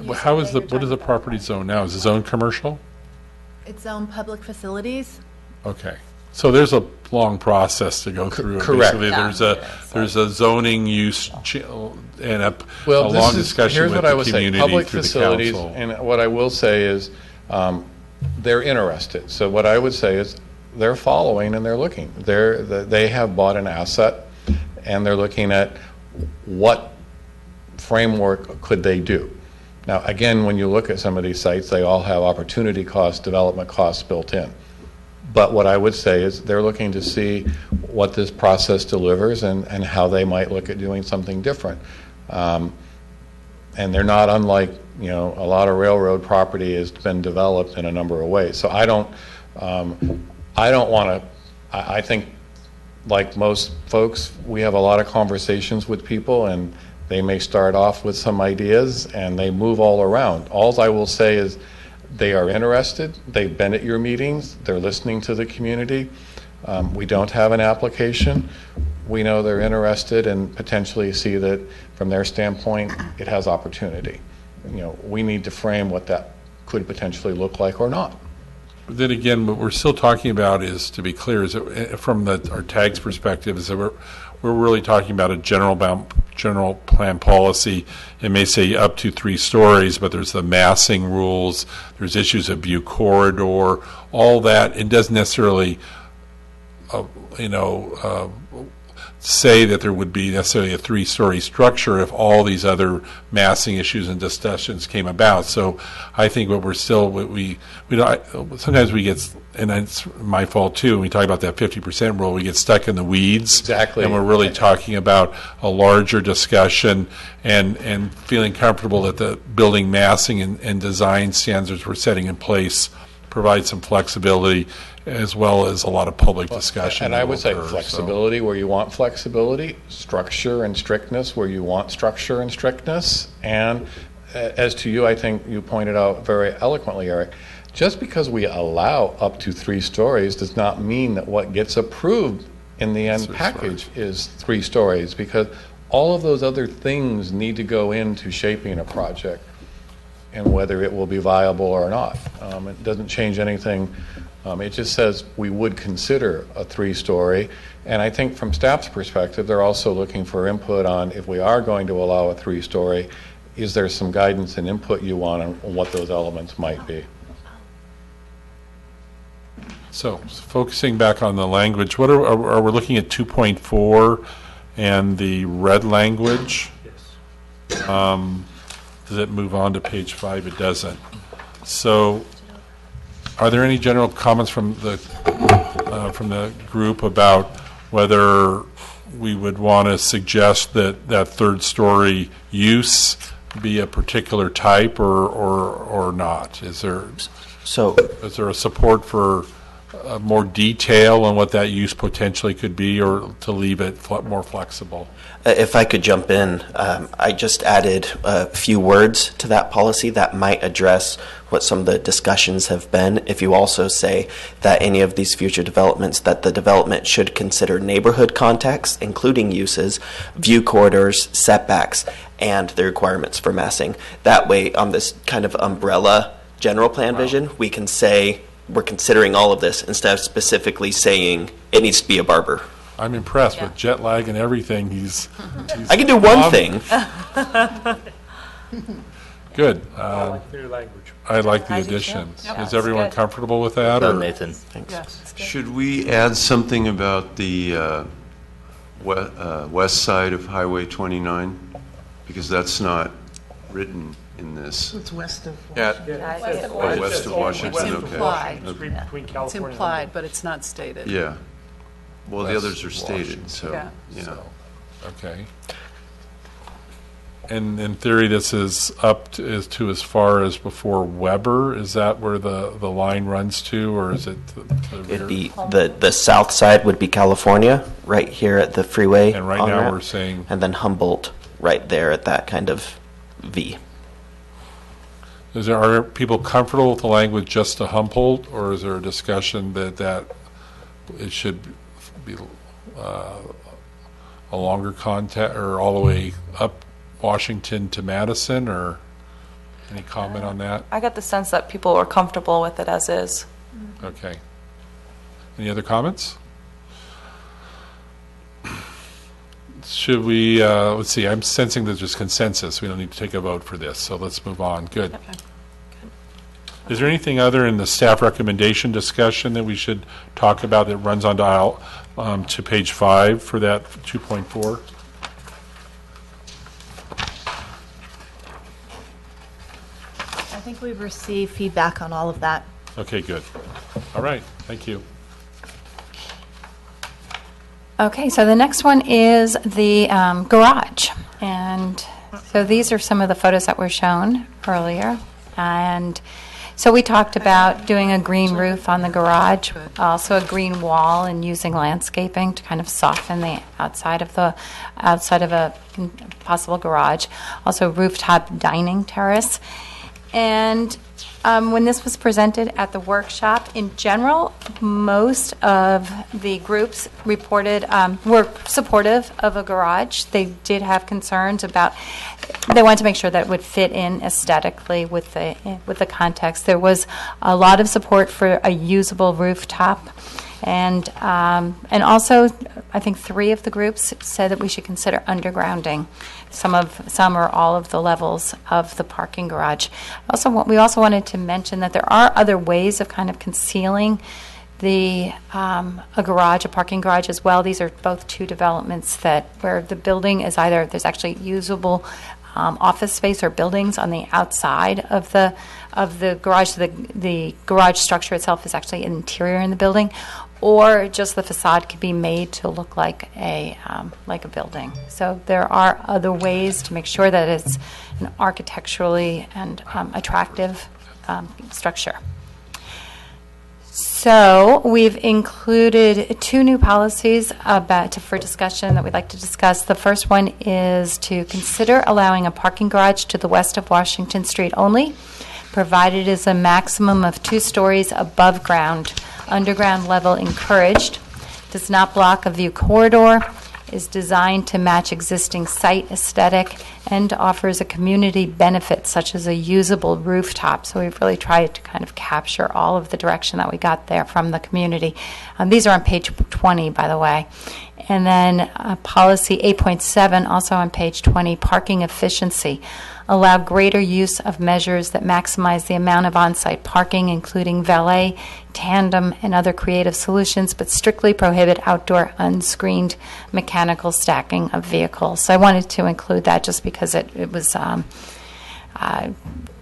What is the property zone now? Is it zone commercial? Its own public facilities. Okay. So there's a long process to go through. Correct. Basically, there's a zoning use and a Well, long discussion here's with what I the would say. community Public through the facilities, council. and what I will say is they're interested. So what I would say is they're following and they're looking. They have bought an asset and they're looking at what framework could they do. Now, again, when you look at some of these sites, they all have opportunity costs, development costs built in. But what I would say is they're looking to see what this process delivers and how they might look at doing something different. And they're not unlike, a lot of railroad property has been developed in a number of ways. So I don't want to, I think like most folks, we have a lot of conversations with people and they may start off with some ideas and they move all around. All I will say is they are interested. They've been at your meetings. They're listening to the community. We don't have an application. We know they're interested and potentially see that from their standpoint, it has opportunity. We need to frame what that could potentially look like or not. But then again, what we're still talking about is, to be clear, is that from our TAG's perspective, is that we're really talking about a general plan policy. It may say up to 3 stories, but there's the massing rules, there's issues of view corridor, all that. It doesn't necessarily, say that there would be necessarily a 3-story structure if all these other massing issues and discussions came about. So I think what we're still, we don't, sometimes we get, and it's my fault too, when we talk about that 50% rule, we get stuck in the weeds. Exactly. And we're really talking about a larger discussion and feeling comfortable that the building massing and design standards we're setting in place provide some flexibility as well as a lot of public discussion. And I would say occur, flexibility where you want flexibility, structure and strictness where you want structure and strictness. And as to you, I think you pointed out very eloquently, Eric, just because we allow up to 3 stories does not mean that what gets approved in the end package is 3 stories, because all of those other things need to go into shaping a project and whether it will be viable or not. It doesn't change anything. It just says we would consider a 3-story. And I think from staff's perspective, they're also looking for input on, if we are going to allow a 3-story, is there some guidance and input you want on what those elements might be? So focusing back on the language, what are we looking at 2.4 and the red language? Yes. Does it move on to page 5? It doesn't. So are there any general comments from the group about whether we would want to suggest that 3rd-story use be a particular type or not? Is there a support for more detail on what that use potentially could be, or to leave it more flexible? If I could jump in, I just added a few words to that policy that might address what some of the discussions have been. If you also say that any of these future developments, that the development should consider neighborhood context, including uses, view corridors, setbacks, and the requirements for massing. That way, on this kind of umbrella general plan vision, we can say we're considering all of this instead of specifically saying it needs to be a barber. I'm impressed with jet lag and everything. I can do one thing. Good. I like their language. I like the additions. Is everyone comfortable with that? Done, or- Nathan. Thanks. Yes. Should we add something about the west side of Highway 29? Because that's not written in this. It's west of Yeah, Oh, west of Washington, It's okay. implied. Between It's California and implied, but it's not stated. Yeah. Well, the West others are stated, so, Yeah. yeah. Okay. And in theory, this is up to as far as before Weber? Is that where the line runs to, or is it the rear? It'd be the south side would be California, right here at the freeway. And right on-ramp, now we're saying, and then Humboldt right there at that kind of V. are people comfortable with the language just to Humboldt, or is there a discussion that it should be a longer contact, or all the way up Washington to Madison, or any comment on that? I got the sense that people were comfortable with it as is. Okay. Any other comments? Should we, let's see, I'm sensing that there's consensus. We don't need to take a vote for this, so let's move on. Good. Is there anything other in the staff recommendation discussion that we should talk about that runs on dial to page 5 for that 2.4? I think we've received feedback on all of that. Okay, good. All right, thank you. Okay, so the next one is the garage. And so these are some of the photos that were shown earlier. And so we talked about doing a green roof on the garage, also a green wall, and using landscaping to kind of soften the outside of a possible garage. Also rooftop dining terrace. And when this was presented at the workshop, in general, most of the groups reported were supportive of a garage. They did have concerns about, they wanted to make sure that it would fit in aesthetically with the context. There was a lot of support for a usable rooftop. And also, I think 3 of the groups said that we should consider undergrounding some or all of the levels of the parking garage. We also wanted to mention that there are other ways of kind of concealing a parking garage as well. These are both 2 developments where the building is either there's actually usable office space or buildings on the outside of the garage. So the garage structure itself is actually an interior in the building, or just the facade can be made to look like a building. So there are other ways to make sure that it's an architecturally and attractive structure. So we've included 2 new policies for discussion that we'd like to discuss. The first one is to consider allowing a parking garage to the west of Washington Street only, provided is a maximum of 2 stories above ground. Underground level encouraged. Does not block a view corridor. Is designed to match existing site aesthetic and offers a community benefit such as a usable rooftop. So we've really tried to kind of capture all of the direction that we got there from the community. These are on page 20, by the way. And then policy 8.7, also on page 20, parking efficiency. Allow greater use of measures that maximize the amount of on-site parking, including valet, tandem, and other creative solutions, but strictly prohibit outdoor unscreened mechanical stacking of vehicles. So I wanted to include that just because it was kind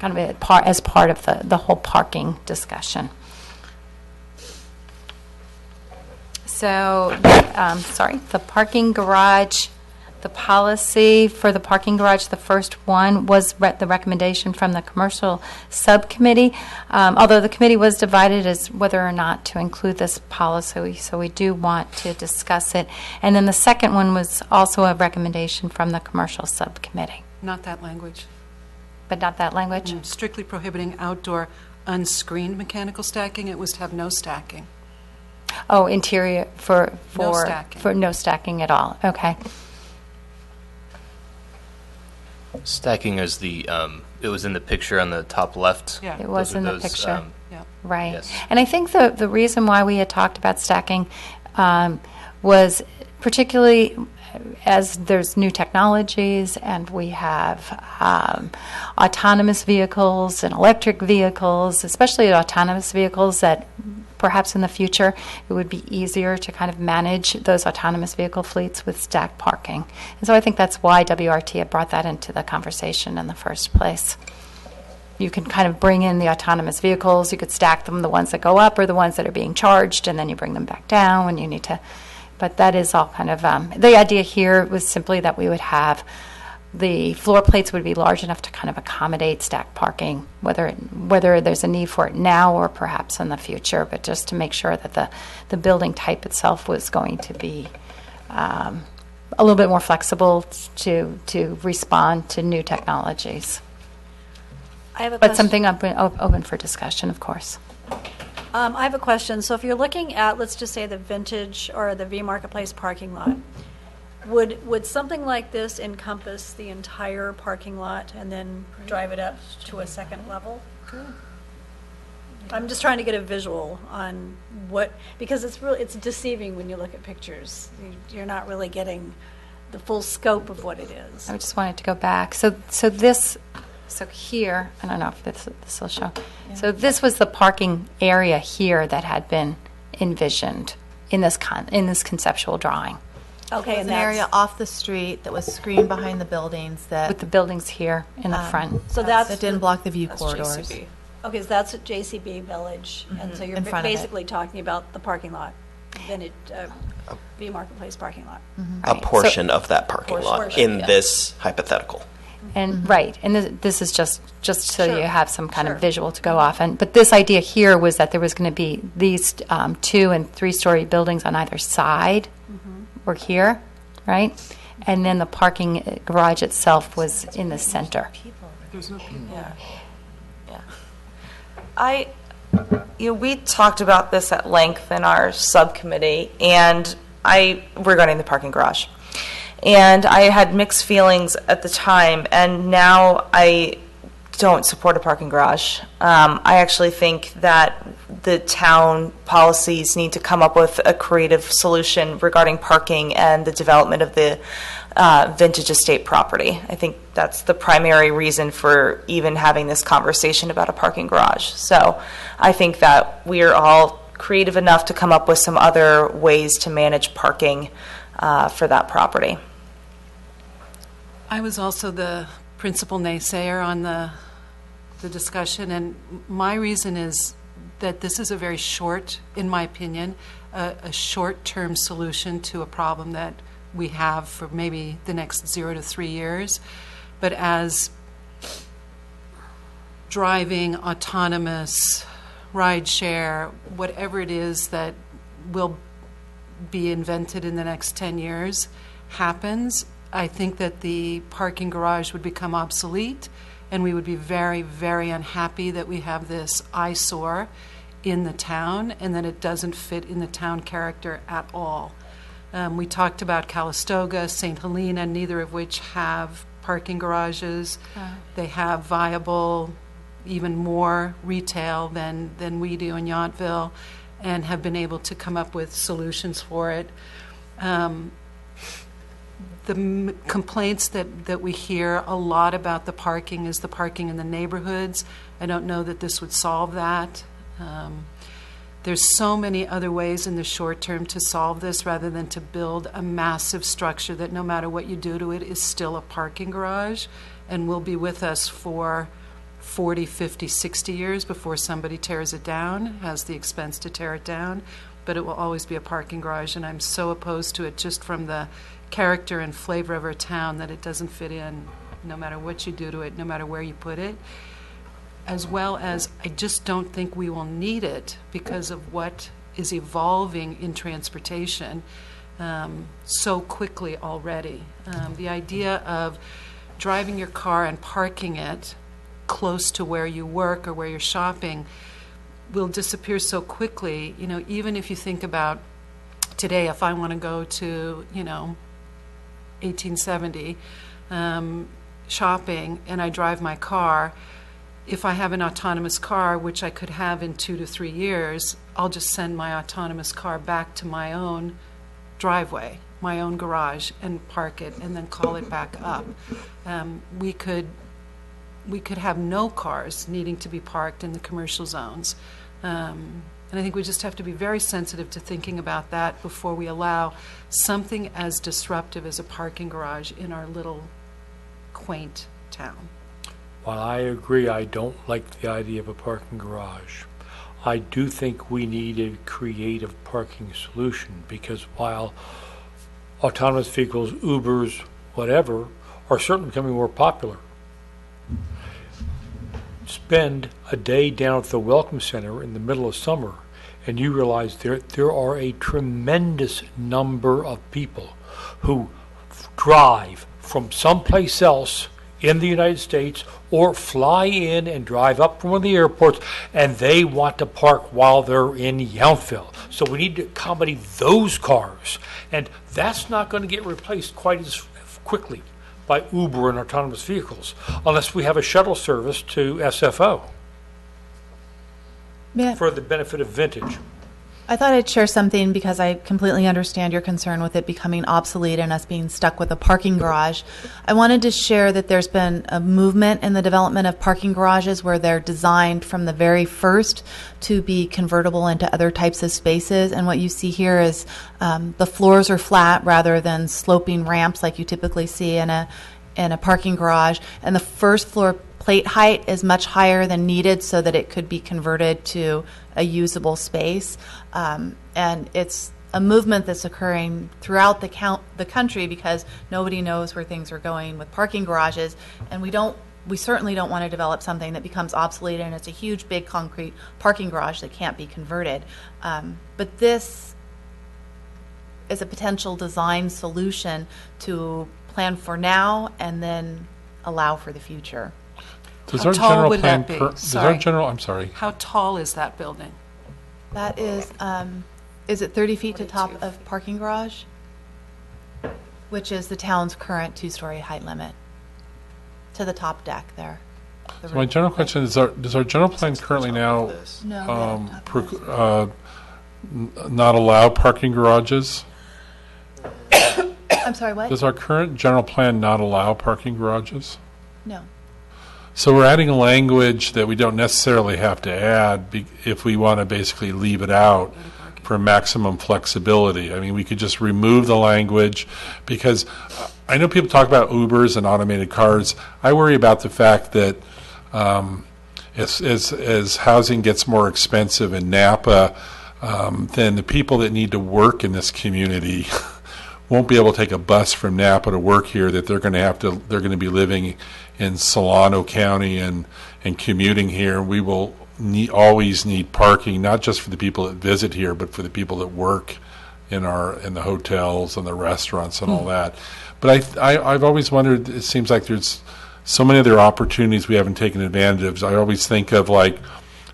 of as part of the whole parking discussion. So, the parking garage. The policy for the parking garage, the first one was the recommendation from the commercial subcommittee, although the committee was divided as whether or not to include this policy, so we do want to discuss it. And then the second one was also a recommendation from the commercial subcommittee. Not that language. But not that language? Strictly prohibiting outdoor unscreened mechanical stacking. It was to have no stacking. Oh, interior No stacking. for no stacking at all. Okay. Stacking is it was in the picture on the top left. Yeah. It was Those are in the those, picture. Yeah. Right. Yes. And I think the reason why we had talked about stacking was particularly as there's new technologies and we have autonomous vehicles and electric vehicles, especially autonomous vehicles that perhaps in the future it would be easier to kind of manage those autonomous vehicle fleets with stacked parking. And so I think that's why WRT had brought that into the conversation in the first place. You can kind of bring in the autonomous vehicles, you could stack them, the ones that go up or the ones that are being charged, and then you bring them back down when you need to. But that is all kind of, the idea here was simply that we would have, the floor plates would be large enough to kind of accommodate stacked parking, whether there's a need for it now or perhaps in the future, but just to make sure that the building type itself was going to be a little bit more flexible to respond to new technologies. I have a But question. something open for discussion, of course. I have a question. So if you're looking at, let's just say, the Vintage or the V Marketplace parking lot, would something like this encompass the entire parking lot and then drive it up to a second level? I'm just trying to get a visual on what, because it's deceiving when you look at pictures. You're not really getting the full scope of what it is. I just wanted to go back. So here, I don't know if this will show. Yeah. So this was the parking area here that had been envisioned in this conceptual drawing. Okay, It was an area off the street that was screened behind the buildings that with the buildings here in the front. So that didn't block the view corridors. JCB. Okay, so that's at JCB Village, and so you're In front of it. basically talking about the parking lot, then V Marketplace parking lot. A portion of that parking lot Portion, in yeah. this hypothetical. And right, and this is just so Sure. you have some kind Sure. of visual to go off. But this idea here was that there was going to be these 2- and 3-story buildings on either side, or here, right? And then the parking garage itself was in the center. There's no people. We talked about this at length in our subcommittee, and regarding the parking garage. And I had mixed feelings at the time, and now I don't support a parking garage. I actually think that the town policies need to come up with a creative solution regarding parking and the development of the vintage estate property. I think that's the primary reason for even having this conversation about a parking garage. So I think that we are all creative enough to come up with some other ways to manage parking for that property. I was also the principal naysayer on the discussion, and my reason is that this is a very short, in my opinion, a short-term solution to a problem that we have for maybe the next 0 to 3 years. But as driving, autonomous, ride share, whatever it is that will be invented in the next 10 years happens, I think that the parking garage would become obsolete, and we would be very, very unhappy that we have this eyesore in the town and that it doesn't fit in the town character at all. We talked about Calistoga, St. Helena, neither of which have parking garages. They have viable, even more retail than we do in Yountville, and have been able to come up with solutions for it. The complaints that we hear a lot about the parking is the parking in the neighborhoods. I don't know that this would solve that. There's so many other ways in the short term to solve this rather than to build a massive structure that no matter what you do to it is still a parking garage and will be with us for 40, 50, 60 years before somebody tears it down, has the expense to tear it down, but it will always be a parking garage, and I'm so opposed to it just from the character and flavor of our town that it doesn't fit in no matter what you do to it, no matter where you put it, as well as I just don't think we will need it because of what is evolving in transportation so quickly already. The idea of driving your car and parking it close to where you work or where you're shopping will disappear so quickly. You know, even if you think about today, if I want to go to, 1870 shopping and I drive my car, if I have an autonomous car, which I could have in 2 to 3 years, I'll just send my autonomous car back to my own driveway, my own garage, and park it, and then call it back up. We could have no cars needing to be parked in the commercial zones. And I think we just have to be very sensitive to thinking about that before we allow something as disruptive as a parking garage in our little quaint town. While I agree, I don't like the idea of a parking garage. I do think we need a creative parking solution, because while autonomous vehicles, Ubers, whatever, are certainly becoming more popular, spend a day down at the Welcome Center in the middle of summer, and you realize there are a tremendous number of people who drive from someplace else in the United States or fly in and drive up from one of the airports, and they want to park while they're in Yountville. So we need to accommodate those cars, and that's not going to get replaced quite as quickly by Uber and autonomous vehicles unless we have a shuttle service to SFO for the benefit of Vintage. I thought I'd share something because I completely understand your concern with it becoming obsolete and us being stuck with a parking garage. I wanted to share that there's been a movement in the development of parking garages where they're designed from the very first to be convertible into other types of spaces. And what you see here is the floors are flat rather than sloping ramps like you typically see in a parking garage. And the first floor plate height is much higher than needed so that it could be converted to a usable space. And it's a movement that's occurring throughout the country because nobody knows where things are going with parking garages, and we certainly don't want to develop something that becomes obsolete and it's a huge big concrete parking garage that can't be converted. But this is a potential design solution to plan for now and then allow for the future. How tall would that be? I'm sorry. How tall is that building? That is it 30 feet to top of parking garage? Which is the town's current 2-story height limit. To the top deck there. So my general question is, does our general plan currently now not allow parking garages? I'm sorry, what? Does our current general plan not allow parking garages? No. So we're adding language that we don't necessarily have to add if we want to basically leave it out for maximum flexibility. I mean, we could just remove the language because I know people talk about Ubers and automated cars. I worry about the fact that as housing gets more expensive in Napa, then the people that need to work in this community won't be able to take a bus from Napa to work here, that they're going to be living in Solano County and commuting here. We will always need parking, not just for the people that visit here, but for the people that work in the hotels and the restaurants and all that. But I've always wondered, it seems like there's so many other opportunities we haven't taken advantage of. I always think of like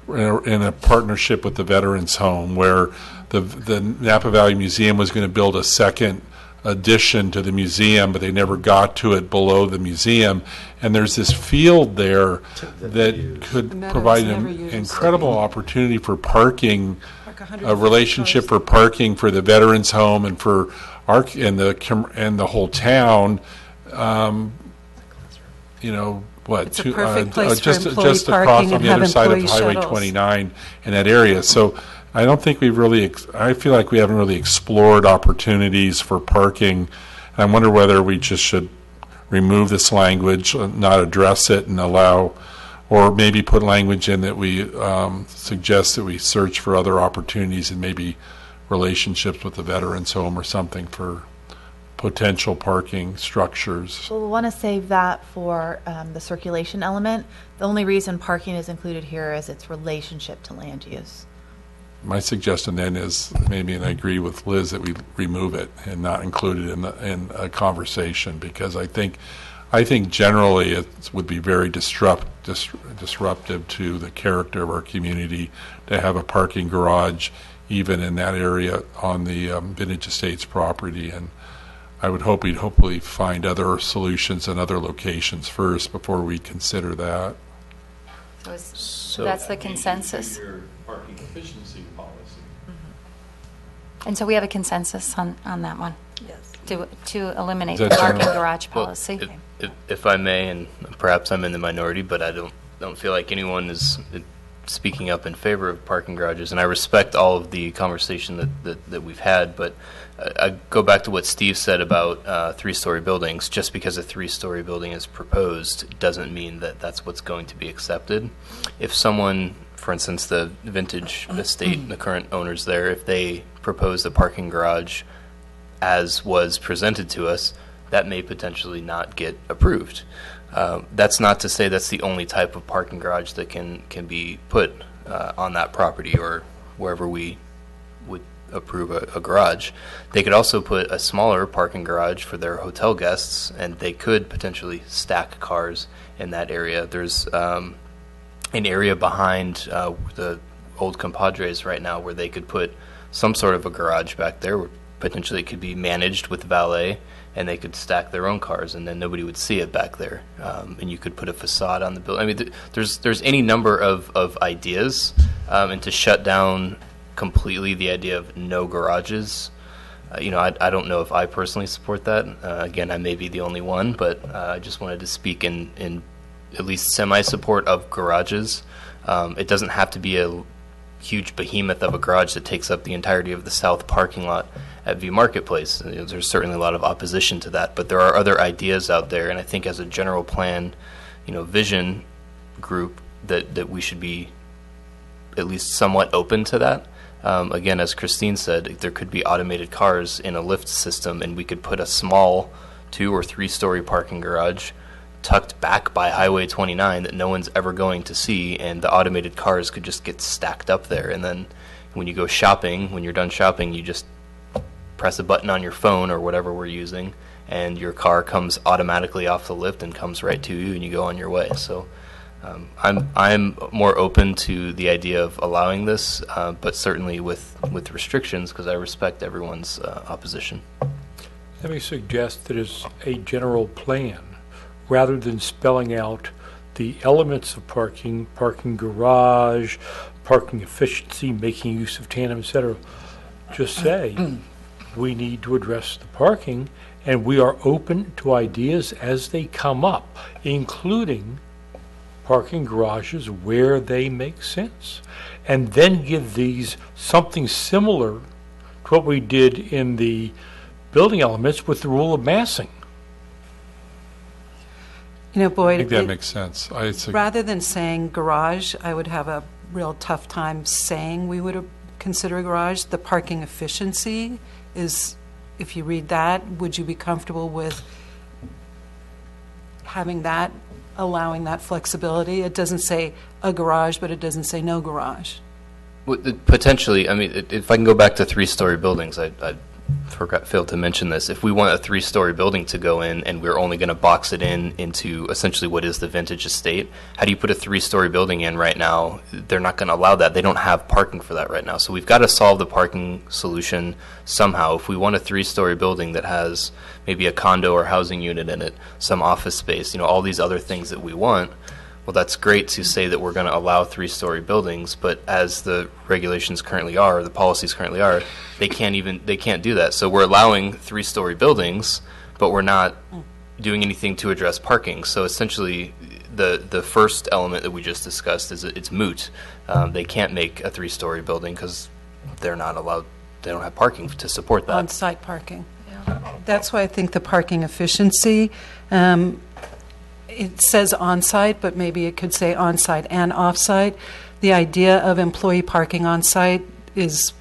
in a partnership with the Veterans Home where the Napa Valley Museum was going to build a second addition to the museum, but they never got to it below the museum. And there's this field there that could provide an incredible opportunity for parking, a relationship for parking for the Veterans Home and for and the whole town. It's a perfect place for employee just across parking on and the have other side of employee Highway shuttles. 29 in that area. So I don't think we've really, I feel like we haven't really explored opportunities for parking. And I wonder whether we just should remove this language, not address it, and allow, or maybe put language in that we suggest that we search for other opportunities and maybe relationships with the Veterans Home or something for potential parking structures. Well, we'll want to save that for the circulation element. The only reason parking is included here is its relationship to land use. My suggestion then is maybe, and I agree with Liz, that we remove it and not include it in a conversation, because I think generally it would be very disruptive to the character of our community to have a parking garage even in that area on the Vintage Estates property. And I would hope we'd hopefully find other solutions in other locations first before we consider that. So that's the consensus. Your parking efficiency policy. And so we have a consensus on that one, Yes. to eliminate Is the that parking general? garage Well, policy. if I may, and perhaps I'm in the minority, but I don't feel like anyone is speaking up in favor of parking garages, and I respect all of the conversation that we've had, but I go back to what Steve said about three-story buildings. Just because a three-story building is proposed doesn't mean that that's what's going to be accepted. If someone, for instance, the Vintage Estate, the current owners there, if they propose a parking garage as was presented to us, that may potentially not get approved. That's not to say that's the only type of parking garage that can be put on that property or wherever we would approve a garage. They could also put a smaller parking garage for their hotel guests, and they could potentially stack cars in that area. There's an area behind the old compadres right now where they could put some sort of a garage back there where potentially it could be managed with valet, and they could stack their own cars, and then nobody would see it back there. And you could put a facade on the building. I mean, there's any number of ideas, and to shut down completely the idea of no garages, I don't know if I personally support that. Again, I may be the only one, but I just wanted to speak in at least semi-support of garages. It doesn't have to be a huge behemoth of a garage that takes up the entirety of the south parking lot at V Marketplace. There's certainly a lot of opposition to that, but there are other ideas out there, and I think as a general plan, vision group, that we should be at least somewhat open to that. Again, as Christine said, there could be automated cars in a lift system, and we could put a small 2- or 3-story parking garage tucked back by Highway 29 that no one's ever going to see, and the automated cars could just get stacked up there. And then when you go shopping, when you're done shopping, you just press a button on your phone or whatever we're using, and your car comes automatically off the lift and comes right to you, and you go on your way. So I'm more open to the idea of allowing this, but certainly with restrictions, because I respect everyone's opposition. Let me suggest that as a general plan, rather than spelling out the elements of parking garage, parking efficiency, making use of tandem, etc., just say we need to address the parking, and we are open to ideas as they come up, including parking garages where they make sense, and then give these something similar to what we did in the building elements with the rule of massing. Boyd, I think that makes sense. rather than saying garage, I would have a real tough time saying we would consider a garage. The parking efficiency is, if you read that, would you be comfortable with having that, allowing that flexibility? It doesn't say a garage, but it doesn't say no garage. Potentially, I mean, if I can go back to 3-story buildings, I failed to mention this. If we want a 3-story building to go in, and we're only going to box it into essentially what is the Vintage Estate, how do you put a 3-story building in right now? They're not going to allow that. They don't have parking for that right now. So we've got to solve the parking solution somehow. If we want a 3-story building that has maybe a condo or housing unit in it, some office space, all these other things that we want, well, that's great to say that we're going to allow 3-story buildings, but as the regulations currently are, the policies currently are, they can't do that. So we're allowing 3-story buildings, but we're not doing anything to address parking. So essentially, the first element that we just discussed is it's moot. They can't make a 3-story building because they're not allowed. They don't have parking to support that. On-site parking. That's why I think the parking efficiency, it says on-site, but maybe it could say on-site and off-site. The idea of employee parking on-site is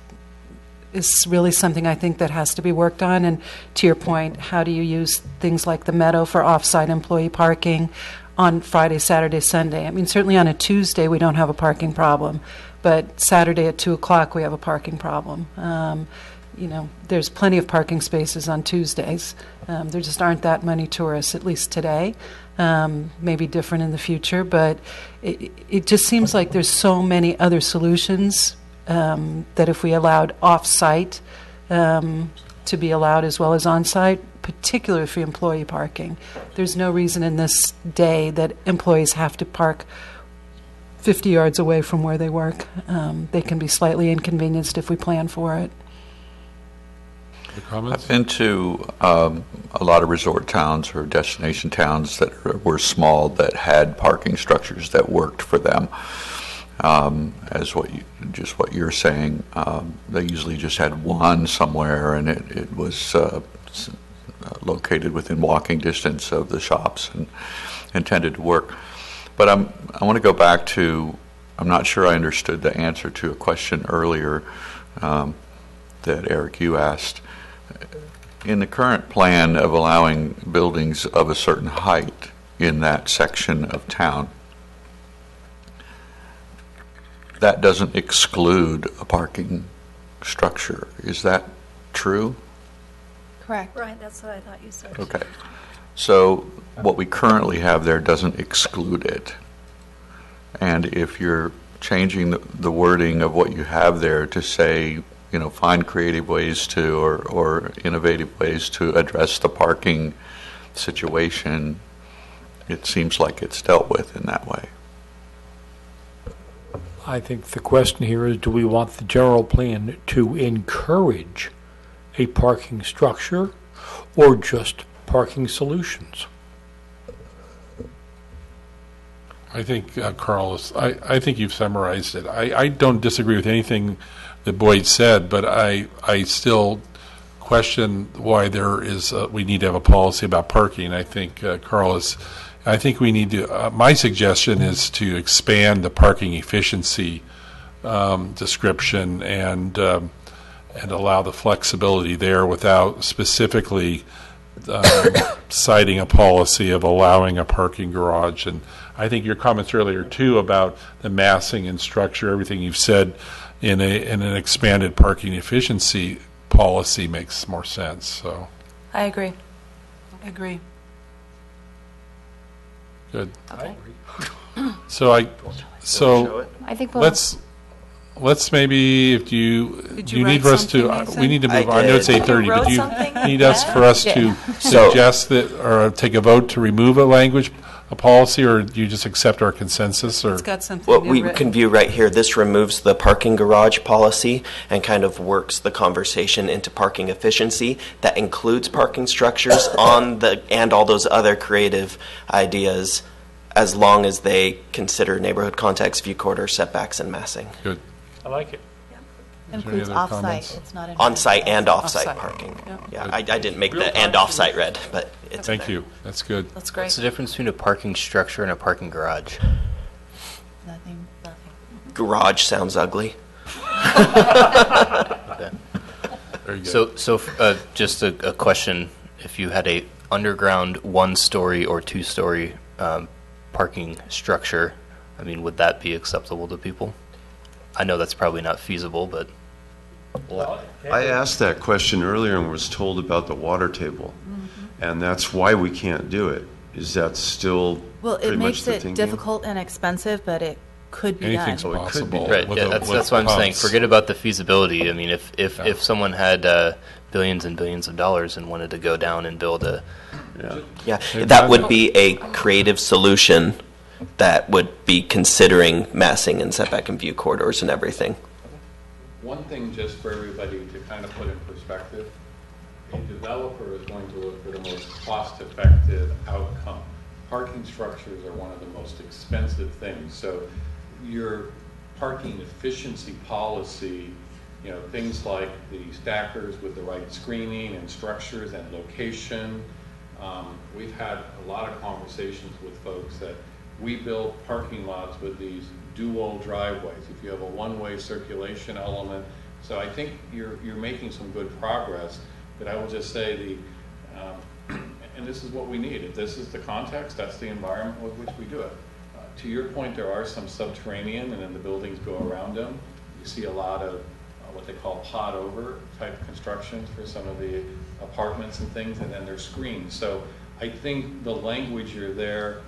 really something I think that has to be worked on. And to your point, how do you use things like the Meadow for off-site employee parking on Friday, Saturday, Sunday? I mean, certainly on a Tuesday we don't have a parking problem, but Saturday at 2 o'clock we have a parking problem. There's plenty of parking spaces on Tuesdays. There just aren't that many tourists, at least today. Maybe different in the future, but it just seems like there's so many other solutions that if we allowed off-site to be allowed as well as on-site, particularly for employee parking, there's no reason in this day that employees have to park 50 yards away from where they work. They can be slightly inconvenienced if we plan for it. The comments? I've been to a lot of resort towns or destination towns that were small that had parking structures that worked for them. As what you're saying, they usually just had one somewhere, and it was located within walking distance of the shops and intended to work. But I want to go back to, I'm not sure I understood the answer to a question earlier that Eric, you asked. In the current plan of allowing buildings of a certain height in that section of town, that doesn't exclude a parking structure. Is that true? Correct. Right, that's what I thought you said. Okay. So what we currently have there doesn't exclude it. And if you're changing the wording of what you have there to say, find creative ways to or innovative ways to address the parking situation, it seems like it's dealt with in that way. I think the question here is, do we want the general plan to encourage a parking structure or just parking solutions? I think, Carl, I think you've summarized it. I don't disagree with anything that Boyd said, but I still question why we need to have a policy about parking. I think, Carl, I think we need to, my suggestion is to expand the parking efficiency description and allow the flexibility there without specifically citing a policy of allowing a parking garage. And I think your comments earlier too about the massing and structure, everything you've said in an expanded parking efficiency policy makes more sense. So I agree. I agree. good. Okay. So I think we'll. Let's maybe, if you you need write for us to, something, Nathan? we need to move. I I know it's did. 8:30, You but wrote you something? need us for us to So- suggest that or take a vote to remove a policy, or do you just accept our consensus? Or It's got something What new we written. can view right here, this removes the parking garage policy and kind of works the conversation into parking efficiency. That includes parking structures and all those other creative ideas, as long as they consider neighborhood context, view corridor, setbacks, and massing. good. I like it. Includes other off-site. comments? It's not in On-site and off-site Off-site. parking. Yeah. Yeah, I didn't make the and off-site red, but it's Thank there. you. That's good. That's great. What's the difference between a parking structure and a parking garage? Nothing. Garage sounds ugly. Okay. Very good. So just a question: if you had a underground one-story or two-story parking structure, I mean, would that be acceptable to people? I know that's probably not feasible, but I asked that question earlier and was told about the water table. And that's why we can't do it. Is that still Well, pretty it much makes the it thinking? difficult and expensive, but it could be done. Anything's Oh, it could be. possible. right, with yeah, a- that's with what I'm saying. pumps. Forget about the feasibility. I mean, Yeah. if someone had billions and billions of dollars and wanted to go down and build a Yeah. Yeah, They've that done would it. be a creative solution that would be considering massing and setback and view corridors and everything. One thing just for everybody to kind of put in perspective, a developer is going to look for the most cost-effective outcome. Parking structures are one of the most expensive things. So your parking efficiency policy, things like the stackers with the right screening and structures and location. We've had a lot of conversations with folks that we build parking lots with these dual driveways. If you have a one-way circulation element, so I think you're making some good progress. But I will just say and this is what we need. If this is the context, that's the environment with which we do it. To your point, there are some subterranean, and then the buildings go around them. You see a lot of what they call pod over type constructions for some of the apartments and things, and then they're screened. So I think the language you're there,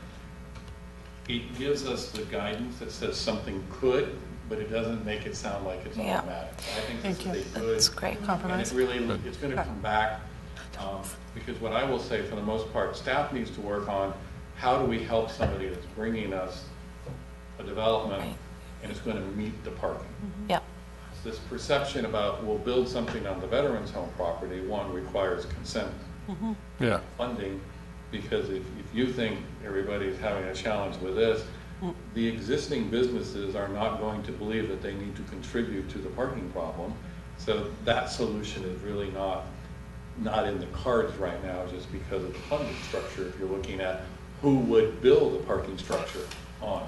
it gives us the guidance that says something could, but it doesn't make it sound like it's Yeah. automatic. I think Thank this you. is a good That's great. and it's going to come back, because what I will say, for the most part, staff needs to work on how do we help somebody that's bringing us a development and it's going to meet the parking. Yep. This perception about we'll build something on the veterans home property, one, requires consent Yeah. funding, because if you think everybody's having a challenge with this, the existing businesses are not going to believe that they need to contribute to the parking problem. So that solution is really not in the cards right now, just because of the funding structure. If you're looking at who would build a parking structure on.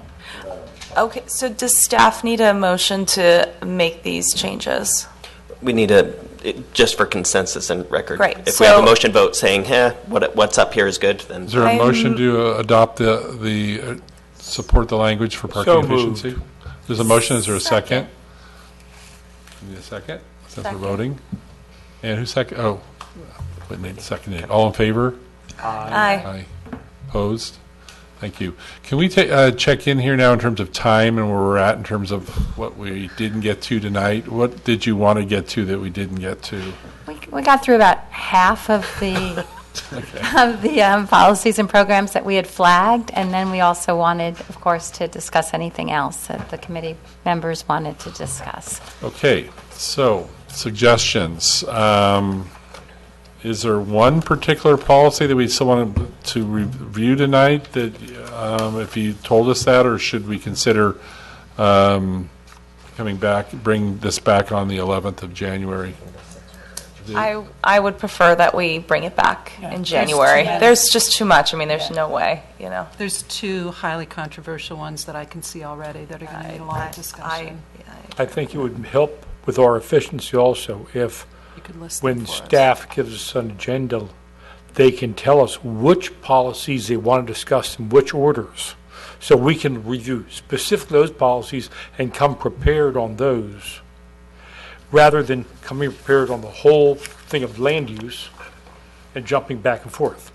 Okay, so does staff need a motion to make these changes? We need just for consensus and record. Great. If we have a motion vote saying, what's up here is good, then. Is there a motion to adopt the support the language for parking So efficiency? moved. There's a motion. Is there a second? Need a second? Since we're voting. And who's second? Oh, Whitney seconded. All in favor? Aye. Opposed? Thank you. Can we check in here now in terms of time and where we're at in terms of what we didn't get to tonight? What did you want to get to that we didn't get to? We got through about half of the of the policies and programs that we had flagged, and then we also wanted, of course, to discuss anything else that the committee members wanted to discuss. Okay, so suggestions. Is there one particular policy that we still want to review tonight that if you told us that, or should we consider coming back, bring this back on the 11th of January? I would prefer that we bring it back in January. There's just too much. I mean, there's no way, There's two highly controversial ones that I can see already that are going to need a lot of discussion. I think it would help with our efficiency also if, You could list when them for us. staff gives us an agenda, they can tell us which policies they want to discuss in which orders. So we can review specifically those policies and come prepared on those, rather than coming prepared on the whole thing of land use and jumping back and forth.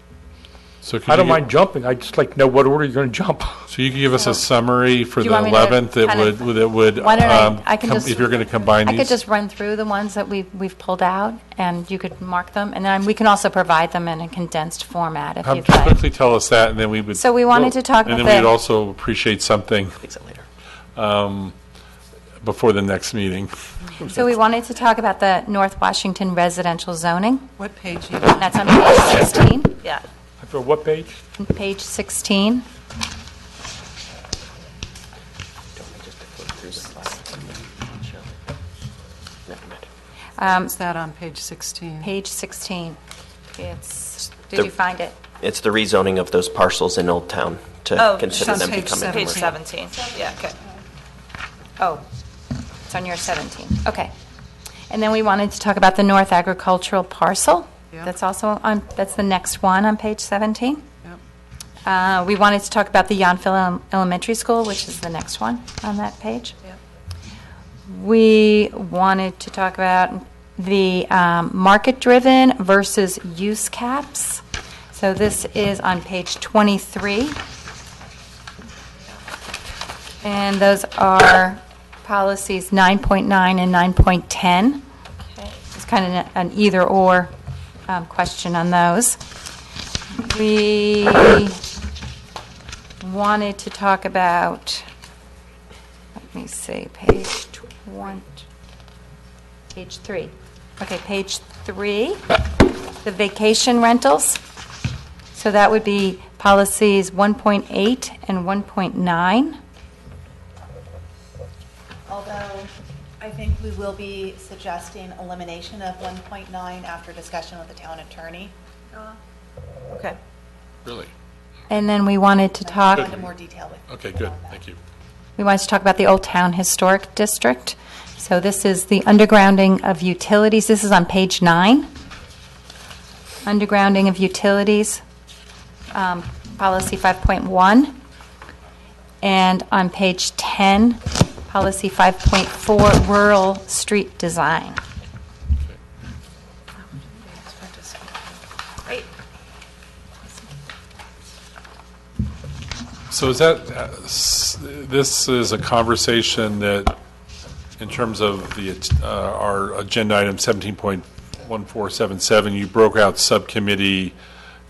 So I don't mind jumping, I just like to know what order you're going to jump. So you can give us a summary for Do the you want me to 11th that kind of- would Why don't I can just, if you're going to combine I these. could just run through the ones that we've pulled out, and you could mark them, and then we can also provide them in a condensed format if you'd Just like. quickly tell us that, and then we would. So we wanted to talk And about then we'd the, also appreciate something Fix it later. before the next meeting. so we wanted to talk about the North Washington residential zoning. What page you That's on page 16. Yeah. For what page? Page 16. Is that on page 16? Page 16. It's, The- did you find it? It's the rezoning of those parcels in Old Town to consider on them page becoming Page commercial. 17. Yeah, okay. Oh, it's on your 17. Okay. And then we wanted to talk about the North Agricultural Parcel. Yep. That's also on, that's the next one on page 17. Yep. We wanted to talk about the Yountville Elementary School, which is the next one on that page. Yep. We wanted to talk about the market-driven versus use caps. So this is on page 23. And those are policies 9.9 and 9.10. Okay. It's kind of an either-or question on those. We wanted to talk about, let me see, page 3. Okay, page 3, the vacation rentals. So that would be policies 1.8 and 1.9. Although I think we will be suggesting elimination of 1.9 after discussion with the town attorney. Okay. Really? And then we wanted to Go talk, into more detail with Okay, good. Thank you. we wanted to talk about the Old Town Historic District. So this is the undergrounding of utilities. This is on page 9. Undergrounding of utilities, policy 5.1. And on page 10, policy 5.4, rural street design. Great. So is that, this is a conversation that, in terms of the, our agenda item 17.1477, you broke out subcommittee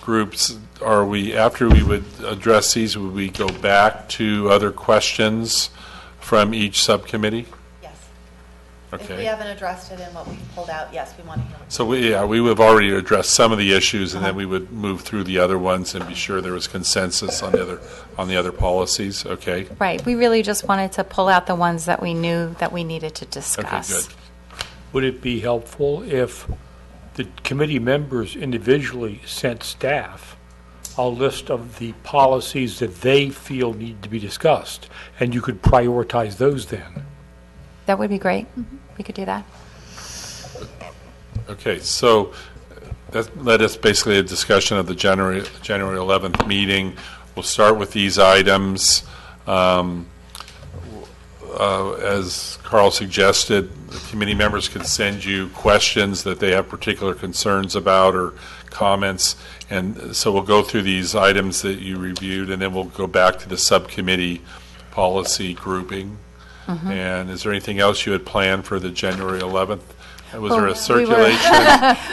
groups, are we, after we would address these, would we go back to other questions from each subcommittee? Yes. If we Okay. haven't addressed it in what we pulled out, yes, we want to hear. So we would have already addressed some of the issues, and then we would move through the other ones and be sure there was consensus on the other policies. Okay. Right, we really just wanted to pull out the ones that we knew that we needed to discuss. Okay, good. Would it be helpful if the committee members individually sent staff a list of the policies that they feel need to be discussed, and you could prioritize those then? That would be great. We could do that. Okay, so that led us basically a discussion of the January 11th meeting. We'll start with these items. As Carl suggested, the committee members could send you questions that they have particular concerns about or comments. And so we'll go through these items that you reviewed, and then we'll go back to the subcommittee policy grouping. And is there anything else you had planned for the January 11th? Was there a circulation?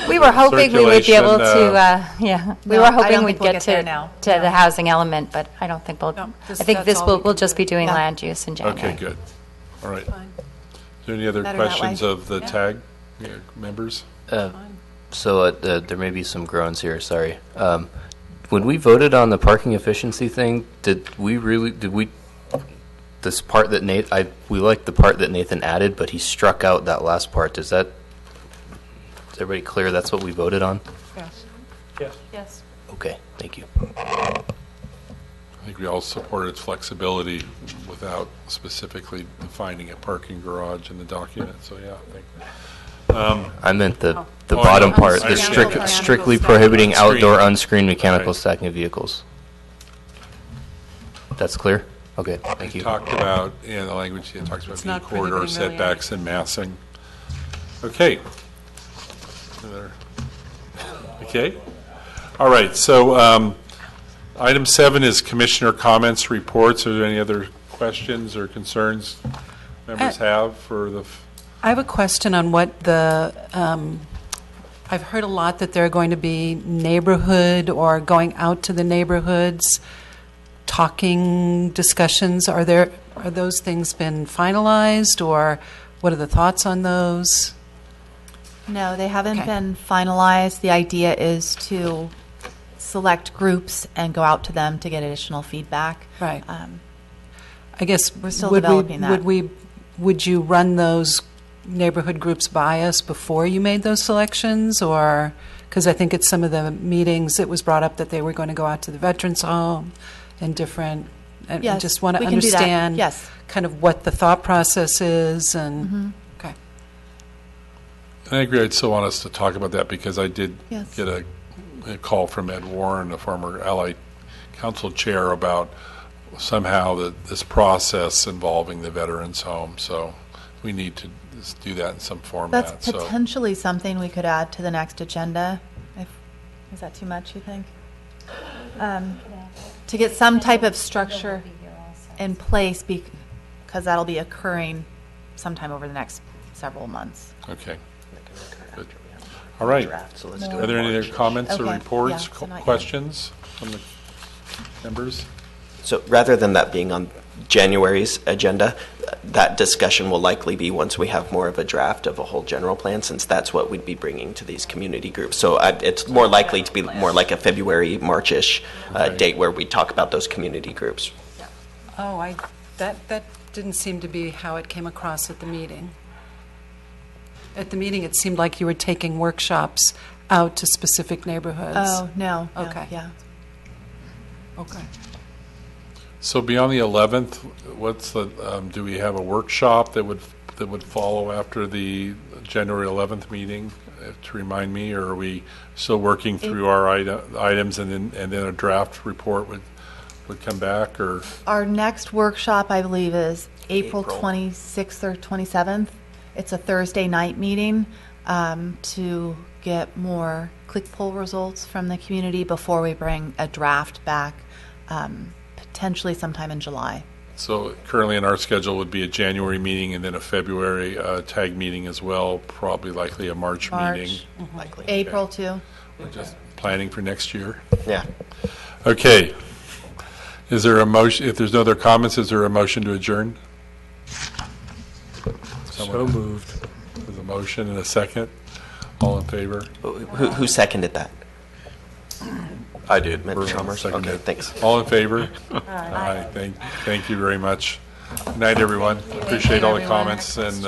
We were hoping we would be able circulation, to, we No, were I hoping don't we'd think we'll get get there to now. the housing element, but I don't think we'll, No, I think that's this all will, we we'll can just do. be doing Yeah. land use in January. Okay, good. All right. Is there any other Better that questions way. of the TAG members? So there may be some groans here, sorry. When we voted on the parking efficiency thing, this part that we liked the part that Nathan added, but he struck out that last part. Is everybody clear that's what we voted on? Yes. Yes. Okay, thank you. I think we all supported flexibility without specifically defining a parking garage in the document, so yeah, I think. I meant the Oh, I bottom know. part, I the understand. strictly prohibiting Unscreened. outdoor unscreened mechanical Right. stacking of vehicles. That's clear? Okay, thank you. Talked about, in the language, it talks about It's view not corridor prohibiting really setbacks and massing. Okay. Okay. All right, so item 7 is commissioner comments, reports. Are there any other questions or concerns members have for the? I have a question on what I've heard a lot that there are going to be neighborhood or going out to the neighborhoods, talking discussions. Are those things been finalized, or what are the thoughts on those? No, they haven't Okay. been finalized. The idea is to select groups and go out to them to get additional feedback. Right. I guess We're still would developing that. Would you run those neighborhood groups by us before you made those selections, or because I think at some of the meetings it was brought up that they were going to go out to the veterans home and different. And Yes, just want to we can do that. understand Yes. kind of what the thought process is and okay. I agree. I'd still want us to talk about that because I did Yes. get a call from Ed Warren, a former Allied Council chair, about somehow this process involving the veterans home. So we need to just do that in some format. That's So potentially something we could add to the next agenda. Is that too much, you think? To get some type of structure in place because that'll be occurring sometime over the next several months. okay. Good. All right. So let's do Are it. there any other comments or Okay. reports, Yeah, so not yet. questions from the members? So rather than that being on January's agenda, that discussion will likely be once we have more of a draft of a whole general plan, since that's what we'd be bringing to these community groups. So it's more likely to be more like a February, March-ish Okay. date where we talk about those community groups. Oh, that didn't seem to be how it came across at the meeting. At the meeting, it seemed like you were taking workshops out to specific neighborhoods. Oh, no. Okay. Yeah. Okay. So beyond the 11th, what's the, do we have a workshop that would follow after the January 11th meeting, to remind me, or are we still working through our items and then a draft report would come back, or? Our next workshop, I believe, is April 26th or 27th. It's a Thursday night meeting to get more click poll results from the community before we bring a draft back, potentially sometime in July. So currently in our schedule would be a January meeting and then a February TAG meeting as well, probably likely a March meeting. Likely. April too. Just planning for next year. Yeah. Okay. Is there a motion, if there's no other comments, is there a motion to adjourn? So moved. There's a motion and a second. All in favor? Who seconded that? I did. Matt Chalmers? Seconded. Okay, thanks. All in favor? Aye. Thank you very much. Good night, everyone. Appreciate all the comments and